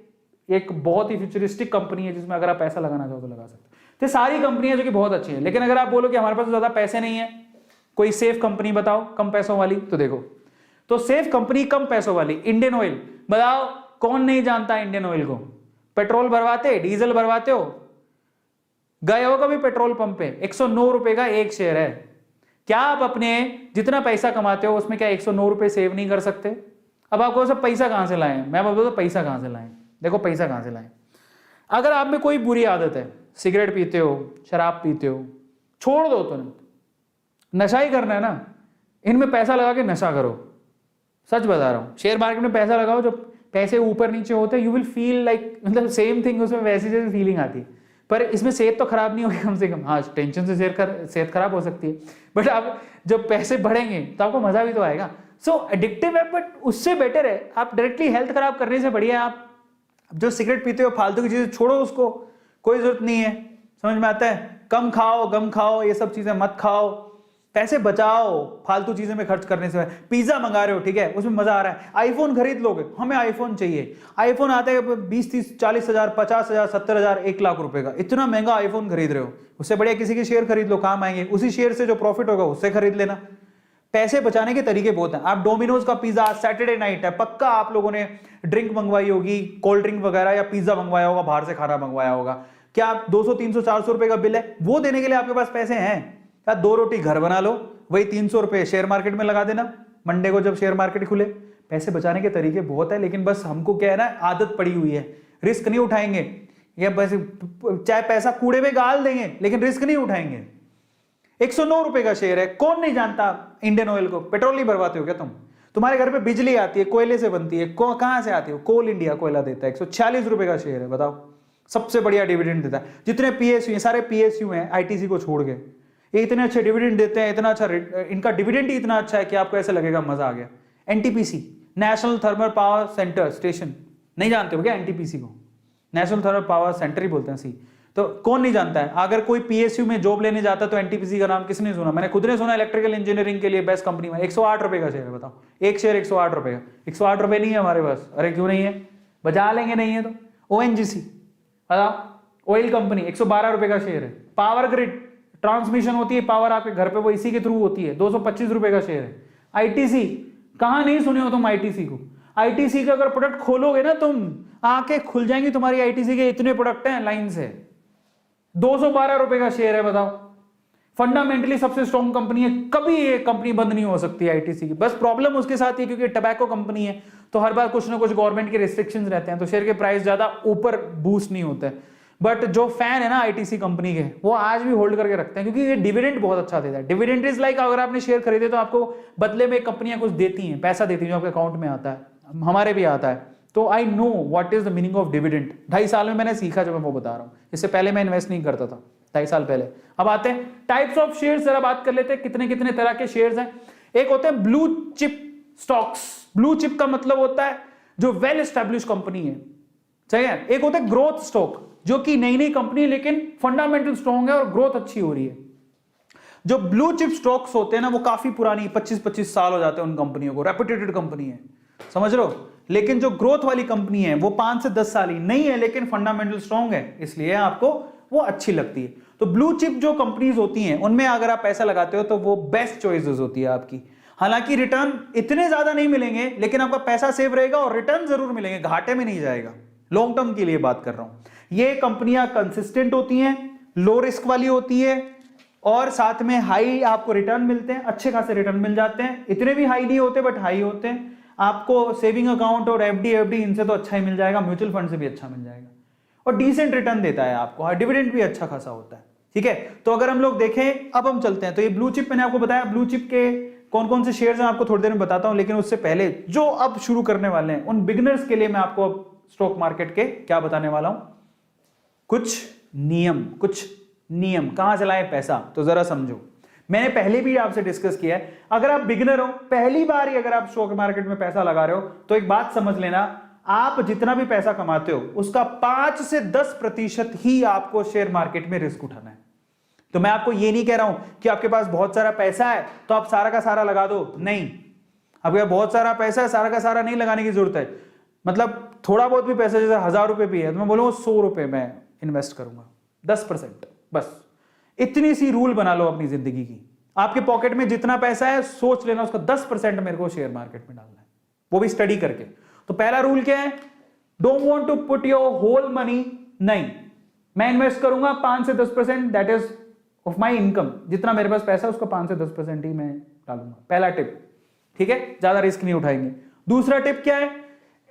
एक बहुत ही फ्यूचरिस्टिक कंपनी है, जिसमें अगर आप पैसा लगाना चाहो तो लगा सकते हो। तो सारी कंपनियां जो कि बहुत अच्छी हैं। लेकिन अगर आप बोलो कि हमारे पास ज्यादा पैसे नहीं है, कोई सेफ कंपनी बताओ कम पैसों वाली, तो देखो, तो सेफ कंपनी कम पैसों वाली, इंडियन ऑयल। बताओ कौन नहीं जानता इंडियन ऑयल को? पेट्रोल भरवाते, डीजल भरवाते हो, गए हो कभी पेट्रोल पंप पे? 109 रुपए का एक शेयर है। क्या आप अपने जितना पैसा कमाते हो उसमें क्या 109 रुपए सेव नहीं कर सकते? अब आपको सब पैसा कहां से लाएं? मैं बोलता हूं पैसा कहां से लाएं। देखो पैसा कहां से लाएं। अगर आप में कोई बुरी आदत है, सिगरेट पीते हो, शराब पीते हो, छोड़ दो तुरंत। नशा ही करना है ना, इनमें पैसा लगा के नशा करो। सच बता रहा हूं, शेयर मार्केट में पैसा लगाओ, जो पैसे ऊपर नीचे होते हैं, यू विल फील लाइक, मतलब सेम थिंग, उसमें वैसी जैसी फीलिंग आती है। पर इसमें सेहत तो खराब नहीं होगी कम से कम। हाँ, टेंशन से सेहत खराब हो सकती है, बट आप जब पैसे बढ़ेंगे तो आपको मजा भी तो आएगा। सो एडिक्टिव है, बट उससे बेटर है आप डायरेक्टली हेल्थ खराब करने से बढ़िया है आप जो सिगरेट पीते हो, फालतू की चीजें छोड़ो, उसको कोई जरूरत नहीं है। समझ में आता है? कम खाओ, गम खाओ, ये सब चीजें मत खाओ, पैसे बचाओ फालतू चीजें में खर्च करने से। पिज्जा मंगा रहे हो, ठीक है, उसमें मजा आ रहा है, आईफोन खरीद लोगे, हमें आईफोन चाहिए। आईफोन आता है 20 30 40 हजार, 50 हजार, 70 हजार, 1 लाख रुपए का, इतना महंगा आईफोन खरीद रहे हो, उससे बढ़िया किसी के शेयर खरीद लो, काम आएंगे। उसी शेयर से जो प्रॉफिट होगा उससे खरीद लेना। पैसे बचाने के तरीके बहुत हैं। आप डोमिनोज का पिज्जा, सैटरडे नाइट है, पक्का आप लोगों ने ड्रिंक मंगवाई होगी, कोल्ड ड्रिंक वगैरह, या पिज्जा मंगवाया होगा, बाहर से खाना मंगवाया होगा। क्या आप 200 300 400 रुपए का बिल है, वो देने के लिए आपके पास पैसे हैं? क्या 2 रोटी घर बना लो, वही 300 रुपए शेयर मार्केट में लगा देना, मंडे को जब शेयर मार्केट खुले। पैसे बचाने के तरीके बहुत है, लेकिन बस हमको क्या है ना, आदत पड़ी हुई है, रिस्क नहीं उठाएंगे, या बस चाहे पैसा कूड़े में गाल देंगे लेकिन रिस्क नहीं उठाएंगे। 109 रुपए का शेयर है, कौन नहीं जानता इंडियन ऑयल को? पेट्रोल नहीं भरवाते हो क्या तुम? तुम्हारे घर पे बिजली आती है, कोयले से बनती है, कहां से आती है? कोल इंडिया कोयला देता है। 146 रुपए का शेयर है, बताओ, सबसे बढ़िया डिविडेंड देता है। जितने PSU हैं, सारे PSU हैं ITC को छोड़ के, ये इतने अच्छे डिविडेंड देते हैं, इतना अच्छा, इनका डिविडेंड ही इतना अच्छा है कि आपको ऐसा लगेगा मजा आ गया। NTPC, national thermal power centre station, नहीं जानते हो क्या NTPC को? नेशनल थर्मल पावर सेंटर ही बोलते हैं सी। तो कौन नहीं जानता है? अगर कोई PSU में जॉब लेने जाता है तो NTPC का नाम किसने सुना? मैंने खुद ने सुना। इलेक्ट्रिकल इंजीनियरिंग के लिए बेस्ट कंपनी में 108 रुपए का शेयर है, बताओ, एक शेयर 108 रुपए का। 108 रुपए नहीं है हमारे पास। अरे क्यों नहीं है? बचा लेंगे, नहीं है तो। ONGC, बताओ, ऑयल कंपनी, 112 रुपए का शेयर है। पावर ग्रिड, ट्रांसमिशन होती है पावर आपके घर पे, वो इसी के थ्रू होती है, 225 रुपए का शेयर है। ITC, कहां नहीं सुने हो तुम ITC को? ITC का अगर प्रोडक्ट खोलोगे ना तुम, आंखें खुल जाएंगी तुम्हारी। ITC के इतने प्रोडक्ट हैं लाइन से। 212 रुपए का शेयर है, बताओ। फंडामेंटली सबसे स्ट्रॉन्ग कंपनी है, कभी ये कंपनी बंद नहीं हो सकती ITC की। बस प्रॉब्लम उसके साथ ही, क्योंकि टबैको कंपनी है तो हर बार कुछ ना कुछ गवर्नमेंट के रिस्ट्रिक्शंस रहते हैं, तो शेयर के प्राइस ज्यादा ऊपर बूस्ट नहीं होते। बट जो फैन है ना ITC कंपनी के, वो आज भी होल्ड करके रखते हैं, क्योंकि ये डिविडेंड बहुत अच्छा देता है। डिविडेंड इज लाइक, अगर आपने शेयर खरीदे तो आपको बदले में कंपनियां कुछ देती हैं, पैसा देती हैं, जो आपके अकाउंट में आता है, हमारे भी आता है। तो I know what is the meaning of dividend. 2.5 साल में मैंने सीखा, जो मैं वो बता रहा हूं। इससे पहले मैं इन्वेस्ट नहीं करता था, 2.5 साल पहले। अब आते हैं टाइप्स ऑफ शेयर्स, जरा बात कर लेते हैं कितने कितने तरह के शेयर्स हैं। एक होते हैं blue chip stocks. Blue chip का मतलब होता है जो वेल एस्टेब्लिश कंपनी है, सही है। एक होता है ग्रोथ स्टॉक, जो कि नई नई कंपनी लेकिन फंडामेंटल स्ट्रॉन्ग है और ग्रोथ अच्छी हो रही है। जो ब्लू चिप स्टॉक्स होते हैं ना, वो काफी पुरानी, 25-25 साल हो जाते हैं उन कंपनियों को, रेपुटेटेड कंपनी है, समझ लो। लेकिन जो ग्रोथ वाली कंपनी है वो 5 से 10 साल ही नहीं है, लेकिन फंडामेंटल स्ट्रॉन्ग है, इसलिए आपको वो अच्छी लगती है। तो ब्लू चिप जो कंपनीज होती हैं, उनमें अगर आप पैसा लगाते हो तो वो बेस्ट चॉइसेस होती है आपकी। हालांकि रिटर्न इतने ज्यादा नहीं मिलेंगे, लेकिन आपका पैसा सेव रहेगा और रिटर्न जरूर मिलेंगे, घाटे में नहीं जाएगा। लॉन्ग टर्म के लिए बात कर रहा हूं। ये कंपनियां कंसिस्टेंट होती हैं, लो रिस्क वाली होती है, और साथ में हाई आपको रिटर्न मिलते हैं, अच्छे खासे रिटर्न मिल जाते हैं। इतने भी हाई नहीं होते, बट हाई होते हैं। आपको सेविंग अकाउंट और FD इनसे तो अच्छा ही मिल जाएगा, म्यूचुअल फंड से भी अच्छा मिल जाएगा, और डिसेंट रिटर्न देता है आपको, डिविडेंड भी अच्छा खासा होता है, ठीक है। तो अगर हम लोग देखें, अब हम चलते हैं। तो ये ब्लू चिप मैंने आपको बताया, ब्लू चिप के कौन कौन से शेयर्स हैं आपको थोड़ी देर में बताता हूं। लेकिन उससे पहले जो अब शुरू करने वाले हैं, उन बिगिनर्स के लिए मैं आपको अब स्टॉक मार्केट के क्या बताने वाला हूं, कुछ नियम कहां से लाएं पैसा, तो जरा समझो। मैंने पहले भी आपसे डिस्कस किया है, अगर आप बिगिनर हो, पहली बार ही अगर आप स्टॉक मार्केट में पैसा लगा रहे हो, तो एक बात समझ लेना, आप जितना भी पैसा कमाते हो उसका 5 से 10% ही आपको शेयर मार्केट में रिस्क उठाना है। तो मैं आपको ये नहीं कह रहा हूं कि आपके पास बहुत सारा पैसा है तो आप सारा का सारा लगा दो, नहीं। आपके पास बहुत सारा पैसा है, सारा का सारा नहीं लगाने की जरूरत है। मतलब थोड़ा बहुत भी पैसा, जैसे 1000 रुपए भी है तो मैं बोलूंगा 100 रुपए मैं इन्वेस्ट करूंगा, 10%, बस इतनी सी रूल बना लो अपनी जिंदगी की। आपके पॉकेट में जितना पैसा है सोच लेना उसका 10% मेरे को शेयर मार्केट में डालना है, वो भी स्टडी करके। तो पहला रूल क्या है, don't want to put your whole money, नहीं, मैं इन्वेस्ट करूंगा 5 से 10%, that is of my income, जितना मेरे पास पैसा है उसका 5 से 10% ही मैं डालूंगा। पहला टिप, ठीक है, ज्यादा रिस्क नहीं उठाएंगे। दूसरा टिप क्या है,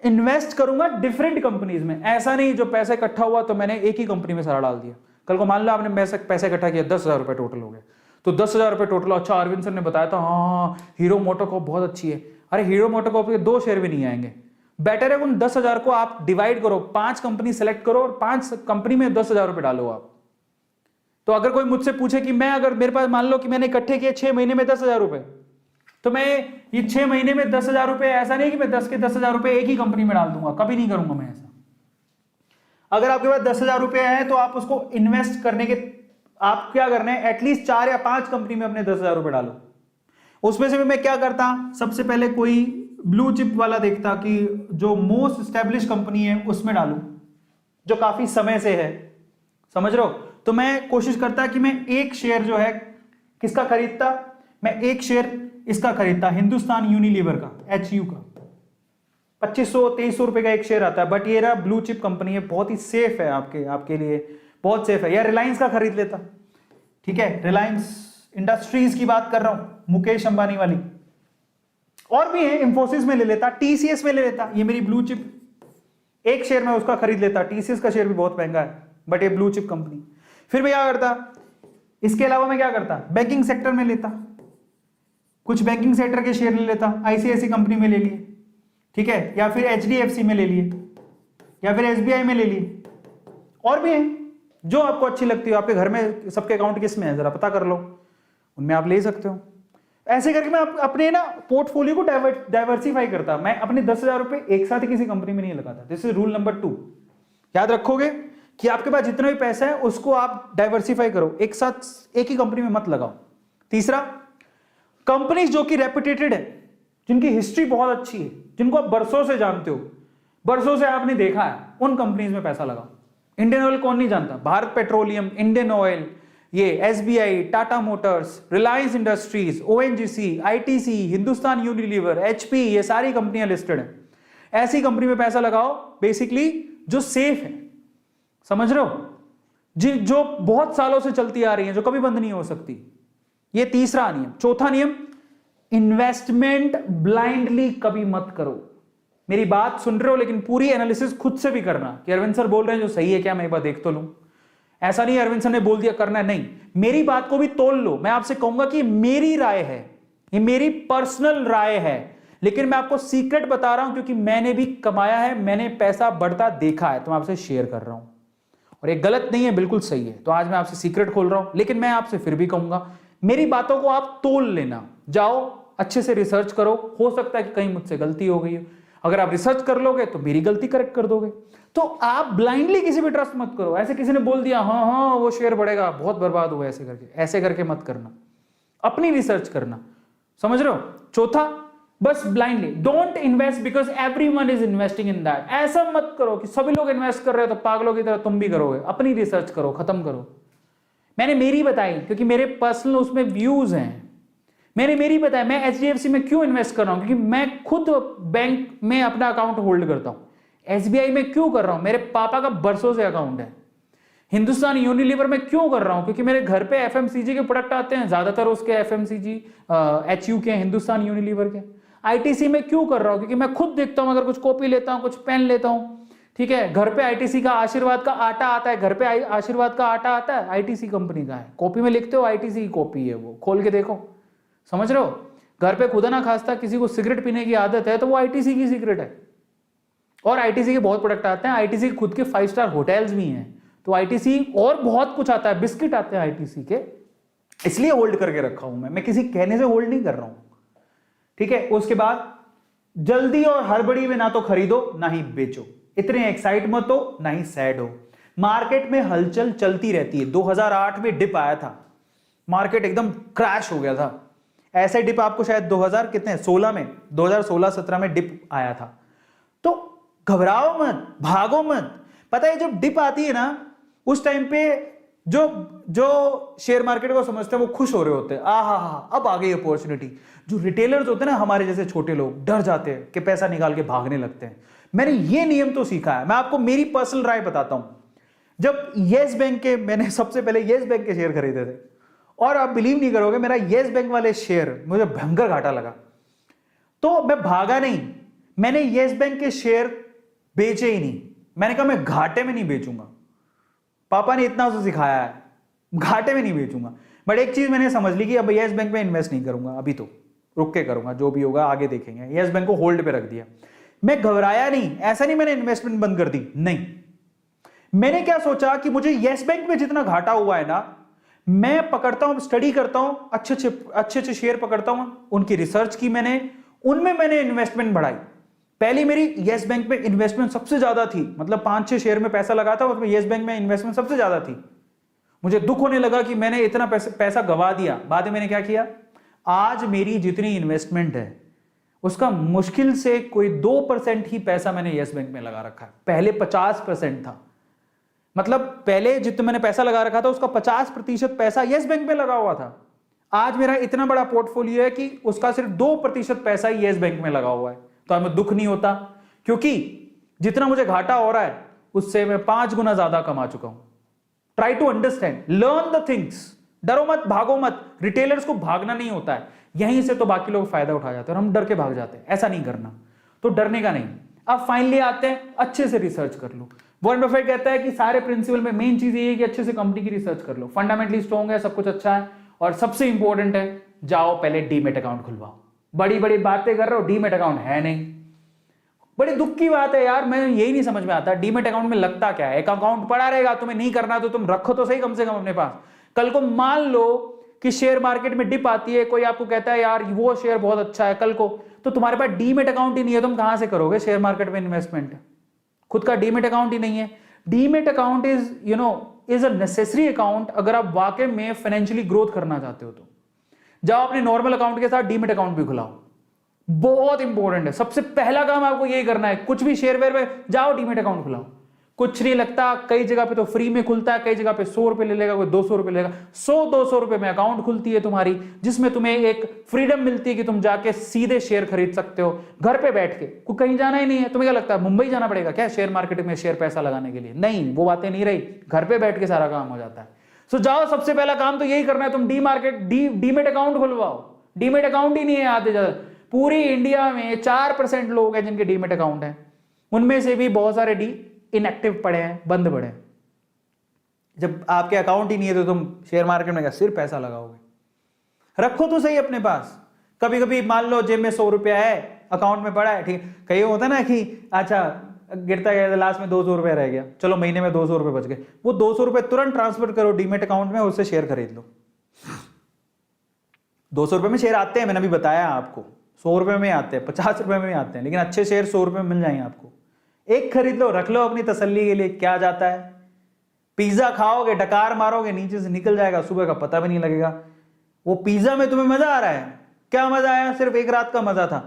इन्वेस्ट करूंगा डिफरेंट कंपनीज में। ऐसा नहीं जो पैसा इकट्ठा हुआ तो मैंने एक ही कंपनी में सारा डाल दिया। कल को मान लो आपने पैसा इकट्ठा किया, 10,000 रुपए टोटल हो गए, तो 10,000 रुपए टोटल, अच्छा अरविंद सर ने बताया था हाँ हीरो मोटोकॉर्प बहुत अच्छी है, अरे हीरो मोटोकॉर्प के 2 शेयर भी नहीं आएंगे। बेटर है उन 10,000 को आप डिवाइड करो, 5 कंपनी सेलेक्ट करो और 5 कंपनी में 10,000 रुपए डालो आप। तो अगर कोई मुझसे पूछे कि मैं, अगर मेरे पास मान लो कि मैंने इकट्ठे किए 6 महीने में 10,000 रुपए, तो मैं ये 6 महीने में 10,000 रुपए, ऐसा नहीं कि मैं 10 के 10,000 रुपए एक ही कंपनी में डाल दूंगा, कभी नहीं करूंगा मैं ऐसा। अगर आपके पास 10,000 रुपए है तो आप उसको इन्वेस्ट करने के, आप क्या करना है, एटलीस्ट 4 या 5 कंपनी में अपने 10,000 रुपए डालो। उसमें से भी मैं क्या करता, सबसे पहले कोई ब्लू चिप वाला देखता कि जो मोस्ट स्टैब्लिश कंपनी है उसमें डालूं, जो काफी समय से है, समझ रहे हो। तो मैं कोशिश करता कि मैं एक शेयर जो है किसका खरीदता, मैं एक शेयर इसका खरीदता, हिंदुस्तान यूनिलीवर का, HU का, 2500-2300 रुपए का एक शेयर आता है, बट ये रहा ब्लू चिप कंपनी है, बहुत ही सेफ है आपके लिए, बहुत सेफ है। या रिलायंस का खरीद लेता, ठीक है, रिलायंस इंडस्ट्रीज की बात कर रहा हूं, मुकेश अंबानी वाली, और भी है, इंफोसिस में ले लेता, TCS में ले लेता, ये मेरी ब्लू चिप, एक शेयर में उसका खरीद लेता। TCS का शेयर भी बहुत महंगा है बट ये ब्लू चिप कंपनी। फिर मैं क्या करता, इसके अलावा मैं क्या करता, बैंकिंग सेक्टर में लेता, कुछ बैंकिंग सेक्टर के शेयर ले लेता, ICICI कंपनी में ले लिए, ठीक है, या फिर HDFC में ले लिए, या फिर SBI में ले लिए, और भी है जो आपको अच्छी लगती हो। आपके घर में सबके अकाउंट किस में है जरा पता कर लो, उनमें आप ले सकते हो। ऐसे करके मैं अपने ना पोर्टफोलियो को डाइवर्सिफाई करता। मैं अपने 10,000 रुपए एक साथ किसी कंपनी में नहीं लगाता। This is rule number 2। याद रखोगे कि आपके पास जितना भी पैसा है उसको आप डाइवर्सिफाई करो, एक साथ एक ही कंपनी में मत लगाओ। तीसरा, कंपनीज जो कि रेपुटेटेड है, जिनकी हिस्ट्री बहुत अच्छी है, जिनको आप बरसों से जानते हो, बरसों से आपने देखा है, उन कंपनीज में पैसा लगाओ। इंडियन ऑयल कौन नहीं जानता, भारत पेट्रोलियम, इंडियन ऑयल, ये SBI, Tata Motors, Reliance industries, ONGC, ITC, Hindustan Unilever, HP, ये सारी कंपनियां लिस्टेड हैं। ऐसी कंपनी में पैसा लगाओ बेसिकली जो सेफ है, समझ रहे हो, जो बहुत सालों से चलती आ रही है, जो कभी बंद नहीं हो सकती। ये तीसरा नियम। चौथा नियम, इन्वेस्टमेंट ब्लाइंडली कभी मत करो। मेरी बात सुन रहे हो लेकिन पूरी एनालिसिस खुद से भी करना कि अरविंद सर बोल रहे हैं जो सही है क्या, मैं एक बार देख तो लूं। ऐसा नहीं अरविंद सर ने बोल दिया करना है, नहीं, मेरी बात को भी तोल लो। मैं आपसे कहूंगा कि मेरी राय है, ये मेरी पर्सनल राय है, लेकिन मैं आपको सीक्रेट बता रहा हूं क्योंकि मैंने भी कमाया है, मैंने पैसा बढ़ता देखा है, तो मैं आपसे शेयर कर रहा हूं। और ये गलत नहीं है, बिल्कुल सही है। तो आज मैं आपसे सीक्रेट खोल रहा हूं, लेकिन मैं आपसे फिर भी कहूंगा मेरी बातों को आप तोल लेना, जाओ अच्छे से रिसर्च करो। हो सकता है कि कहीं मुझसे गलती हो गई हो, अगर आप रिसर्च कर लोगे तो मेरी गलती करेक्ट कर दोगे। तो आप ब्लाइंडली किसी भी ट्रस्ट मत करो। ऐसे किसी ने बोल दिया हाँ हाँ वो शेयर बढ़ेगा, बहुत बर्बाद हुआ, ऐसे करके मत करना, अपनी रिसर्च करना, समझ रहे हो। चौथा, बस blindly don't invest because everyone is investing in that. ऐसा मत करो कि सभी लोग इन्वेस्ट कर रहे हो तो पागलों की तरह तुम भी करोगे। अपनी रिसर्च करो, खत्म करो। मैंने मेरी बताई क्योंकि मेरे पर्सनल उसमें व्यूज हैं। मैंने मेरी बताया मैं HDFC में क्यों इन्वेस्ट कर रहा हूं, क्योंकि मैं खुद बैंक में अपना अकाउंट होल्ड करता हूं। SBI में क्यों कर रहा हूं, मेरे पापा का बरसों से अकाउंट है। हिंदुस्तान यूनिलीवर में क्यों कर रहा हूं, क्योंकि मेरे घर पे FMCG के प्रोडक्ट आते हैं, ज्यादातर उसके FMCG HU के, हिंदुस्तान यूनिलीवर के। ITC में क्यों कर रहा हूं, क्योंकि मैं खुद देखता हूं, अगर कुछ कॉपी लेता हूं, कुछ पेन लेता हूं, ठीक है, घर पे ITC का आशीर्वाद का आटा आता है, घर पे आशीर्वाद का आटा आता है, ITC कंपनी का है। कॉपी में लिखते हो ITC की कॉपी है, वो खोल के देखो, समझ रहे हो। घर पे खुदा ना खास्ता किसी को सिगरेट पीने की आदत है तो वो ITC की सिगरेट है। और ITC के बहुत प्रोडक्ट आते हैं, ITC के खुद के 5 स्टार होटल्स भी हैं, तो ITC और बहुत कुछ आता है, बिस्किट आते हैं ITC के, इसलिए होल्ड करके रखा हूं मैं किसी कहने से होल्ड नहीं कर रहा हूं, ठीक है। उसके बाद जल्दी और हड़बड़ी में ना तो खरीदो ना ही बेचो, इतने एक्साइट मत हो ना ही सैड हो। मार्केट में हलचल चलती रहती है। 2008 में डिप आया था, मार्केट एकदम क्रैश हो गया था। ऐसे डिप आपको शायद 2000 कितने 16 में 2016-17 में डिप आया था। तो घबराओ मत, भागो मत। पता है जब डिप आती है ना उस टाइम पे जो शेयर मार्केट को समझते हैं वो खुश हो रहे होते हैं, आहा हा अब आ गई अपॉर्चुनिटी। जो रिटेलर्स होते हैं ना हमारे जैसे छोटे लोग डर जाते हैं कि पैसा निकाल के भागने लगते हैं। मैंने ये नियम तो सीखा है। मैं आपको मेरी पर्सनल राय बताता हूं। जब येस बैंक के मैंने सबसे पहले येस बैंक के शेयर खरीदे थे और आप बिलीव नहीं करोगे मेरा येस बैंक वाले शेयर मुझे भयंकर घाटा लगा, तो मैं भागा नहीं, मैंने येस बैंक के शेयर बेचे ही नहीं। मैंने कहा मैं घाटे में नहीं बेचूंगा, पापा ने इतना उसे सिखाया है, घाटे में नहीं बेचूंगा। बट एक चीज मैंने समझ ली कि अब येस बैंक में इन्वेस्ट नहीं करूंगा, अभी तो रुक के करूंगा, जो भी होगा आगे देखेंगे। येस बैंक को होल्ड पे रख दिया। मैं घबराया नहीं, ऐसा नहीं मैंने इन्वेस्टमेंट बंद कर दी, नहीं। मैंने क्या सोचा कि मुझे येस बैंक में जितना घाटा हुआ है ना, मैं पकड़ता हूं, स्टडी करता हूं, अच्छे शेयर पकड़ता हूं, उनकी रिसर्च की मैंने, उनमें मैंने इन्वेस्टमेंट बढ़ाई। पहली मेरी येस बैंक में इन्वेस्टमेंट सबसे ज्यादा थी, मतलब 5-6 शेयर में पैसा लगा था, उसमें येस बैंक में इन्वेस्टमेंट सबसे ज्यादा थी। मुझे दुख होने लगा कि मैंने इतना पैसा गवा दिया। बाद में मैंने क्या किया, आज मेरी जितनी इन्वेस्टमेंट है उसका मुश्किल से कोई 2% ही पैसा मैंने येस बैंक में लगा रखा है। पहले 50% था, मतलब पहले जितना मैंने पैसा लगा रखा था उसका 50% पैसा येस बैंक में लगा हुआ था। आज मेरा इतना बड़ा पोर्टफोलियो है कि उसका सिर्फ 2% पैसा ही येस बैंक में लगा हुआ है। तो हमें दुख नहीं होता, क्योंकि जितना मुझे घाटा हो रहा है उससे मैं 5 गुना ज्यादा कमा चुका हूं। Try to understand, learn the things. डरो मत, भागो मत। रिटेलर्स को भागना नहीं होता है, यहीं से तो बाकी लोग फायदा उठा जाते हैं और हम डर के भाग जाते हैं। ऐसा नहीं करना, तो डरने का नहीं। अब फाइनली आते हैं, अच्छे से रिसर्च कर लो। वॉरेन बफेट कहता है कि सारे प्रिंसिपल में मेन चीज ये है कि अच्छे से कंपनी की रिसर्च कर लो, फंडामेंटली स्ट्रॉन्ग है, सब कुछ अच्छा है, और सबसे इंपॉर्टेंट है जाओ पहले डीमेट अकाउंट खुलवाओ। बड़ी बड़ी बातें कर रहे हो, डीमेट अकाउंट है नहीं। बड़ी दुख की बात है यार, मैं यही नहीं समझ में आता डीमेट अकाउंट में लगता क्या है। एक अकाउंट पड़ा रहेगा, तुम्हें नहीं करना तो तुम रखो तो सही कम से कम अपने पास। कल को मान लो कि शेयर मार्केट में डिप आती है, कोई आपको कहता है यार वो शेयर बहुत अच्छा है कल को, तो तुम्हारे पास डीमेट अकाउंट ही नहीं है, तुम कहां से करोगे शेयर मार्केट में इन्वेस्टमेंट। खुद का डीमेट अकाउंट ही नहीं है। Demat account is a necessary account अगर आप वाकई में फाइनेंशियली ग्रोथ करना चाहते हो। तो जाओ अपने नॉर्मल अकाउंट के साथ डीमेट अकाउंट भी खुलाओ, बहुत इंपॉर्टेंट है। सबसे पहला काम आपको यही करना है, कुछ भी शेयर वेयर में जाओ डीमेट अकाउंट खुलाओ। कुछ नहीं लगता, कई जगह पे तो फ्री में खुलता है, कई जगह पे 100 रुपए ले लेगा, कोई 200 रुपए लेगा। 100-200 रुपए में अकाउंट खुलती है तुम्हारी, जिसमें तुम्हें एक फ्रीडम मिलती है कि तुम जाके सीधे शेयर खरीद सकते हो घर पे बैठ के। कोई कहीं जाना ही नहीं है। तुम्हें क्या लगता है मुंबई जाना पड़ेगा क्या शेयर मार्केट में शेयर पैसा लगाने के लिए? नहीं, वो बातें नहीं रही, घर पे बैठ के सारा काम हो जाता है। सो जाओ, सबसे पहला काम तो यही करना है, तुम डीमेट अकाउंट खुलवाओ। डीमेट अकाउंट ही नहीं है आधे ज्यादा, पूरी इंडिया में 4% लोग हैं जिनके डीमेट अकाउंट है, उनमें से भी बहुत सारे इनएक्टिव पड़े हैं, बंद पड़े हैं। जब आपके अकाउंट ही नहीं है तो तुम शेयर मार्केट में क्या सिर्फ पैसा लगाओगे? रखो तो सही अपने पास। कभी कभी मान लो जेब में 100 रुपया है, अकाउंट में पड़ा है, ठीक, कहीं होता है ना कि अच्छा गिरता गया लास्ट में 200 रुपया रह गया, चलो महीने में 200 रुपये बच गए, वो 200 रुपये तुरंत ट्रांसफर करो डीमेट अकाउंट में, उससे शेयर खरीद लो। 200 रुपये में शेयर आते हैं, मैंने अभी बताया आपको, 100 रुपये में आते हैं, 50 रुपये में आते हैं, लेकिन अच्छे शेयर 100 रुपये में मिल जाएंगे आपको। एक खरीद लो, रख लो अपनी तसल्ली के लिए। क्या जाता है, पिज्जा खाओगे, डकार मारोगे, नीचे से निकल जाएगा, सुबह का पता भी नहीं लगेगा। वो पिज्जा में तुम्हें मजा आ रहा है, क्या मजा आया? सिर्फ एक रात का मजा था।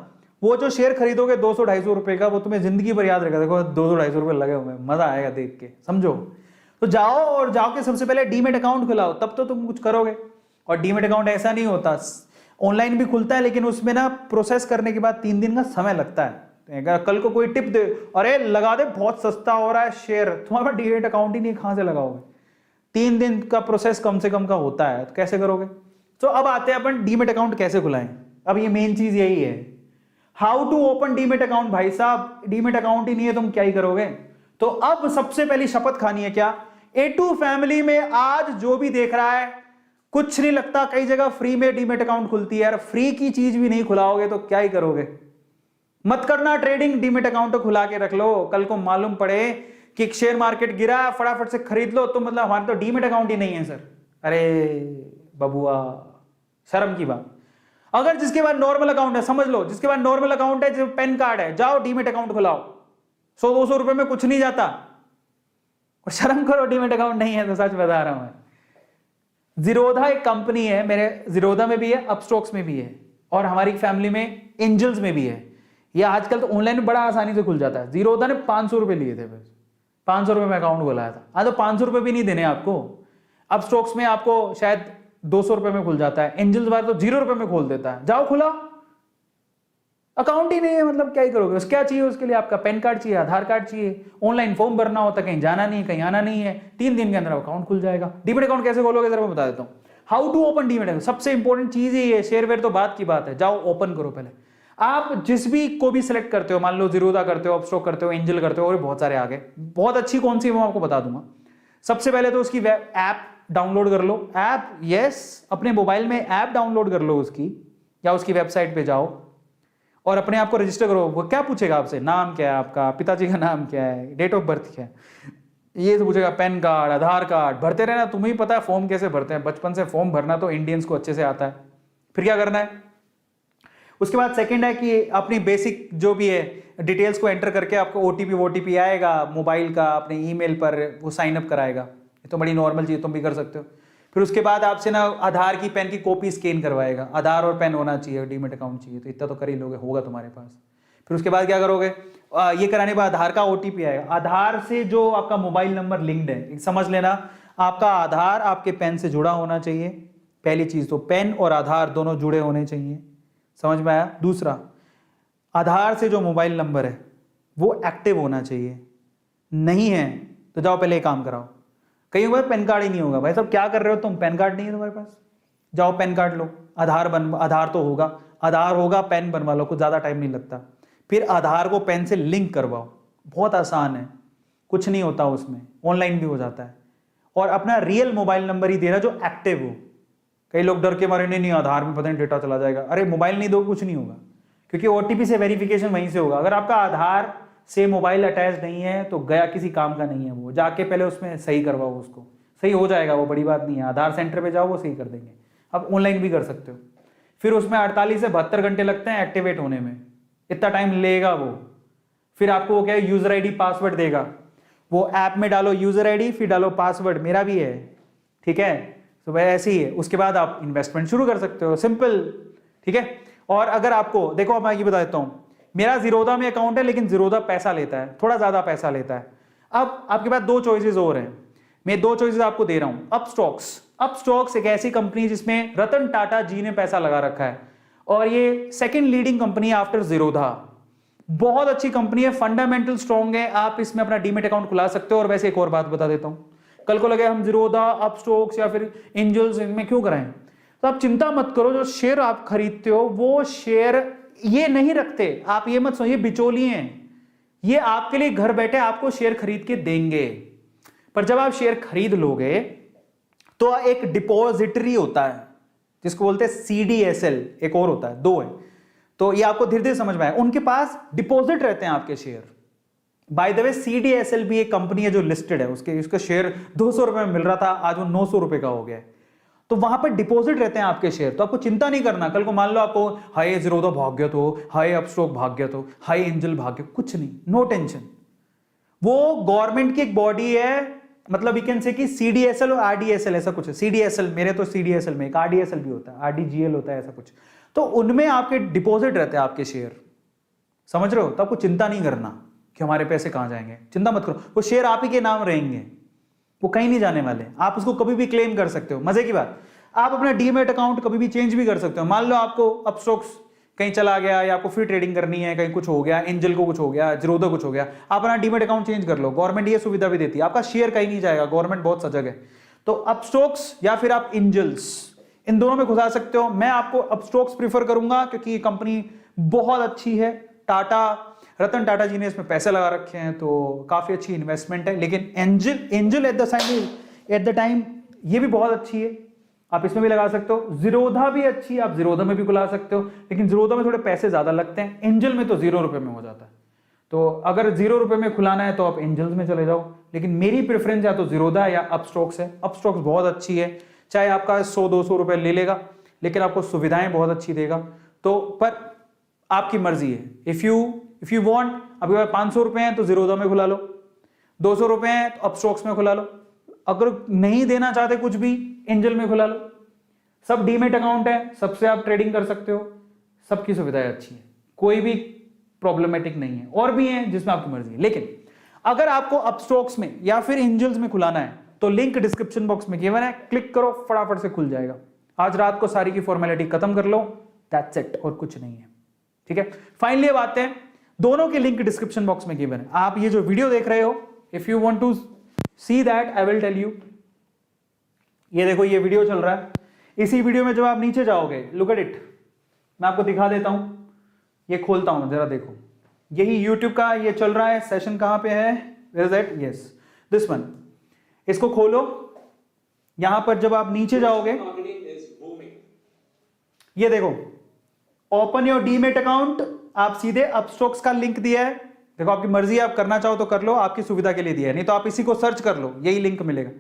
वो जो शेयर खरीदोगे 200-250 रुपए का, वो तुम्हें जिंदगी भर याद रहेगा। देखो 200-250 रुपए लगे हुए, मजा आएगा देख के, समझो। तो जाओ और जाओ के सबसे पहले डीमेट अकाउंट खुलाओ, तब तो तुम कुछ करोगे। और डीमेट अकाउंट ऐसा नहीं होता, ऑनलाइन भी खुलता है, लेकिन उसमें ना प्रोसेस करने के बाद 3 दिन का समय लगता है। अगर कल को कोई टिप दे, अरे लगा दे बहुत सस्ता हो रहा है शेयर, तुम्हारे पास डीमेट अकाउंट ही नहीं, कहां से लगाओगे? 3 दिन का प्रोसेस कम से कम का होता है, तो कैसे करोगे? तो अब आते हैं अपन डीमेट अकाउंट कैसे खुलाएं। अब ये मेन चीज यही है, how to open demat account. भाई साहब डीमेट अकाउंट ही नहीं है, तुम क्या ही करोगे? तो अब सबसे पहली शपथ खानी है क्या, A2 फैमिली में आज जो भी देख रहा है, कुछ नहीं लगता, कई जगह फ्री में डीमेट अकाउंट खुलती है यार, फ्री की चीज भी नहीं खुलाओगे तो क्या ही करोगे? मत करना ट्रेडिंग, डीमेट अकाउंट तो खुला के रख लो। कल को मालूम पड़े कि शेयर मार्केट गिरा, फटाफट से खरीद लो, तो मतलब हमारे तो डीमेट अकाउंट ही नहीं है सर। अरे बबुआ, शर्म की बात। अगर जिसके पास नॉर्मल अकाउंट है, समझ लो जिसके पास नॉर्मल अकाउंट है, जो पैन कार्ड है, जाओ डीमेट अकाउंट खुलाओ, 100-200 रुपए में कुछ नहीं जाता। और शर्म करो, डीमेट अकाउंट नहीं है तो, सच बता रहा हूं मैं। जीरोधा एक कंपनी है, मेरे जीरोधा में भी है, अपस्टॉक्स में भी है, और हमारी फैमिली में एंजल्स में भी है। ये आजकल तो ऑनलाइन में बड़ा आसानी से खुल जाता है। जीरोधा ने 500 रुपए लिए थे, बस 500 रुपए में अकाउंट खोलाया था। हाँ, तो 500 रुपए भी नहीं देने आपको। अपस्टॉक्स में आपको शायद 200 रुपए में खुल जाता है, एंजल्स वाला तो 0 रुपए में खोल देता है। जाओ खुला, अकाउंट ही नहीं है, मतलब क्या ही करोगे। क्या चाहिए उसके लिए? आपका पैन कार्ड चाहिए, आधार कार्ड चाहिए, ऑनलाइन फॉर्म भरना होता है, कहीं जाना नहीं है, कहीं आना नहीं है, 3 दिन के अंदर अकाउंट खुल जाएगा। डीमेट अकाउंट कैसे खोलोगे जरा मैं बता देता हूँ। How to open demat account, सबसे इंपॉर्टेंट चीज ही है। शेयरवेयर तो बात की बात है, जाओ ओपन करो पहले। आप जिस भी को भी सिलेक्ट करते हो, मान लो जीरोधा करते हो, अपस्टॉक करते हो, एंजल करते हो, और बहुत सारे आगे, बहुत अच्छी कौन सी मैं आपको बता दूंगा। सबसे पहले तो उसकी वेब ऐप डाउनलोड कर लो। ऐप, यस, अपने मोबाइल में ऐप डाउनलोड कर लो उसकी, या उसकी वेबसाइट पे जाओ और अपने आप को रजिस्टर करो। वो क्या पूछेगा आपसे? नाम क्या है आपका, पिताजी का नाम क्या है, डेट ऑफ बर्थ क्या है, ये तो पूछेगा। पैन कार्ड, आधार कार्ड भरते रहना। तुम्हें ही पता है फॉर्म कैसे भरते हैं, बचपन से फॉर्म भरना तो इंडियंस को अच्छे से आता है। फिर क्या करना है? उसके बाद सेकंड है कि अपनी बेसिक जो भी है डिटेल्स को एंटर करके आपको ओटीपी आएगा मोबाइल का, अपने ईमेल पर वो साइन अप कराएगा। ये तो बड़ी नॉर्मल चीज, तुम भी कर सकते हो। फिर उसके बाद आपसे ना आधार की, पैन की कॉपी स्कैन करवाएगा। आधार और पैन होना चाहिए, डीमेट अकाउंट चाहिए, तो इतना तो कर ही लोगे, होगा तुम्हारे पास। फिर उसके बाद क्या करोगे? ये कराने के बाद आधार का ओटीपी आएगा। आधार से जो आपका मोबाइल नंबर लिंक्ड है, समझ लेना, आपका आधार आपके पैन से जुड़ा होना चाहिए। पहली चीज तो पैन और आधार दोनों जुड़े होने चाहिए, समझ में आया? दूसरा, आधार से जो मोबाइल नंबर है वो एक्टिव होना चाहिए। नहीं है तो जाओ पहले काम कराओ। कई बार पैन कार्ड ही नहीं होगा। भाई साहब क्या कर रहे हो तुम, पैन कार्ड नहीं है तुम्हारे पास, जाओ पैन कार्ड लो। आधार तो होगा, आधार होगा, पैन बनवा लो, कुछ ज्यादा टाइम नहीं लगता। फिर आधार को पैन से लिंक करवाओ, बहुत आसान है, कुछ नहीं होता उसमें, ऑनलाइन भी हो जाता है। और अपना रियल मोबाइल नंबर ही देना जो एक्टिव हो। कई लोग डर के मारे, नहीं आधार में पता नहीं डेटा चला जाएगा। अरे मोबाइल नहीं दो, कुछ नहीं होगा, क्योंकि ओटीपी से वेरिफिकेशन वहीं से होगा। अगर आपका आधार से मोबाइल अटैच नहीं है तो गया, किसी काम का नहीं है वो। जाके पहले उसमें सही करवाओ, उसको सही हो जाएगा, वो बड़ी बात नहीं है। आधार सेंटर पे जाओ, वो सही कर देंगे। आप ऑनलाइन भी कर सकते हो। फिर उसमें 48 से 72 घंटे लगते हैं एक्टिवेट होने में, इतना टाइम लेगा वो। फिर आपको वो क्या है, यूजर आईडी पासवर्ड देगा। वो ऐप में डालो यूजर आईडी, फिर डालो पासवर्ड, मेरा भी है, ठीक है। तो वह ऐसे ही है। उसके बाद आप इन्वेस्टमेंट शुरू कर सकते हो, सिंपल, ठीक है। और अगर आपको, देखो मैं ये बता देता हूं, मेरा जीरोधा में अकाउंट है, लेकिन जीरोधा पैसा लेता है, थोड़ा ज्यादा पैसा लेता है। अब आपके पास 2 चॉइसेस और हैं, मैं 2 चॉइसेस आपको दे रहा हूं। अपस्टॉक्स एक ऐसी कंपनी जिसमें रतन टाटा जी ने पैसा लगा रखा है, और ये सेकंड लीडिंग कंपनी है आफ्टर जीरोधा। बहुत अच्छी कंपनी है, फंडामेंटल स्ट्रॉन्ग है, आप इसमें अपना डीमेट अकाउंट खुला सकते हो। और वैसे एक और बात बता देता हूं, कल को लगे हम जीरोधा, अपस्टॉक्स या फिर एंजल्स इनमें क्यों कराएं, तो आप चिंता मत करो। जो शेयर आप खरीदते हो वो शेयर ये नहीं रखते, आप ये मत सोचिए बिचौलिए हैं, ये आपके लिए घर बैठे आपको शेयर खरीद के देंगे। पर जब आप शेयर खरीद लोगे तो एक डिपॉजिटरी होता है जिसको बोलते हैं CDSL, एक और होता है, 2 है। तो ये आपको धीरे धीरे समझ में आएगा। उनके पास डिपॉजिट रहते हैं आपके share. By the way CDSL भी एक कंपनी है जो लिस्टेड है, उसका शेयर 200 रुपए में मिल रहा था, आज वो 900 रुपए का हो गया है। तो वहां पर डिपॉजिट रहते हैं आपके शेयर, तो आपको चिंता नहीं करना। कल को मान लो आपको हाई जीरोधा भाग गया तो, हाई अपस्टॉक भाग गया तो, हाई एंजल भाग गया, कुछ नहीं, नो टेंशन। वो गवर्नमेंट की एक बॉडी है, मतलब यू कैन से कि CDSL और RDSL ऐसा कुछ है। CDSL, मेरे तो CDSL में एक RDSL भी होता है, RDGL होता है, ऐसा कुछ। तो उनमें आपके डिपॉजिट रहते हैं आपके शेयर, समझ रहे हो? तो आपको चिंता नहीं करना कि हमारे पैसे कहां जाएंगे, चिंता मत करो। वो शेयर आप ही के नाम रहेंगे, वो कहीं नहीं जाने वाले। आप उसको कभी भी क्लेम कर सकते हो। मजे की बात, आप अपना डीमेट अकाउंट कभी भी चेंज भी कर सकते हो। मान लो आपको अपस्टॉक्स कहीं चला गया, या आपको फ्री ट्रेडिंग करनी है, कहीं कुछ हो गया, एंजल को कुछ हो गया, जीरोधा कुछ हो गया, आप अपना डीमेट अकाउंट चेंज कर लो। गवर्नमेंट ये सुविधा भी देती है, आपका शेयर कहीं नहीं जाएगा, गवर्नमेंट बहुत सजग है। तो अपस्टॉक्स या फिर आप एंजल्स, इन दोनों में घुसा सकते हो। मैं आपको अपस्टॉक्स प्रीफर करूंगा क्योंकि ये कंपनी बहुत अच्छी है। रतन टाटा जी ने इसमें पैसे लगा रखे हैं, तो काफी अच्छी इन्वेस्टमेंट है। लेकिन एंजल एट द टाइम ये भी बहुत अच्छी है, आप इसमें भी लगा सकते हो। जीरोधा भी अच्छी है, आप जीरोधा में भी खुला सकते हो, लेकिन जीरोधा में थोड़े पैसे ज्यादा लगते हैं। एंजल में तो 0 रुपए में हो जाता है। तो अगर 0 रुपए में खुलाना है तो आप एंजल्स में चले जाओ, लेकिन मेरी प्रेफरेंस या तो जीरोधा या अपस्टॉक्स है। अपस्टॉक्स बहुत अच्छी है, चाहे आपका 100-200 रुपए ले लेगा, लेकिन आपको सुविधाएं बहुत अच्छी देगा। तो पर आपकी मर्जी है। इफ यू वांट, आपके पास 500 रुपए हैं तो जीरोधा में खुला लो, 200 रुपए हैं तो अपस्टॉक्स में खुला लो, अगर नहीं देना चाहते कुछ भी एंजल में खुला लो। सब डीमेट अकाउंट है, सबसे आप ट्रेडिंग कर सकते हो, सबकी सुविधाएं अच्छी है, कोई भी प्रॉब्लमेटिक नहीं है। और भी हैं जिसमें आपकी मर्जी है, लेकिन अगर आपको अपस्टॉक्स में या फिर एंजल्स में खुलाना है तो लिंक डिस्क्रिप्शन बॉक्स में गिवन है, क्लिक करो, फटाफट से खुल जाएगा। आज रात को सारी की फॉर्मेलिटी खत्म कर लो, दैट्स इट, और कुछ नहीं है। ठीक है, फाइनली अब आते हैं, दोनों के लिंक डिस्क्रिप्शन बॉक्स में गिवन है। आप ये जो वीडियो देख रहे हो, if you want to see that I will tell you. ये देखो, ये वीडियो चल रहा है। इसी वीडियो में जब आप नीचे जाओगे, लुक एट इट, मैं आपको दिखा देता हूं, ये खोलता हूं, जरा देखो, यही YouTube का ये चल रहा है। सेशन कहां पे है, where is that, yes this one. इसको खोलो, यहां पर जब आप नीचे जाओगे, ये देखो, ओपन योर डीमेट अकाउंट, आप सीधे अपस्टॉक्स का लिंक दिया है। देखो, आपकी मर्जी है, आप करना चाहो तो कर लो, आपकी सुविधा के लिए दिया है, नहीं तो आप इसी को सर्च कर लो, यही लिंक मिलेगा।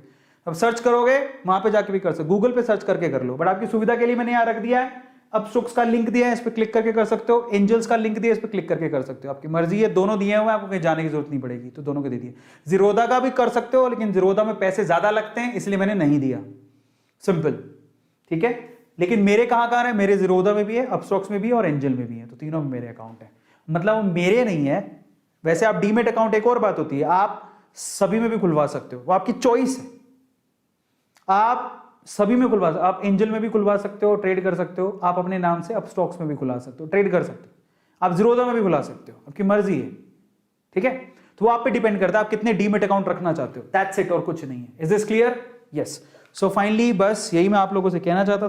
अब सर्च करोगे, वहां पे जाके भी कर सकते, गूगल पे सर्च करके कर लो, बट आपकी सुविधा के लिए मैंने यहां रख दिया है। अपस्टॉक्स का लिंक दिया है, इस पर क्लिक करके कर सकते हो, एंजल्स का लिंक दिया है, इस पर क्लिक करके कर सकते हो, आपकी मर्जी है। दोनों दिए हुए, आपको कहीं जाने की जरूरत नहीं पड़ेगी, तो दोनों के दे दिए। जीरोधा का भी कर सकते हो, लेकिन जीरोधा में पैसे ज्यादा लगते हैं, इसलिए मैंने नहीं दिया, सिंपल। ठीक है, लेकिन मेरे कहां है, मेरे जीरोधा में भी है, अपस्टॉक्स में भी है और एंजल में भी है, तो तीनों में मेरे अकाउंट है। मतलब मेरे नहीं है, वैसे आप डीमेट अकाउंट एक और बात होती है, आप सभी में भी खुलवा सकते हो, वो आपकी चॉइस है। आप सभी में खुलवा सकते हो, आप एंजल में भी खुलवा सकते हो, ट्रेड कर सकते हो, आप अपने नाम से अपस्टॉक्स में भी खुला सकते हो, ट्रेड कर सकते हो, आप जीरोधा में भी खुला सकते हो, आपकी मर्जी है। ठीक है, तो वो आप पे डिपेंड करता है आप कितने डीमेट अकाउंट रखना चाहते हो, दैट्स इट, और कुछ नहीं है। Is this clear? Yes. So finally बस यही मैं आप लोगों से कहना चाहता